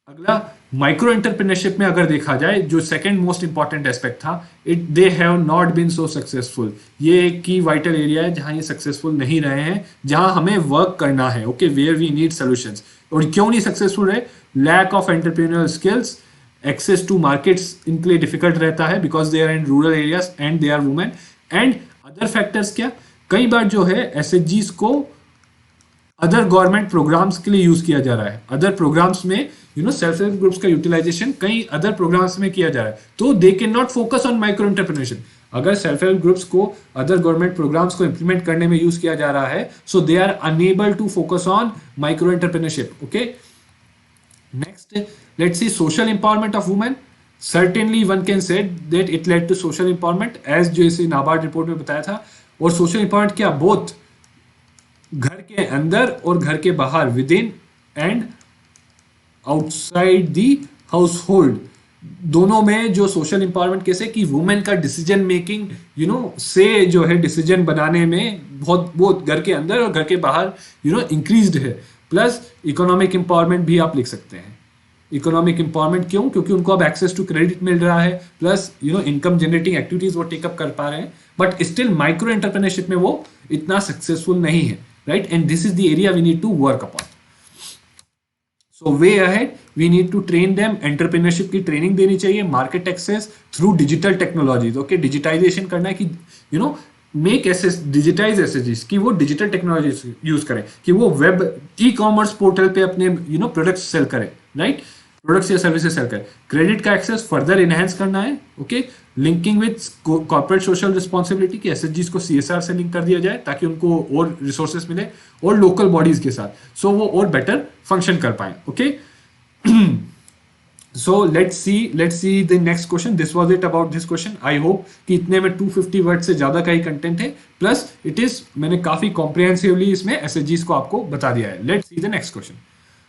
अगला माइक्रो एंटरप्रेन्योरशिप में अगर देखा जाए, जो सेकंड मोस्ट इंपॉर्टेंट एस्पेक्ट था, they have not been so successful. ये एक की वाइटल एरिया है जहां ये सक्सेसफुल नहीं रहे हैं, जहां हमें वर्क करना है. Okay, where we need solutions. और क्यों नहीं सक्सेसफुल रहे? Lack of entrepreneurial skills, access to markets इनके लिए डिफिकल्ट रहता है because they are in rural areas and they are women. And other factors क्या, कई बार जो है SHGs को अदर गवर्नमेंट प्रोग्राम्स के लिए यूज किया जा रहा है, अदर प्रोग्राम्स में सेल्फ हेल्प ग्रुप्स का यूटिलाइजेशन कई अदर प्रोग्राम्स में किया जा रहा है, तो they can not focus on micro entrepreneurship. अगर सेल्फ हेल्प ग्रुप्स को अदर गवर्नमेंट प्रोग्राम्स को इंप्लीमेंट करने में यूज किया जा रहा है, so they are unable to focus on micro entrepreneurship. Okay, next let's see social empowerment of women. Certainly one can say that it led to social empowerment, as जो इसे नाबार्ड रिपोर्ट में बताया था। और सोशल एम्पावरमेंट क्या, बोथ घर के अंदर और घर के बाहर, with in and outside the house hold, दोनों में जो सोशल एम्पावरमेंट कैसे कि वुमेन का डिसीजन मेकिंग से जो है डिसीजन बनाने में बहुत घर के अंदर और घर के बाहर इंक्रीज्ड है। प्लस इकोनॉमिक एम्पावरमेंट भी आप लिख सकते हैं। इकोनॉमिक एम्पावरमेंट क्यों, क्योंकि उनको अब एक्सेस टू क्रेडिट मिल रहा है, प्लस इनकम जनरेटिंग एक्टिविटीज वो टेकअप कर पा रहे हैं, बट स्टिल माइक्रो एंटरप्रेन्योरशिप में वो इतना सक्सेसफुल नहीं है, right. And this is the area we need to work upon. So way ahead we need to train them, entrepreneurship की ट्रेनिंग देनी चाहिए, market access through digital technologies. Okay, digitization करना है कि मेक एसेस, डिजिटाइज एसेजेस, कि वो डिजिटल टेक्नोलॉजी यूज करें, कि वो वेब ई कॉमर्स पोर्टल पे अपने प्रोडक्ट्स सेल करें, राइट, प्रोडक्ट्स या सर्विसेज सेल करें। क्रेडिट का एक्सेस फर्दर इनहेंस करना है। Okay, linking with corporate social responsibility की एसएचजीज को सीएसआर से लिंक कर दिया जाए ताकि उनको और रिसोर्सेस मिले, और लोकल बॉडीज के साथ, सो वो और बेटर फंक्शन कर पाए। Okay, so let's see the next question. This was it about this question. I hope कि इतने में 250 वर्ड से ज्यादा का ही कंटेंट है, प्लस इट इज मैंने काफी कॉम्प्रिहेंसिवली इसमें एसएचजीज को आपको बता दिया है। Let's see the next question.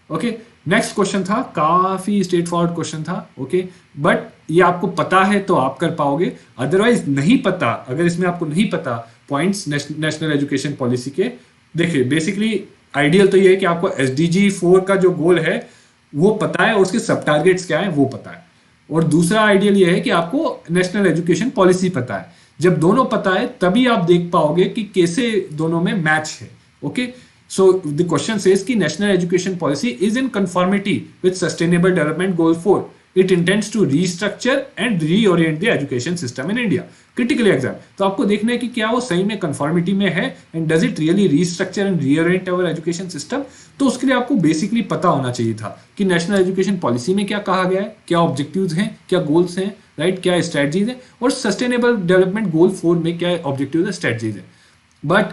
Okay, next question था काफी स्ट्रेट फॉरवर्ड क्वेश्चन था। ओके, बट ये आपको पता है तो आप कर पाओगे, अदरवाइज नहीं पता, अगर इसमें आपको नहीं पता पॉइंट्स नेशनल एजुकेशन पॉलिसी के, देखिए बेसिकली आइडियल तो ये है कि आपको एसडीजी 4 का जो गोल है वो पता है और उसके सब टारगेट्स क्या है वो पता है, और दूसरा आइडियल ये है कि आपको नेशनल एजुकेशन पॉलिसी पता है। जब दोनों पता है तभी आप देख पाओगे कि कैसे दोनों में मैच है। Okay, so the question says कि national education policy is in conformity with sustainable development goal 4। It intends to restructure and reorient the education system in India. Critical exam, तो आपको देखना है कि क्या वो सही में कंफॉर्मिटी में है, and does it really restructure and reorient our education system. तो उसके लिए आपको बेसिकली पता होना चाहिए था कि नेशनल एजुकेशन पॉलिसी में क्या कहा गया है, क्या ऑब्जेक्टिव्स हैं, क्या गोल्स हैं, राइट, क्या स्ट्रेटजीज हैं, और सस्टेनेबल डेवलपमेंट गोल 4 में क्या ऑब्जेक्टिव्स है, स्ट्रेटजीज है। But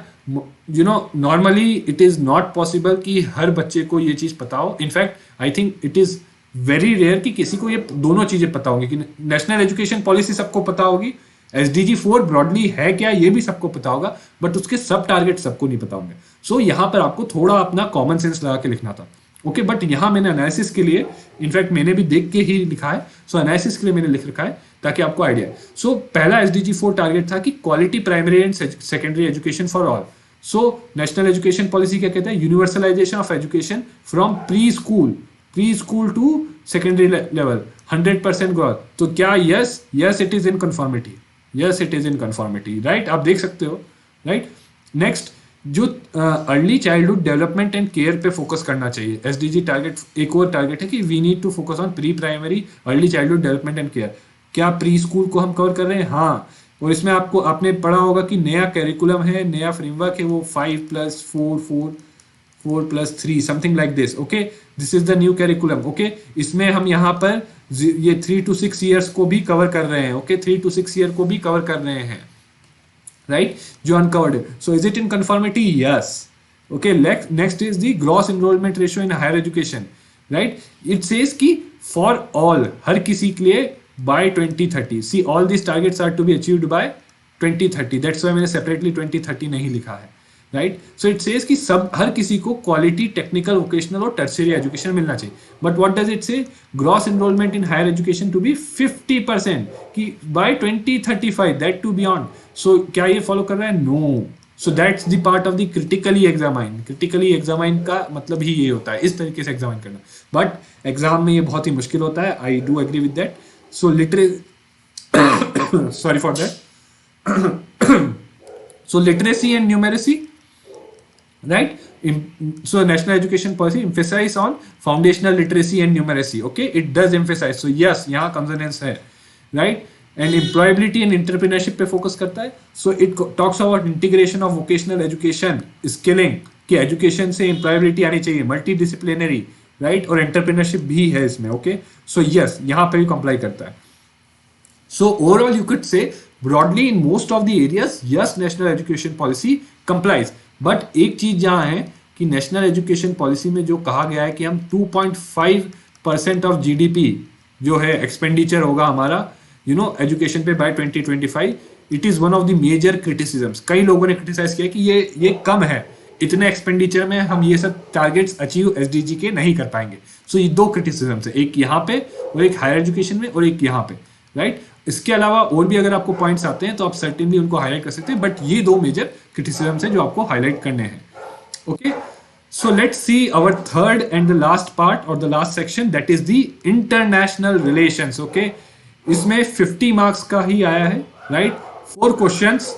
normally it is not possible कि हर बच्चे को ये चीज पता हो। In fact I think it is very rare कि किसी को ये दोनों चीजें पता होंगी, कि नेशनल एजुकेशन पॉलिसी सबको पता होगी, एसडीजी 4 ब्रॉडली है क्या ये भी सबको पता होगा, बट उसके सब टारगेट सबको नहीं पता होंगे। सो यहां पर आपको थोड़ा अपना कॉमन सेंस लगा के लिखना था। ओके, बट यहां मैंने एनालिसिस के लिए, इनफैक्ट मैंने भी देख के ही लिखा है, सो एनालिसिस के लिए मैंने लिख रखा है ताकि आपको आइडिया। सो पहला एसडीजी 4 टारगेट था कि quality primary and secondary education for all. So national education policy क्या कहता है, universalisation of education from pre school to secondary level, 100% growth. तो क्या yes it is in conformity, yes it is in conformity, right, आप देख सकते हो, राइट। नेक्स्ट, जो early childhood development and care पे फोकस करना चाहिए। एसडीजी टारगेट, एक और टारगेट है कि we need to focus on pre primary early childhood development and care. क्या प्री स्कूल को हम कवर कर रहे हैं? हाँ, और इसमें आपने पढ़ा होगा कि नया कैरिकुलम है, नया फ्रेमवर्क है, वो 5+4+3 something like this. Okay, this is the new curriculum. Okay, इसमें हम यहाँ पर ये 3 to 6 ईयर्स को भी कवर कर रहे हैं। ओके, 3 to 6 ईयर को भी कवर कर रहे हैं, राइट, जो अनकवर्ड है। So is it in conformity? Yes. Okay, next is the gross enrolment ratio in higher education, right. It says कि फॉर ऑल, हर किसी के लिए by 2030। See all this targets are to be achieved by 2030। That's why मैंने सेपरेटली 2030 नहीं लिखा है, राइट। सो इट सेज कि हर किसी को क्वालिटी टेक्निकल वोकेशनल और टर्शियरी एजुकेशन मिलना चाहिए। But what does it say, gross enrolment in higher education to be 50% कि by 2035, that to beyond. So क्या ये फॉलो कर रहा है? No. So that's the part of the critically examine. Critically examine का मतलब ही ये होता है, इस तरीके से एग्जामाइन करना। बट एग्जाम में ये बहुत ही मुश्किल होता है, I do agree with that. So sorry for that. So literacy and numeracy, right? So national education policy emphasize on foundational literacy and numeracy. Okay, it does emphasize. So yes, यहाँ consonance है, right? And employability and entrepreneurship पे focus करता है. So it talks about integration of vocational education, skilling, कि एजुकेशन से एम्प्लॉयबिलिटी आनी चाहिए, मल्टी डिसिप्लिनरी, राइट, और एंटरप्रेन्योरशिप भी है इसमें, ओके। सो यस, यहाँ पे भी कंप्लाई करता है। So overall, you could say broadly in most of the areas, yes, national education policy complies. But एक चीज जहाँ है कि नेशनल एजुकेशन पॉलिसी में जो कहा गया है कि हम 2.5% ऑफ जीडीपी जो है एक्सपेंडिचर होगा हमारा एजुकेशन पे by 2025, it is one of the major criticisms. कई लोगों ने क्रिटिसाइज किया कि ये कम है, इतने एक्सपेंडिचर में हम ये सब टारगेट्स अचीव एसडीजी के नहीं कर पाएंगे। सो ये दो क्रिटिसिजम्स है, एक यहाँ पे और एक हायर एजुकेशन में और एक यहाँ पे, राइट। इसके अलावा और भी अगर आपको पॉइंट्स आते हैं तो आप सर्टेनली उनको हाईलाइट कर सकते हैं, बट ये दो मेजर क्रिटिसिजम्स हैं जो आपको हाईलाइट करने हैं, okay. So let's see our third and the last part और the last section, that is the international relations, okay. इसमें 50 मार्क्स का ही आया है, right, 4 questions,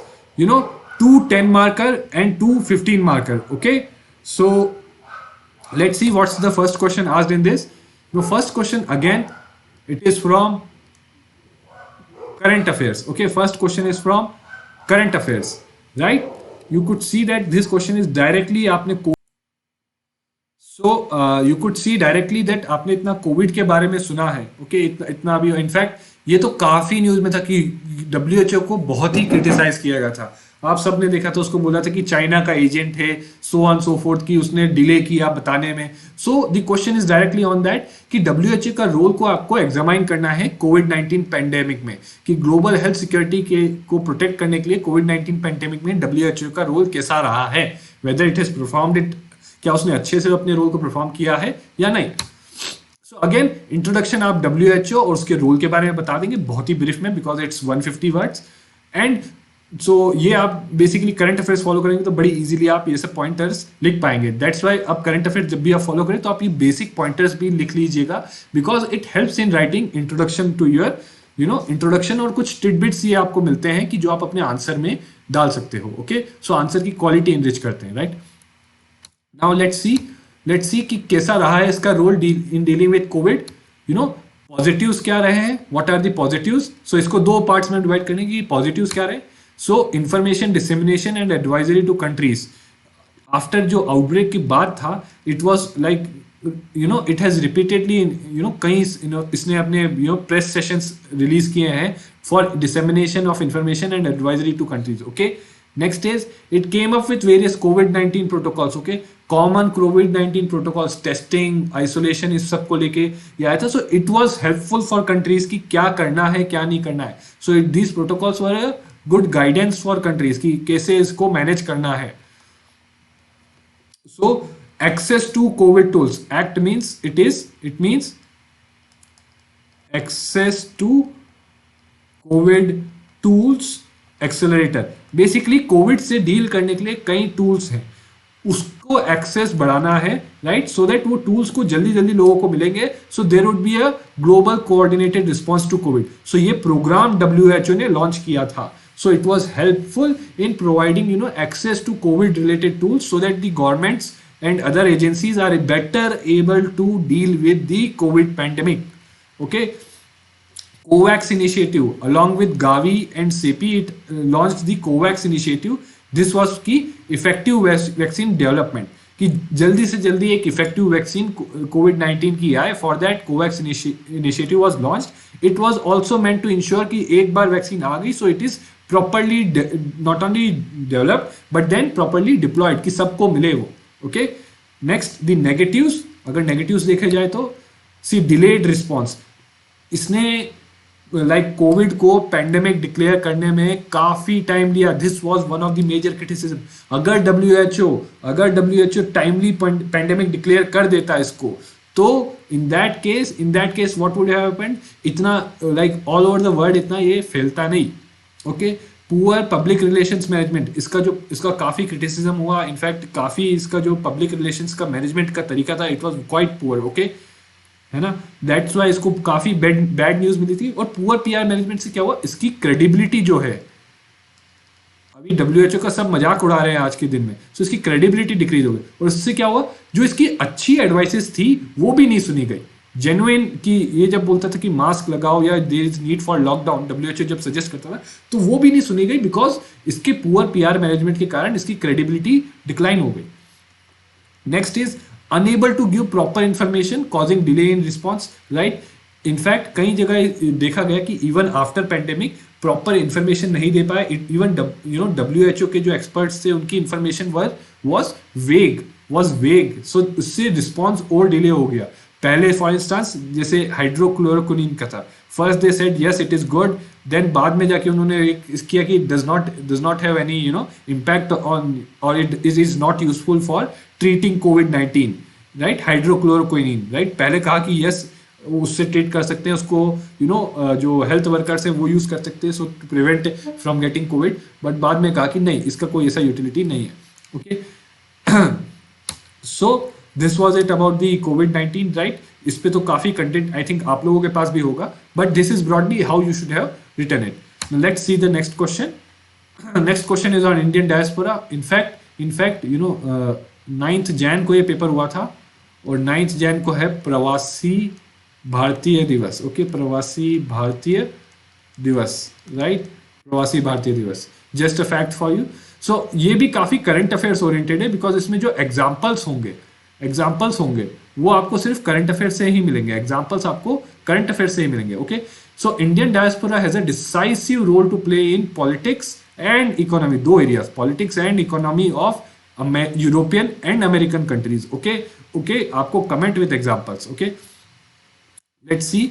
2 10 marker and 2 15 marker, okay. So let's see what's the first question asked in this. The first question again, it is from current affairs, okay. First question is from current affairs, right. You could see that this question is directly आपने you could see directly that आपने इतना कोविड के बारे में सुना है, ओके, इतना अभी इनफैक्ट ये तो काफी न्यूज में था कि डब्ल्यूएचओ को बहुत ही क्रिटिसाइज किया गया था। आप सबने देखा था, उसको बोला था कि चाइना का एजेंट है, सो ऑन सो फोर्थ, की उसने डिले किया बताने में। सो the question is directly on that कि डब्ल्यूएचओ का रोल को आपको एग्जामाइन करना है कोविड-19 पैंडेमिक में, कि ग्लोबल हेल्थ सिक्योरिटी के को प्रोटेक्ट करने के लिए कोविड-19 पैंडेमिक में डब्ल्यूएचओ का रोल कैसा रहा है, whether it has performed it, क्या उसने अच्छे से अपने रोल को परफॉर्म किया है या नहीं। सो अगेन इंट्रोडक्शन आप डब्ल्यूएचओ और उसके रोल के बारे में बता देंगे बहुत ही ब्रीफ में, because it's 150 words. And so ये आप बेसिकली करंट अफेयर्स फॉलो करेंगे तो बड़ी इजीली आप ये सब पॉइंटर्स लिख पाएंगे। दैट्स वाई अब करंट अफेयर्स जब भी आप फॉलो करें तो आप ये बेसिक पॉइंटर्स भी लिख लीजिएगा, because it helps in writing introduction to your introduction, और कुछ टिडबिट्स ये आपको मिलते हैं कि जो आप अपने आंसर में डाल सकते हो, ओके। सो आंसर की क्वालिटी इनरिच करते हैं, राइट। नाउ लेट्स सी कि कैसा रहा है इसका role in dealing with Covid, positives क्या रहे हैं, what are the positives. So इसको दो पार्ट्स में डिवाइड करेंगे कि पॉजिटिव्स क्या रहे। So information dissemination and advisory to countries, after जो आउटब्रेक की बात था, it was like it has repeatedly कई इसने अपने प्रेस सेशंस रिलीज किए हैं for dissemination of information and advisory to countries, okay. Next is it came up with various COVID-19 protocols, okay, common COVID-19 protocols, testing, isolation, इस सब को लेके ये आया था। So it was helpful for countries कि क्या करना है क्या नहीं करना है। So these protocols were a good guidance for countries कि कैसे इसको मैनेज करना है। So access to COVID tools act means it means access to COVID tools accelerator, basically Covid से डील करने के लिए कई टूल्स हैं, उसको एक्सेस बढ़ाना है, राइट, सो दैट वो टूल्स को जल्दी जल्दी लोगों को मिलेंगे, so there would be a global coordinated response to COVID. So ये प्रोग्राम डब्ल्यूएचओ ने लॉन्च किया था। So it was helpful in providing access to COVID related tools so that the governments and other agencies are better able to deal with the COVID pandemic, okay. COVAX initiative along with Gavi and CEPI, it launched the COVAX initiative. This was की effective vaccine development, कि जल्दी से जल्दी एक effective vaccine COVID-19 की आए। For that COVAX initiative was launched. It was also meant to ensure कि एक बार वैक्सीन आ गई so it is properly not only developed but then properly deployed, कि सबको मिले वो, okay. Next the negatives, अगर negatives देखे जाए तो see delayed response, इसने लाइक कोविड को पैंडेमिक डिक्लेयर करने में काफी टाइम लिया। This was one of the major criticism. अगर डब्ल्यूएचओ टाइमली पैंडेमिक डिक्लेयर कर देता इसको, तो in that case what would have happened, इतना like all over the world इतना ये फैलता नहीं, okay. Poor public relations management, इसका काफी क्रिटिसिज्म हुआ, इनफैक्ट काफी इसका जो पब्लिक रिलेशंस का मैनेजमेंट का तरीका था, it was quite poor, okay, है ना। दैट्स वाई इसको काफी बैड न्यूज मिली थी। और पुअर पीआर मैनेजमेंट से क्या हुआ, इसकी क्रेडिबिलिटी जो है, अभी डब्ल्यूएचओ का सब मजाक उड़ा रहे हैं आज के दिन में, सो इसकी क्रेडिबिलिटी डिक्रीज हो गई। और इससे क्या हुआ, जो इसकी अच्छी एडवाइसेस थी वो भी नहीं सुनी गई। जेन्युइन कि ये जब बोलता था कि मास्क लगाओ या there is need for lockdown, WHO जब सजेस्ट करता था तो वो भी नहीं सुनी गई, बिकॉज इसके पुअर पीआर मैनेजमेंट के कारण इसकी क्रेडिबिलिटी डिक्लाइन हो गई। Next is unable to give proper information causing delay in response, right. In fact कई जगह देखा गया कि even after pandemic proper information नहीं दे पाए, इवन WHO के जो एक्सपर्ट्स थे उनकी इंफॉर्मेशन वॉज वेग, सो उससे रिस्पॉन्स और डिले हो गया। पहले फॉर इंस्टांस जैसे हाइड्रोक्लोरोक्विनीन का था, first they said yes it is good, then बाद में जाके उन्होंने एक किया कि does not have any impact on, और it is not useful for treating कोविड-19, राइट, हाइड्रोक्लोरोक्विनीन, राइट। पहले कहा कि यस उससे ट्रीट कर सकते हैं उसको, जो हेल्थ वर्कर्स हैं वो यूज कर सकते हैं so to prevent from getting COVID, but बाद में कहा कि नहीं, इसका कोई ऐसा यूटिलिटी नहीं है, okay. So this was it about the covid, right. इस पे तो काफी कंटेंट आई थिंक आप लोगों के पास भी होगा, but this is broadly how you should have written it. Let's see the next question. Next question is on Indian diaspora. In fact 9th जैन को ये पेपर हुआ था, और 9th जैन को है प्रवासी भारतीय दिवस, ओके, प्रवासी भारतीय दिवस, right, Pravasi Bharatiya Divas, just a fact for you. So ये भी काफी करंट अफेयर्स ओरिएंटेड है, बिकॉज इसमें जो एग्जाम्पल्स होंगे वो आपको सिर्फ करंट अफेयर से ही मिलेंगे, एग्जाम्पल्स आपको करंट अफेयर से ही मिलेंगे, okay. So Indian diaspora has a decisive role to play in politics and economy, दो areas, politics and economy of European and American countries, okay, आपको comment with examples, okay. Let's see.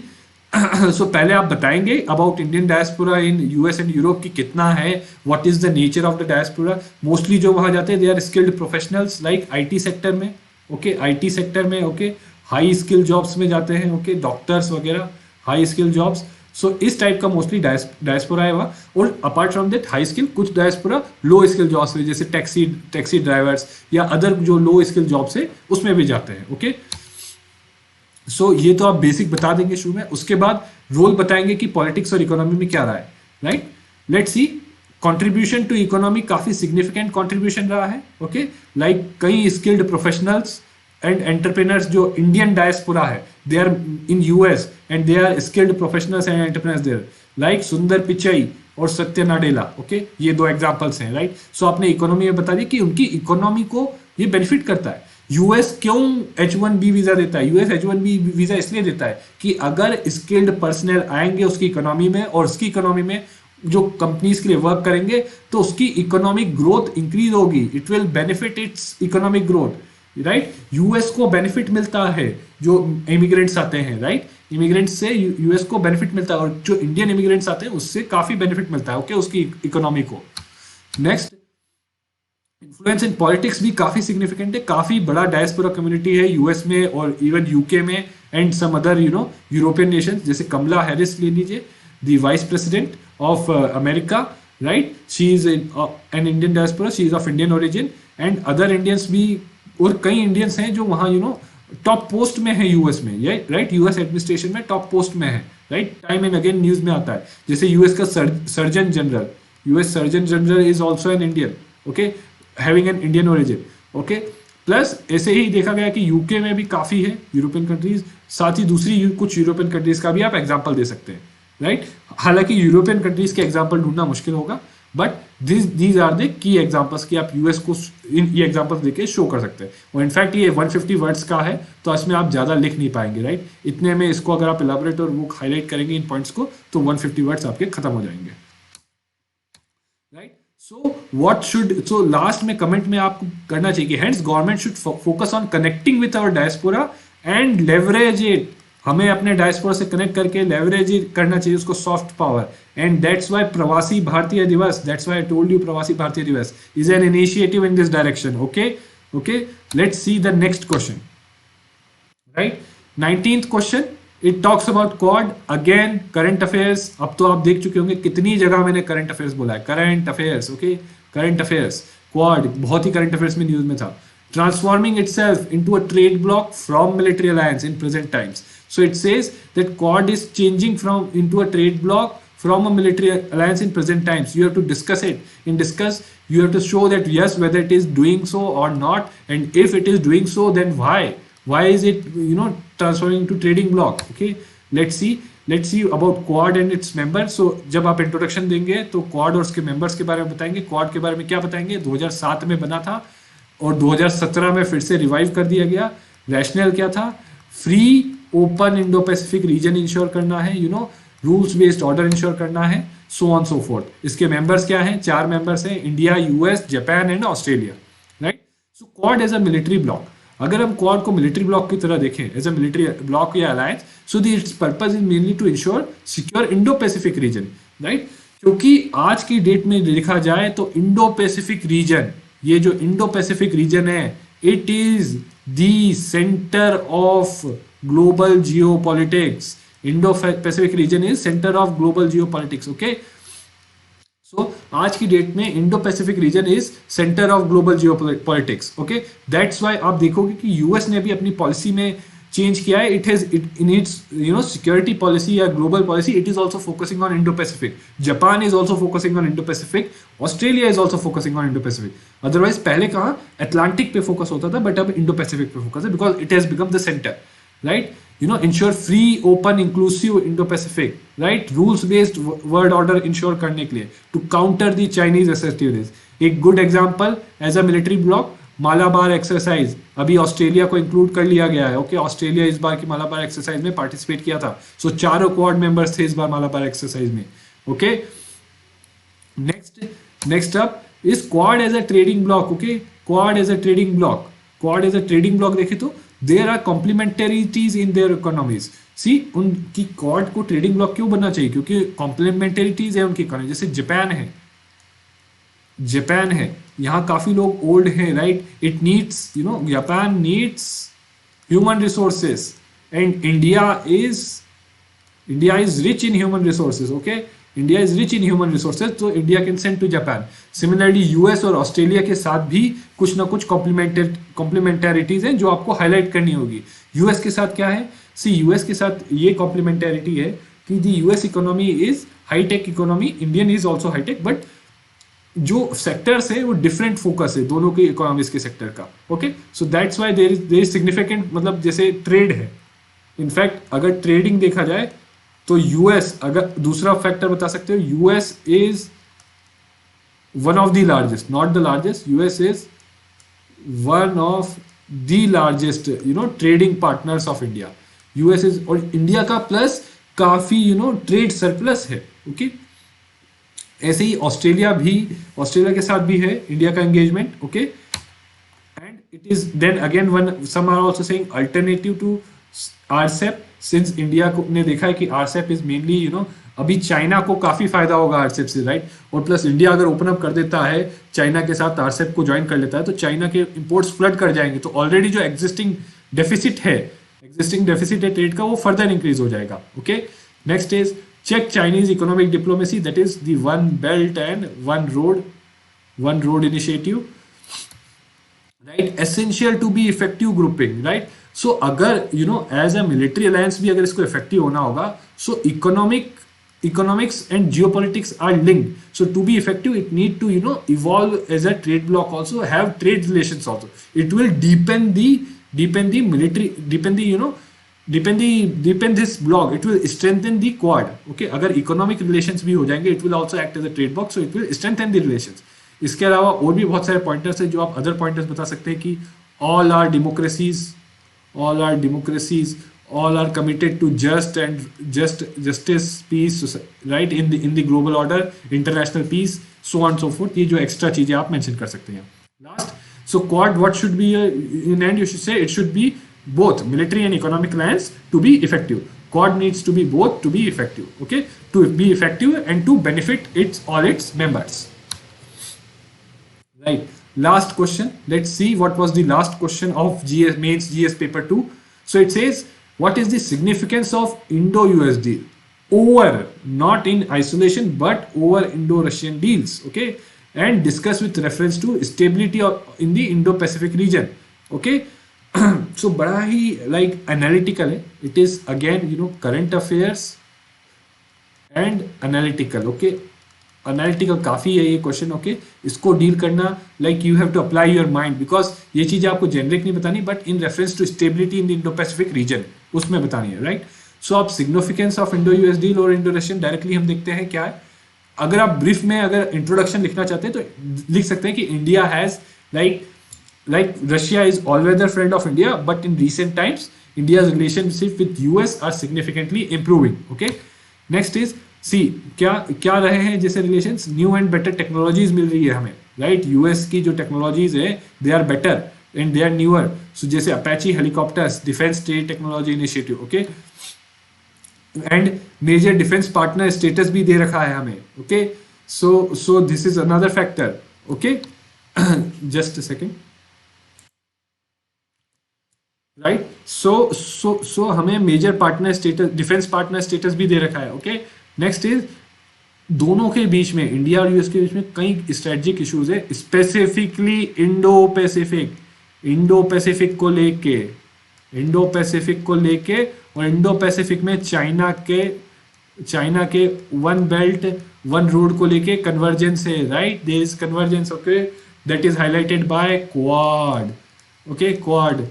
So पहले आप बताएंगे about Indian diaspora in US and Europe की कितना है, what is the nature of the diaspora. Mostly जो वहां जाते हैं they are skilled professionals like IT sector में, ओके, आईटी सेक्टर में, ओके, हाई स्किल जॉब्स में जाते हैं, ओके, डॉक्टर्स वगैरह, हाई स्किल जॉब्स। सो इस टाइप का मोस्टली डायस्पोरा है वहाँ, और apart from that high skill कुछ डायस्पोरा लो स्किल जॉब्स में, जैसे टैक्सी ड्राइवर्स या अदर जो लो स्किल जॉब्स है उसमें भी जाते हैं, ओके। सो ये तो आप बेसिक बता देंगे शुरू में, उसके बाद रोल बताएंगे कि पॉलिटिक्स और इकोनॉमी में क्या रहा है, right. Let's see. Contribution to economy काफी सिग्निफिकेंट कंट्रीब्यूशन रहा है, ओके, लाइक कई स्किल्ड प्रोफेशनल्स एंड एंटरप्रेनर्स जो इंडियन डायस्पोरा है, they are in US and they are skilled professionals and entrepreneurs there, like Sundar Pichai और सत्य नाडेला, ओके, ये दो एग्जांपल्स हैं, राइट। सो आपने इकोनॉमी में बता दिया कि उनकी इकोनॉमी को ये बेनिफिट करता है। यूएस क्यों H1B वीजा देता है? यूएस H1B वीजा इसलिए देता है कि अगर स्किल्ड पर्सनल आएंगे उसकी इकोनॉमी में, और उसकी इकोनॉमी में जो कंपनीज के लिए वर्क करेंगे, तो उसकी इकोनॉमिक ग्रोथ इंक्रीज होगी, it will benefit it's economic growth, right. US को बेनिफिट मिलता है जो इमिग्रेंट्स आते हैं, राइट, इमिग्रेंट्स से यूएस को बेनिफिट मिलता है, और जो इंडियन इमिग्रेंट्स आते हैं उससे काफी बेनिफिट मिलता है, ओके, उसकी इकोनॉमी को। नेक्स्ट, इन्फ्लुएंस इन पॉलिटिक्स भी काफी सिग्निफिकेंट है, काफी बड़ा डायस्पोरा कम्युनिटी है यूएस में और इवन यूके में and some other European nations, जैसे कमला हैरिस ले लीजिए, the vice president of America, right, she is an Indian diaspora, she is of Indian origin, and other Indians भी, और कई इंडियंस हैं जो वहाँ टॉप पोस्ट में है यूएस में, राइट, यूएस एडमिनिस्ट्रेशन में टॉप पोस्ट में है, right, time and again news में आता है, जैसे यूएस का surgeon general, US surgeon general is also an Indian, okay, having an Indian origin, okay. Plus ऐसे ही देखा गया कि यूके में भी काफी है यूरोपियन कंट्रीज, साथ ही दूसरी कुछ यूरोपियन कंट्रीज का भी आप एग्जांपल दे सकते हैं, राइट। हालांकि यूरोपियन कंट्रीज के एग्जांपल ढूंढना मुश्किल होगा, but these are the key examples कि आप यूएस को ये एग्जांपल्स देके शो कर सकते हैं। और इनफैक्ट ये 150 वर्ड्स का है, तो इसमें आप ज्यादा लिख नहीं पाएंगे, राइट। इतने में इसको अगर आप इलाबोरेट और वो हाईलाइट करेंगे इन पॉइंट्स को, तो 150 वर्ड्स आपके खत्म हो जाएंगे, राइट। सो लास्ट में कमेंट में आपको करना चाहिए कि hence government should focus on connecting with our diaspora and leverage it, हमें अपने डायस्पोरा से कनेक्ट करके लेवरेज करना चाहिए उसको, soft power, and that's why प्रवासी भारतीय दिवस, that's why I told you प्रवासी भारतीय दिवस is an initiative in this direction, okay. Let's see the next question, right. 19th question, it talks about quad, again current affairs. अब तो आप देख चुके होंगे कितनी जगह मैंने करंट अफेयर्स बोला है, current affairs, okay, current affairs, quad बहुत ही करंट अफेयर्स में न्यूज में था। Transforming itself into a trade block from military alliance in present times, so it says that Quad is changing from into a trade bloc from a military alliance in present times. You have to discuss it. In discuss, you have to show that yes, whether it is doing so or not, and if it is doing so, then why? Why is it transforming into trading bloc? Okay, let's see about Quad and its members. So जब आप इंट्रोडक्शन देंगे तो Quad और उसके मेंबर्स के बारे में बताएंगे। Quad के बारे में क्या बताएंगे? 2007 में बना था, और 2017 में फिर से रिवाइव कर दिया गया। रैशनल क्या था? Free open Indo Pacific region ensure करना है, रूल्स बेस्ड ऑर्डर इंश्योर करना है, सो ऑन सो फोर्थ। इसके मेंबर्स क्या हैं? 4 मेंबर्स हैं, India, US, Japan and Australia, right. So Quad as a military bloc, अगर हम क्वाड को मिलिट्री ब्लॉक की तरह देखें, एज अ मिलिट्री ब्लॉक या alliance, so the its purpose is mainly to ensure secure Indo Pacific region, right. क्योंकि आज की डेट में देखा जाए तो इंडो पैसिफिक रीजन, ये जो इंडो पैसिफिक रीजन है, it is the centre of global geopolitics. Indo Pacific region is centre of global geopolitics, okay. So आज की डेट में Indo Pacific region is centre of global geopolitics, okay. That's why आप देखोगे कि यूएस ने भी अपनी पॉलिसी में चेंज किया है। It has in its security policy या global policy, it is also focusing on Indo Pacific. Japan is also focusing on Indo Pacific, Australia is also focusing on Indo Pacific. Otherwise पहले कहाँ अटलांटिक पे फोकस होता था, बट अब इंडो पैसिफिक पे फोकस है, because it has become the centre, right. ensure free open inclusive Indo-Pacific, right, rules based world order ensure करने के लिए, to counter the Chinese assertiveness। एक good example as a military block, Malabar exercise, अभी ऑस्ट्रेलिया को इंक्लूड कर लिया गया है, ओके। ऑस्ट्रेलिया इस बार की मालाबार एक्सरसाइज में पार्टिसिपेट किया था, सो 4 क्वाड मेंबर्स थे इस बार मालाबार एक्सरसाइज में, okay. Next up is Quad as a trading bloc, okay. Quad as a trading bloc, Quad as a trading bloc देखे तो there are complementarities in their economies. See, उनकी क्वाड को ट्रेडिंग ब्लॉक क्यों बनना चाहिए? क्योंकि कॉम्प्लीमेंटरिटीज है उनकी इकोनॉमी। जैसे जापान है, यहाँ काफी लोग ओल्ड हैं, right. It needs Japan needs human resources and India is rich in human resources, okay. India is rich in human resources, तो India can send to Japan. Similarly US और ऑस्ट्रेलिया के साथ भी कुछ ना कुछ कॉम्प्लीमेंटरिटीज हैं जो आपको हाईलाइट करनी होगी। यूएस के साथ क्या है? सी, यूएस के साथ ये कॉम्प्लीमेंटरिटी है कि the US economy is high tech economy, Indian is also high tech, but जो सेक्टर्स है वो डिफरेंट फोकस है दोनों के इकोनॉमीज के सेक्टर का, okay. So that's why there is significant, मतलब जैसे ट्रेड है, इनफैक्ट अगर ट्रेडिंग देखा जाए तो यूएस, अगर दूसरा फैक्टर बता सकते हो, US is one of the largest, not the largest, US is one of the largest trading partners of India. US is, और इंडिया का प्लस काफी ट्रेड सरप्लस है, ओके। ऐसे ही ऑस्ट्रेलिया के साथ भी है इंडिया का engagement, okay. And it is then again one, some are also saying alternative to RCEP, since India को ने देखा है कि आरसेप इज मेनली अभी चाइना को काफी फायदा होगा आरसेप से, राइट। और प्लस इंडिया अगर ओपन अप कर देता है चाइना के साथ, आरसेप को ज्वाइन कर लेता है, तो चाइना के इंपोर्ट्स फ्लड कर जाएंगे, तो ऑलरेडी जो एग्जिस्टिंग डेफिसिट है ट्रेड का, वो फर्दर इंक्रीज हो जाएगा, okay. Next is check Chinese economic diplomacy, that is the one belt and one road initiative, right, essential to be effective grouping, right। so अगर as a military alliance भी अगर इसको effective होना होगा, so economics and geopolitics are linked, so to be effective it need to evolve as a trade block, also have trade relations, also it will deepen the military, deepen this block, it will strengthen the quad, okay। अगर इकोनॉमिक रिलेशंस भी हो जाएंगे, it will also act as a trade block, so it will strengthen the relations। इसके अलावा और भी बहुत सारे पॉइंटर्स हैं जो आप अदर पॉइंटर्स बता सकते हैं कि all are democracies, all are committed to justice, peace, right, in the global order, international peace, so on so forth। ये जो एक्स्ट्रा चीजें आप मेंशन कर सकते हैं। Last, so quad, what should be in end, you should say it should be both military and economic alliance to be effective. Quad needs to be both to be effective, okay, to be effective and to benefit all its members, right। Last question, let's see what was the last question of mains GS paper 2। so it says, what is the significance of Indo-US deal over, not in isolation but over Indo-Russian deals, okay, and discuss with reference to stability in the Indo-Pacific region, okay। so बड़ा ही like analytical है, it is again current affairs and analytical, okay। analytical काफी है ये क्वेश्चन, ओके। इसको डील करना like you have to apply your mind, because ये चीजें आपको जेनरिक नहीं बतानी, but in reference to stability in the Indo Pacific region उसमें बतानी है, राइट। सो आप significance of Indo US deal और इंडो रशियन डायरेक्टली हम देखते हैं क्या है। अगर आप ब्रीफ में अगर इंट्रोडक्शन लिखना चाहते हैं तो लिख सकते हैं कि India has like like Russia is always a friend of India, but in recent times, India's relationship with US are significantly improving. Okay, next is see क्या क्या रहे हैं जैसे relations, new and better technologies मिल रही है हमें, राइट? यूएस की जो टेक्नोलॉजीज है they are better and they are newer, so जैसे Apache helicopters, defence trade technology initiative, okay, and major defence partner status भी दे रखा है हमें, okay, so this is another factor, okay, just a second, right? So हमें major partner status, defence partner status भी दे रखा है, ओके। नेक्स्ट इज दोनों के बीच में, इंडिया और यूएस के बीच में कई स्ट्रेटेजिक इश्यूज है, स्पेसिफिकली इंडो पैसिफिक को लेके, इंडो पैसिफिक को लेके, और इंडो पैसिफिक में चाइना के वन बेल्ट वन रोड को लेके कन्वर्जेंस है, right? There is convergence, okay, that is highlighted by Quad, okay, Quad,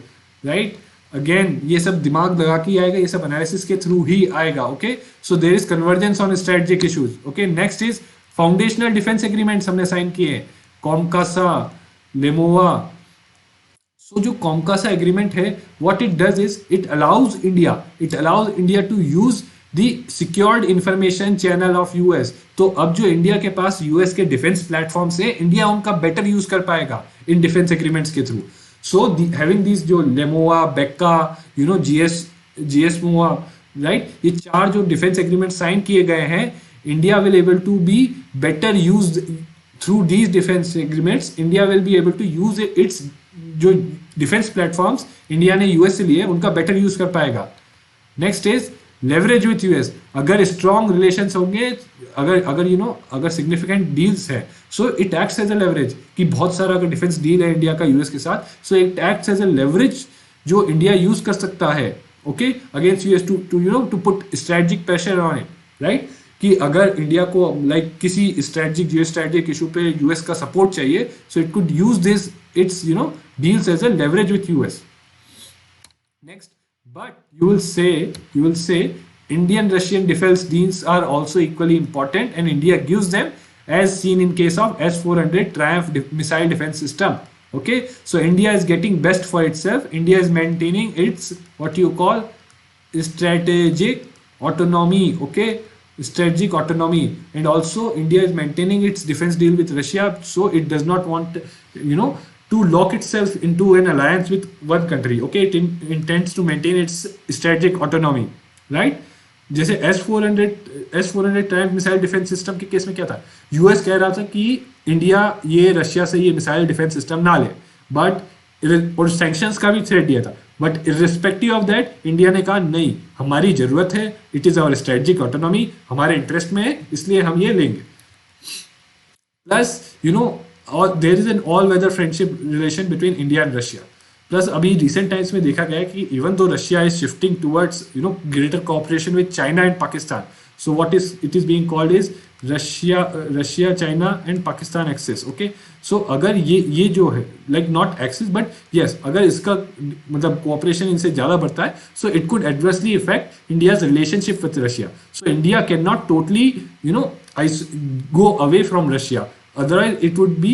right? Again ये सब दिमाग लगा के आएगा, ये सब एनालिसिस के थ्रू ही आएगा, okay. So there is convergence on strategic issues, okay. Next is foundational defence agreements हमने साइन किए हैं, कॉमकासा, लेमोवा। सो जो कॉमकासा एग्रीमेंट है, what it does is it allows India to use the secured information channel of US. तो अब जो इंडिया के पास यूएस के डिफेंस प्लेटफॉर्म से, इंडिया उनका बेटर यूज कर पाएगा इन डिफेंस एग्रीमेंट्स के थ्रू। So having these जो लेमोआ, बेक्का, GS मोआ, राइट, ये चार जो डिफेंस एग्रीमेंट साइन किए गए हैं, India will able to be better used through these defence agreements. India will be able to use its जो डिफेंस प्लेटफॉर्म्स इंडिया ने यूएस से लिए, उनका बेटर यूज कर पाएगा। Next is leverage with US. अगर स्ट्रॉन्ग रिलेशन होंगे, अगर सिग्निफिकेंट डील्स है, so it acts as a leverage, कि बहुत सारा अगर डिफेंस डील है इंडिया का यूएस के साथ, so it acts as a leverage जो इंडिया यूज कर सकता है, okay, against US to put strategic pressure on it, right? कि अगर इंडिया को किसी जियो स्ट्रेटेजिक इशू पे यूएस का सपोर्ट चाहिए, so it could use this its deals as a leverage with US. Next, but you will say Indian Russian defense deals are also equally important, and India gives them, as seen in case of S-400 Triumph missile defense system, okay? So India is getting best for itself. India is maintaining its what you call strategic autonomy, okay, strategic autonomy, and also India is maintaining its defense deal with Russia, so it does not want to lock itself into an alliance with one country, okay? It intends to maintain its strategic autonomy, right? जैसे S-400 Triumph missile defence system के केस में क्या था, यूएस कह रहा था कि इंडिया ये रशिया से ये मिसाइल डिफेंस सिस्टम ना ले, बट और सैंक्शंस का भी थ्रेट दिया था, but irrespective of that India ने कहा नहीं, हमारी जरूरत है, it is our strategic autonomy, हमारे इंटरेस्ट में है, इसलिए हम ये लेंगे। प्लस और there is an all weather friendship relation between India and Russia. Plus अभी रिसेंट टाइम्स में देखा गया है कि even though Russia is shifting towards greater cooperation with China and Pakistan, so what is it is being called is Russia China and Pakistan access, okay. So अगर ये जो है like not access but yes, अगर इसका मतलब कोऑपरेशन इनसे ज़्यादा बढ़ता है, so it could adversely effect India's relationship with Russia. So India can not totally go away from Russia, otherwise it would be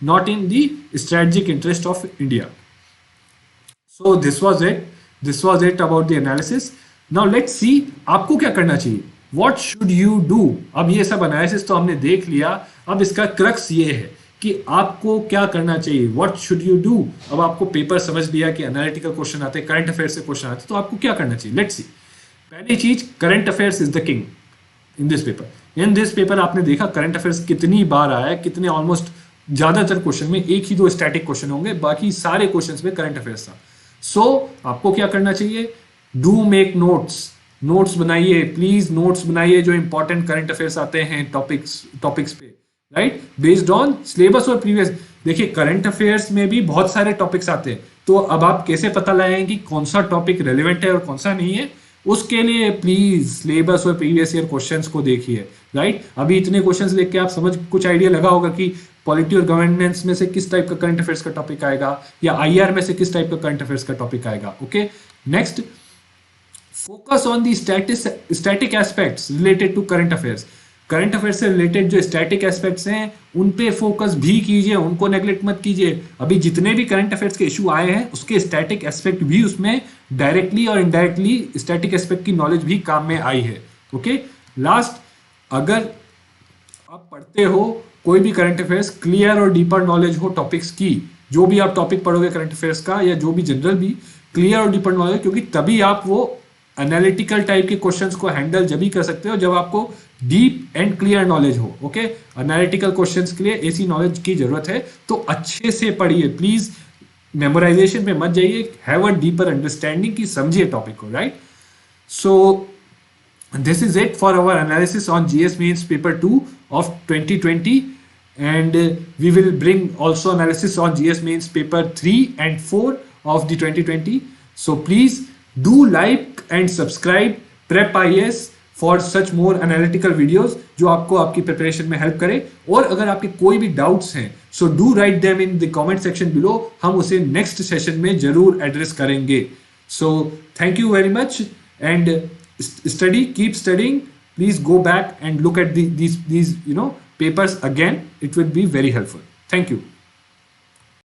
not in the strategic interest of India. So this was it about the analysis. Now let's see आपको क्या करना चाहिए, what should you do। अब ये सब एनालिसिस तो हमने देख लिया, अब इसका क्रक्स ये है कि आपको क्या करना चाहिए, what should you do। अब आपको पेपर समझ लिया कि एनालिटिकल क्वेश्चन आते हैं, करंट अफेयर से क्वेश्चन आते हैं, तो आपको क्या करना चाहिए, लेट्स सी। पहली चीज, current affairs is the king in this paper. In this paper आपने देखा करंट अफेयर्स कितनी बार आया है, कितने ऑलमोस्ट ज्यादातर क्वेश्चन में एक ही दो स्टैटिक क्वेश्चन होंगे, बाकी सारे क्वेश्चंस में करंट अफेयर्स था। सो आपको क्या करना चाहिए, डू मेक नोट्स बनाइए, प्लीज नोट्स बनाइए जो इंपॉर्टेंट करंट अफेयर्स आते हैं टॉपिक्स पे, राइट, बेस्ड ऑन सिलेबस और प्रीवियस। देखिए करंट अफेयर्स में भी बहुत सारे टॉपिक्स आते हैं, तो अब आप कैसे पता लगाएंगे कि कौन सा टॉपिक रेलिवेंट है और कौन सा नहीं है, उसके लिए प्लीज सिलेबस और प्रीवियस ईयर क्वेश्चंस को देखिए, राइट। अभी इतने क्वेश्चंस लेके आप समझ कुछ आइडिया लगा होगा कि पॉलिटी और गवर्नेंस में से किस टाइप का करंट अफेयर्स का टॉपिक आएगा, या आईआर में से किस टाइप का करंट अफेयर्स का टॉपिक आएगा, okay. Next, focus on the static aspects related to current affairs. Current affair से रिलेटेड जो स्टैटिक एस्पेक्ट्स हैं उन पे फोकस भी कीजिए, उनको नेग्लेक्ट मत कीजिए। अभी जितने भी करंट अफेयर्स के इशू आए हैं उसके स्टैटिक एस्पेक्ट भी उसमें डायरेक्टली और इनडायरेक्टली स्टैटिक एस्पेक्ट की नॉलेज भी काम में आई है। ओके, लास्ट, अगर आप पढ़ते हो कोई भी करंट अफेयर्स, क्लियर और डीपर नॉलेज हो टॉपिक्स की, जो भी आप टॉपिक पढ़ोगे करंट अफेयर्स का या जो भी जनरल भी, क्लियर और डीपर नॉलेज, क्योंकि तभी आप वो एनालिटिकल टाइप के क्वेश्चंस को हैंडल जब भी कर सकते हो जब आपको डीप एंड क्लियर नॉलेज हो। ओके, एनालिटिकल क्वेश्चंस के लिए ऐसी नॉलेज की जरूरत है, तो अच्छे से पढ़िए प्लीज, मेमोराइजेशन पे मत जाइए, हैव अ डीपर अंडरस्टैंडिंग की, समझिए टॉपिक को, right. So this is it for our analysis on GS Mains paper 2 of 2020, and we will bring also analysis on GS Mains paper 3 and 4 of the 2020. So please do like and subscribe Prep IAS for such more analytical videos जो आपको आपकी preparation में help करे। और अगर आपके कोई भी doubts हैं so do write them in the comment section below, हम उसे next session में जरूर address करेंगे। So thank you very much and study, keep studying. Please go back and look at these papers again. It will be very helpful. Thank you.